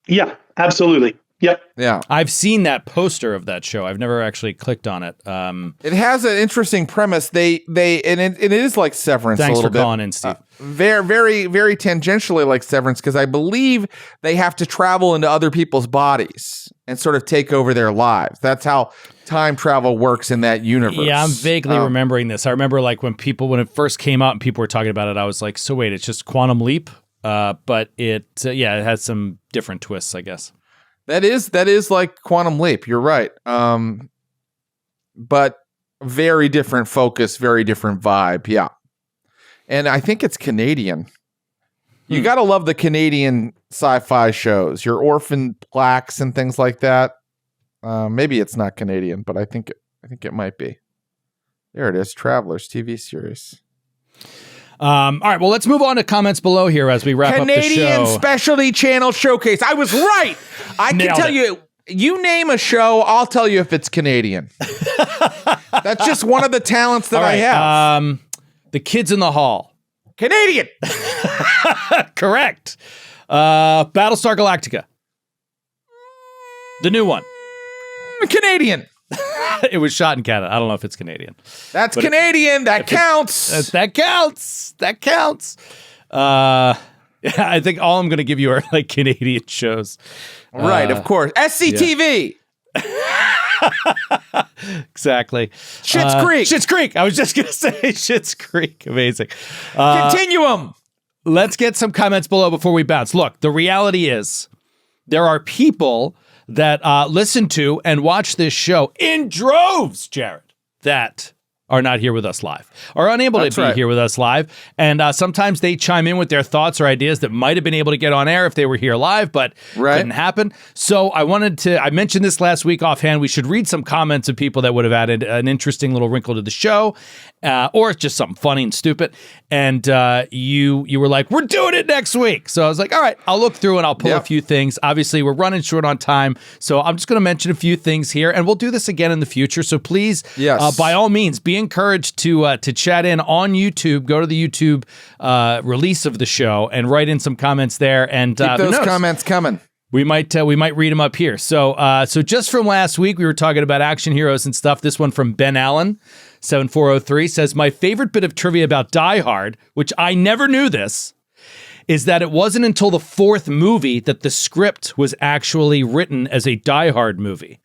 Yeah, absolutely. Yep. Yeah. I've seen that poster of that show. I've never actually clicked on it. It has an interesting premise. It is like Severance a little bit. Thanks for calling in, Steve. Very, very, very tangentially like Severance, because I believe they have to travel into other people's bodies and sort of take over their lives. That's how time travel works in that universe. Yeah, I'm vaguely remembering this. I remember like when it first came out and people were talking about it, I was like, so wait, it's just Quantum Leap? But it has some different twists, I guess. That is like Quantum Leap. You're right. But very different focus, very different vibe. Yeah. And I think it's Canadian. You got to love the Canadian sci-fi shows, your Orphan Black's and things like that. Maybe it's not Canadian, but I think it might be. There it is. Travelers TV series. All right, well, let's move on to comments below here as we wrap up the show. Canadian Specialty Channel Showcase. I was right. I can tell you, you name a show, I'll tell you if it's Canadian. That's just one of the talents that I have. The Kids in the Hall. Canadian. Correct. Battlestar Galactica. The new one. Canadian. It was shot in Canada. I don't know if it's Canadian. That's Canadian. That counts. That counts. I think all I'm going to give you are like Canadian shows. Right, of course. SCTV. Yeah. Exactly. Schitt's Creek. Schitt's Creek. I was just going to say Schitt's Creek. Amazing. Continuum. Let's get some comments below before we bounce. Look, the reality is there are people that listen to and watch this show in droves, Jared, that are not here with us live, are unable to be here with us live. And sometimes they chime in with their thoughts or ideas that might have been able to get on air if they were here live, but couldn't happen. So I mentioned this last week offhand. We should read some comments of people that would have added an interesting little wrinkle to the show, or it's just something funny and stupid. And you were like, we're doing it next week. So I was like, all right, I'll look through and I'll pull a few things. Obviously, we're running short on time, so I'm just going to mention a few things here, and we'll do this again in the future. So please, by all means, be encouraged to chat in on YouTube. Go to the YouTube release of the show and write in some comments there. And keep those comments coming. We might read them up here. So just from last week, we were talking about action heroes and stuff. This one from Ben Allen, 7403, says, my favorite bit of trivia about Die Hard, which I never knew this, is that it wasn't until the fourth movie that the script was actually written as a Die Hard movie.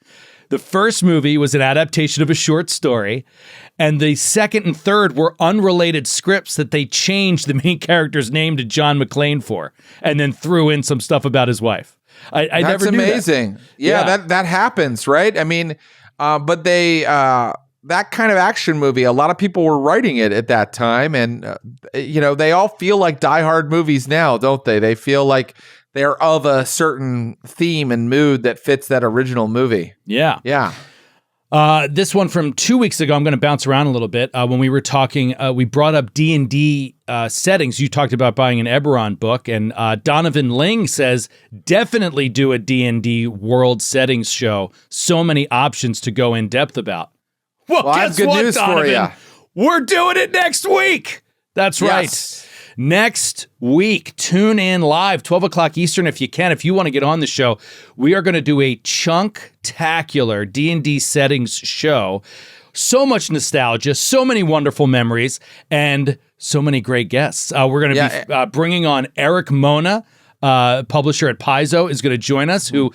The first movie was an adaptation of a short story, and the second and third were unrelated scripts that they changed the main character's name to John McClane for, and then threw in some stuff about his wife. I never knew amazing. That. Yeah, that happens, right? I mean, but they that kind of action movie, a lot of people were writing it at that time, and they all feel like Die Hard movies now, don't they? They feel like they're of a certain theme and mood that fits that original movie. Yeah. This one from 2 weeks ago, I'm going to bounce around a little bit. When we were talking, we brought up D&D settings. You talked about buying an Eberron book, and Donovan Ling says, definitely do a D&D world settings show. So many options to go in depth about. Well, I have good news Donovan? for you. We're doing it next week. That's right. Yes. Next week, tune in live, 12 o'clock Eastern if you can. If you want to get on the show, we are going to do a chunk-tacular D&D settings show. So much nostalgia, so many wonderful memories, and so many great guests. We're going to be bringing on Eric Mona, publisher at Paizo, is going to join us, who,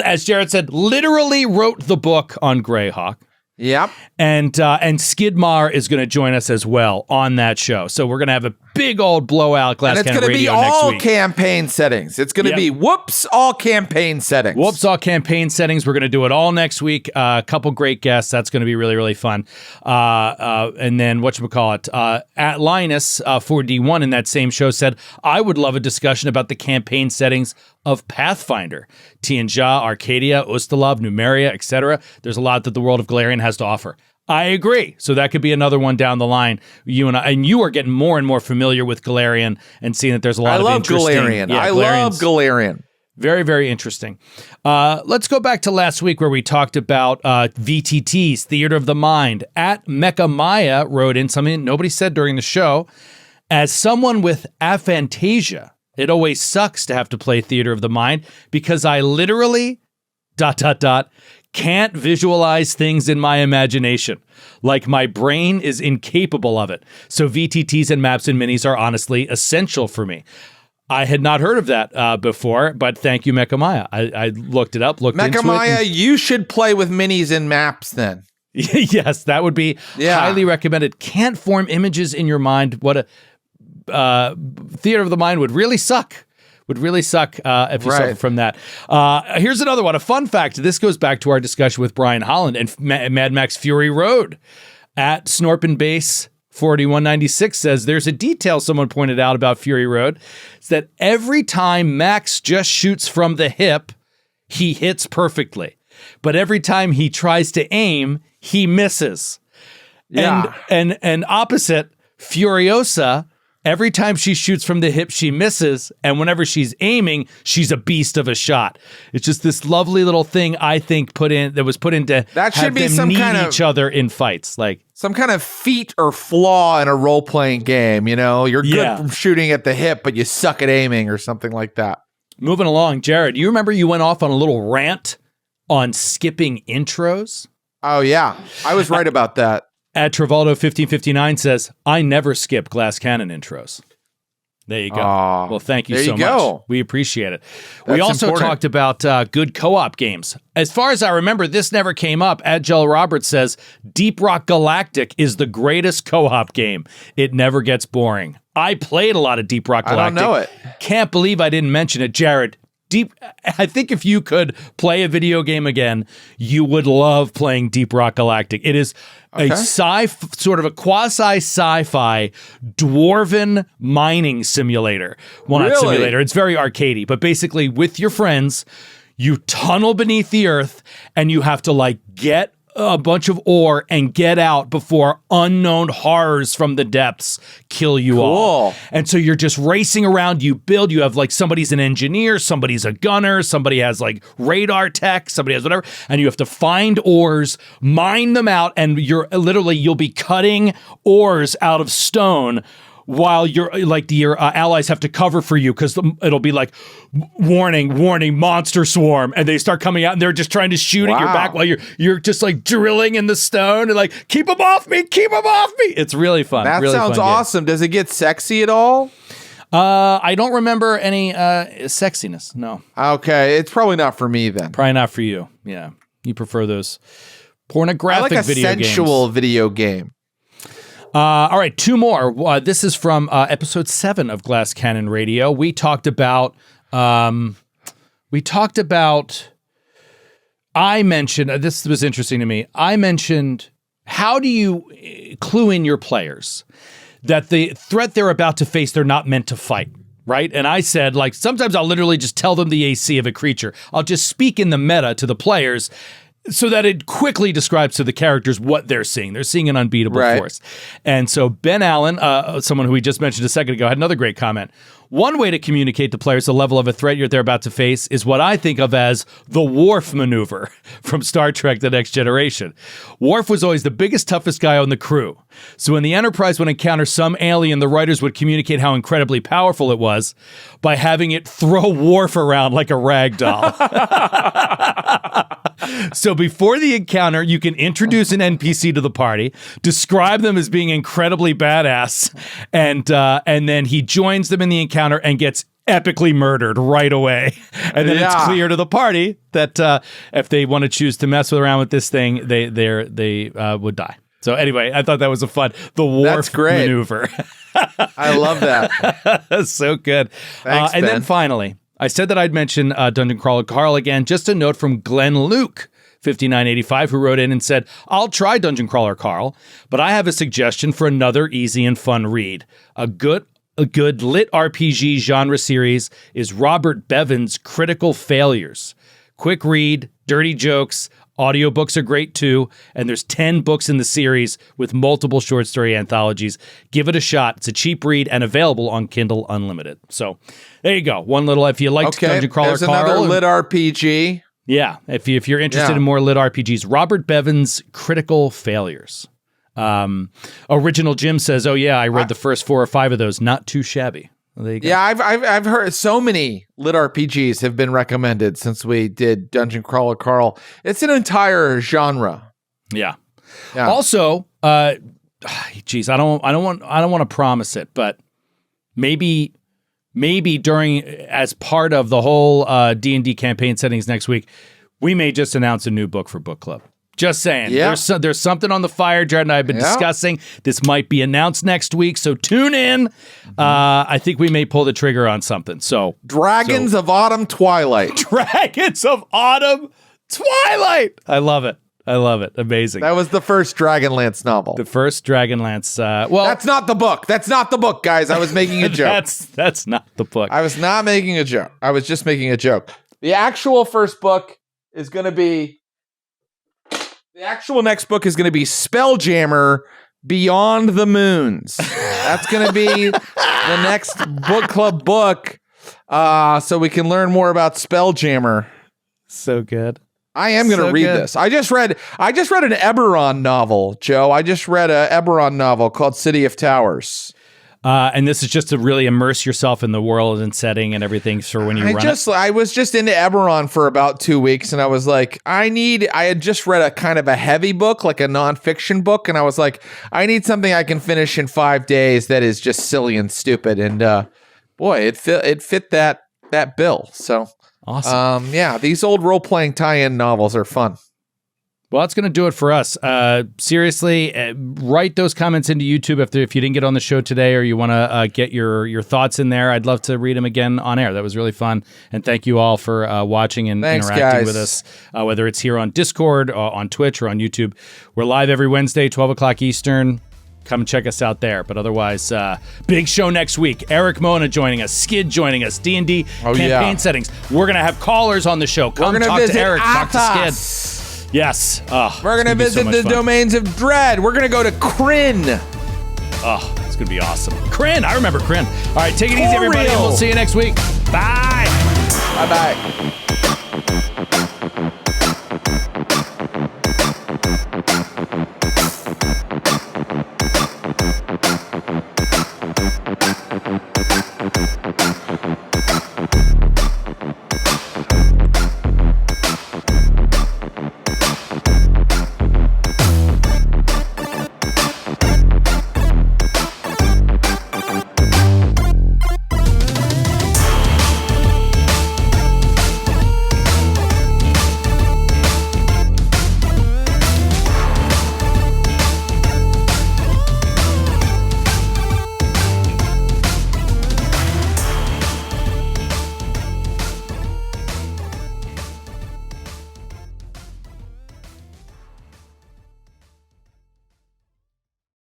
as Jared said, literally wrote the book on Greyhawk. Yep. And Skidmar is going to join us as well on that show. So we're going to have a big old blowout Glass And it's Cannon going to be Radio next all week. campaign settings. It's going to be all campaign settings. All campaign settings. We're going to do it all next week. A couple great guests. That's going to be really, really fun. And then whatchamacallit, at Linus for D1 in that same show said, I would love a discussion about the campaign settings of Pathfinder, Tianjia, Arcadia, Ustalav, Numeria, etc. There's a lot that the world of Galarian has to offer. I agree. So that could be another one down the line. You are getting more and more familiar with Galarian and seeing that there's a lot of interesting. Galarian. I love Galarian. Very, very interesting. Let's go back to last week where we talked about VTTs, Theater of the Mind. At Mecha Maya wrote in something nobody said during the show. As someone with aphantasia, it always sucks to have to play Theater of the Mind because I literally ... can't visualize things in my imagination. Like my brain is incapable of it. So VTTs and maps and minis are honestly essential for me. I had not heard of that before, but thank you, Mecha Maya. I looked it up, looked into it. Mecha Maya, you should play with minis and maps then. Yes, that would be highly recommended. Can't form images in your mind. What a Theater of the Mind would really suck. If you suffer from that. Here's another one. A fun fact. This goes back to our discussion with Brian Holland and Mad Max Fury Road. At Snorpin Base 4196 says, there's a detail someone pointed out about Fury Road. It's that every time Max just shoots from the hip, he hits perfectly. But every time he tries to aim, he misses. Yeah. And opposite, Furiosa, every time she shoots from the hip, she misses. And whenever she's aiming, she's a beast of a shot. It's just this lovely little thing, I think, was put into that should have be them some need kind of each other in fights. Like some kind of feat or flaw in a role-playing game. You're good from shooting at the hip, but you suck at aiming or something like that. Moving along, Jared, you remember you went off on a little rant on skipping intros? Oh, yeah. I was right about that. At Travaldo1559 says, I never skip Glass Cannon intros. There you go. Well, thank you so much. We appreciate it. We also talked about good co-op games. As far as I remember, this never came up. Agile Roberts says, Deep Rock Galactic is the greatest co-op game. It never gets boring. I played a lot of Deep Rock Galactic. I don't know it. Can't believe I didn't mention it. Jared, I think if you could play a video game again, you would love playing Deep Rock Galactic. It is a sort of a quasi sci-fi dwarven mining simulator. Well, not simulator. It's very arcadey, but basically with your friends, you tunnel beneath the earth and you have to like get a bunch of ore and get out before unknown horrors from the depths kill you all. And so you're just racing around, you build, you have like somebody's an engineer, somebody's a gunner, somebody has like radar tech, somebody has whatever, and you have to find ores, mine them out, and you'll be cutting ores out of stone while your allies have to cover for you because it'll be like, warning, monster swarm, and they start coming out and they're just trying to shoot at your back while you're just like drilling in the stone and like, keep them off me. It's really fun. That really sounds fun awesome. Does it get sexy at all? I don't remember any sexiness. No. Okay, it's probably not for me then. Probably not for you. Yeah, you prefer those pornographic I like a video sensual games. Video game. All right, two more. This is from episode 7 of Glass Cannon Radio. We talked about. I mentioned this was interesting to me. I mentioned, how do you clue in your players that the threat they're about to face, they're not meant to fight, right? And I said, like, sometimes I'll literally just tell them the AC of a creature. I'll just speak in the meta to the players, so that it quickly describes to the characters what they're seeing. They're seeing an unbeatable force. And so Ben Allen, someone who we just mentioned a second ago, had another great comment. One way to communicate to players the level of a threat they're about to face is what I think of as the Worf maneuver from Star Trek The Next Generation. Worf was always the biggest, toughest guy on the crew. So when the Enterprise would encounter some alien, the writers would communicate how incredibly powerful it was by having it throw Worf around like a rag doll. So before the encounter, you can introduce an NPC to the party, describe them as being incredibly badass, and then he joins them in the encounter and gets epically murdered right away. And then it's clear to the party that if they want to choose to mess around with this thing, they would die. So anyway, I thought that was the Worf maneuver. I love that. That's so good. Thanks, and Ben. then finally, I said that I'd mention Dungeon Crawler Carl again. Just a note from Glenn Luke, 5985, who wrote in and said, I'll try Dungeon Crawler Carl, but I have a suggestion for another easy and fun read. A good lit RPG genre series is Robert Bevan's Critical Failures. Quick read, dirty jokes, audiobooks are great too, and there's 10 books in the series with multiple short story anthologies. Give it a shot. It's a cheap read and available on Kindle Unlimited. So there you go. One little, if you liked Dungeon Crawler there's Carl. Another lit RPG. Yeah, if you're interested in more lit RPGs, Robert Bevan's Critical Failures. Original Jim says, "Oh yeah, I read the first 4 or 5 of those. Not too shabby." Well, there you go. Yeah, I've heard so many lit RPGs have been recommended since we did Dungeon Crawler Carl. It's an entire genre. Yeah. Also, geez, I don't want to promise it, but maybe during, as part of the whole D&D campaign settings next week, we may just announce a new book for book club. Just saying. Yeah. There's something on the fire Jared and I have been discussing. This might be announced next week, so tune in. I think we may pull the trigger on something. So Dragons of Autumn Twilight. Dragons of Autumn Twilight. I love it. Amazing. That was the first Dragonlance novel. The first Dragonlance. Well, that's not the book. That's not the book, guys. I was making a joke. That's not the book. I was not making a joke. I was just making a joke. The actual first book is going to be. The actual next book is going to be Spelljammer Beyond the Moons. That's going to be the next book club book, so we can learn more about Spelljammer. So good. I am going to read this. I just read an Eberron novel, Joe. I just read an Eberron novel called City of Towers. And this is just to really immerse yourself in the world and setting and everything for when you run it? I was just into Eberron for about 2 weeks, and I was like, I had just read a kind of a heavy book, like a nonfiction book, and I was like, I need something I can finish in 5 days that is just silly and stupid. And boy, it fit that bill. So awesome. Yeah, these old role-playing tie-in novels are fun. Well, that's going to do it for us. Seriously, write those comments into YouTube if you didn't get on the show today or you want to get your thoughts in there. I'd love to read them again on air. That was really fun. And thank you all for watching and interacting with us, whether it's here on Discord, on Twitch, or on YouTube. We're live every Wednesday, 12 o'clock Eastern. Come and check us out there. But otherwise, big show next week. Eric Mona joining us, Skid joining us, D&D campaign settings. We're going to have callers on the show. Come talk to Eric, talk to Skid. Yes. We're going to visit the domains of Dread. We're going to go to Kryn. Oh, it's going to be awesome. Kryn. I remember Kryn. All right, take it easy, everybody. And we'll see you next week. Bye. Bye-bye.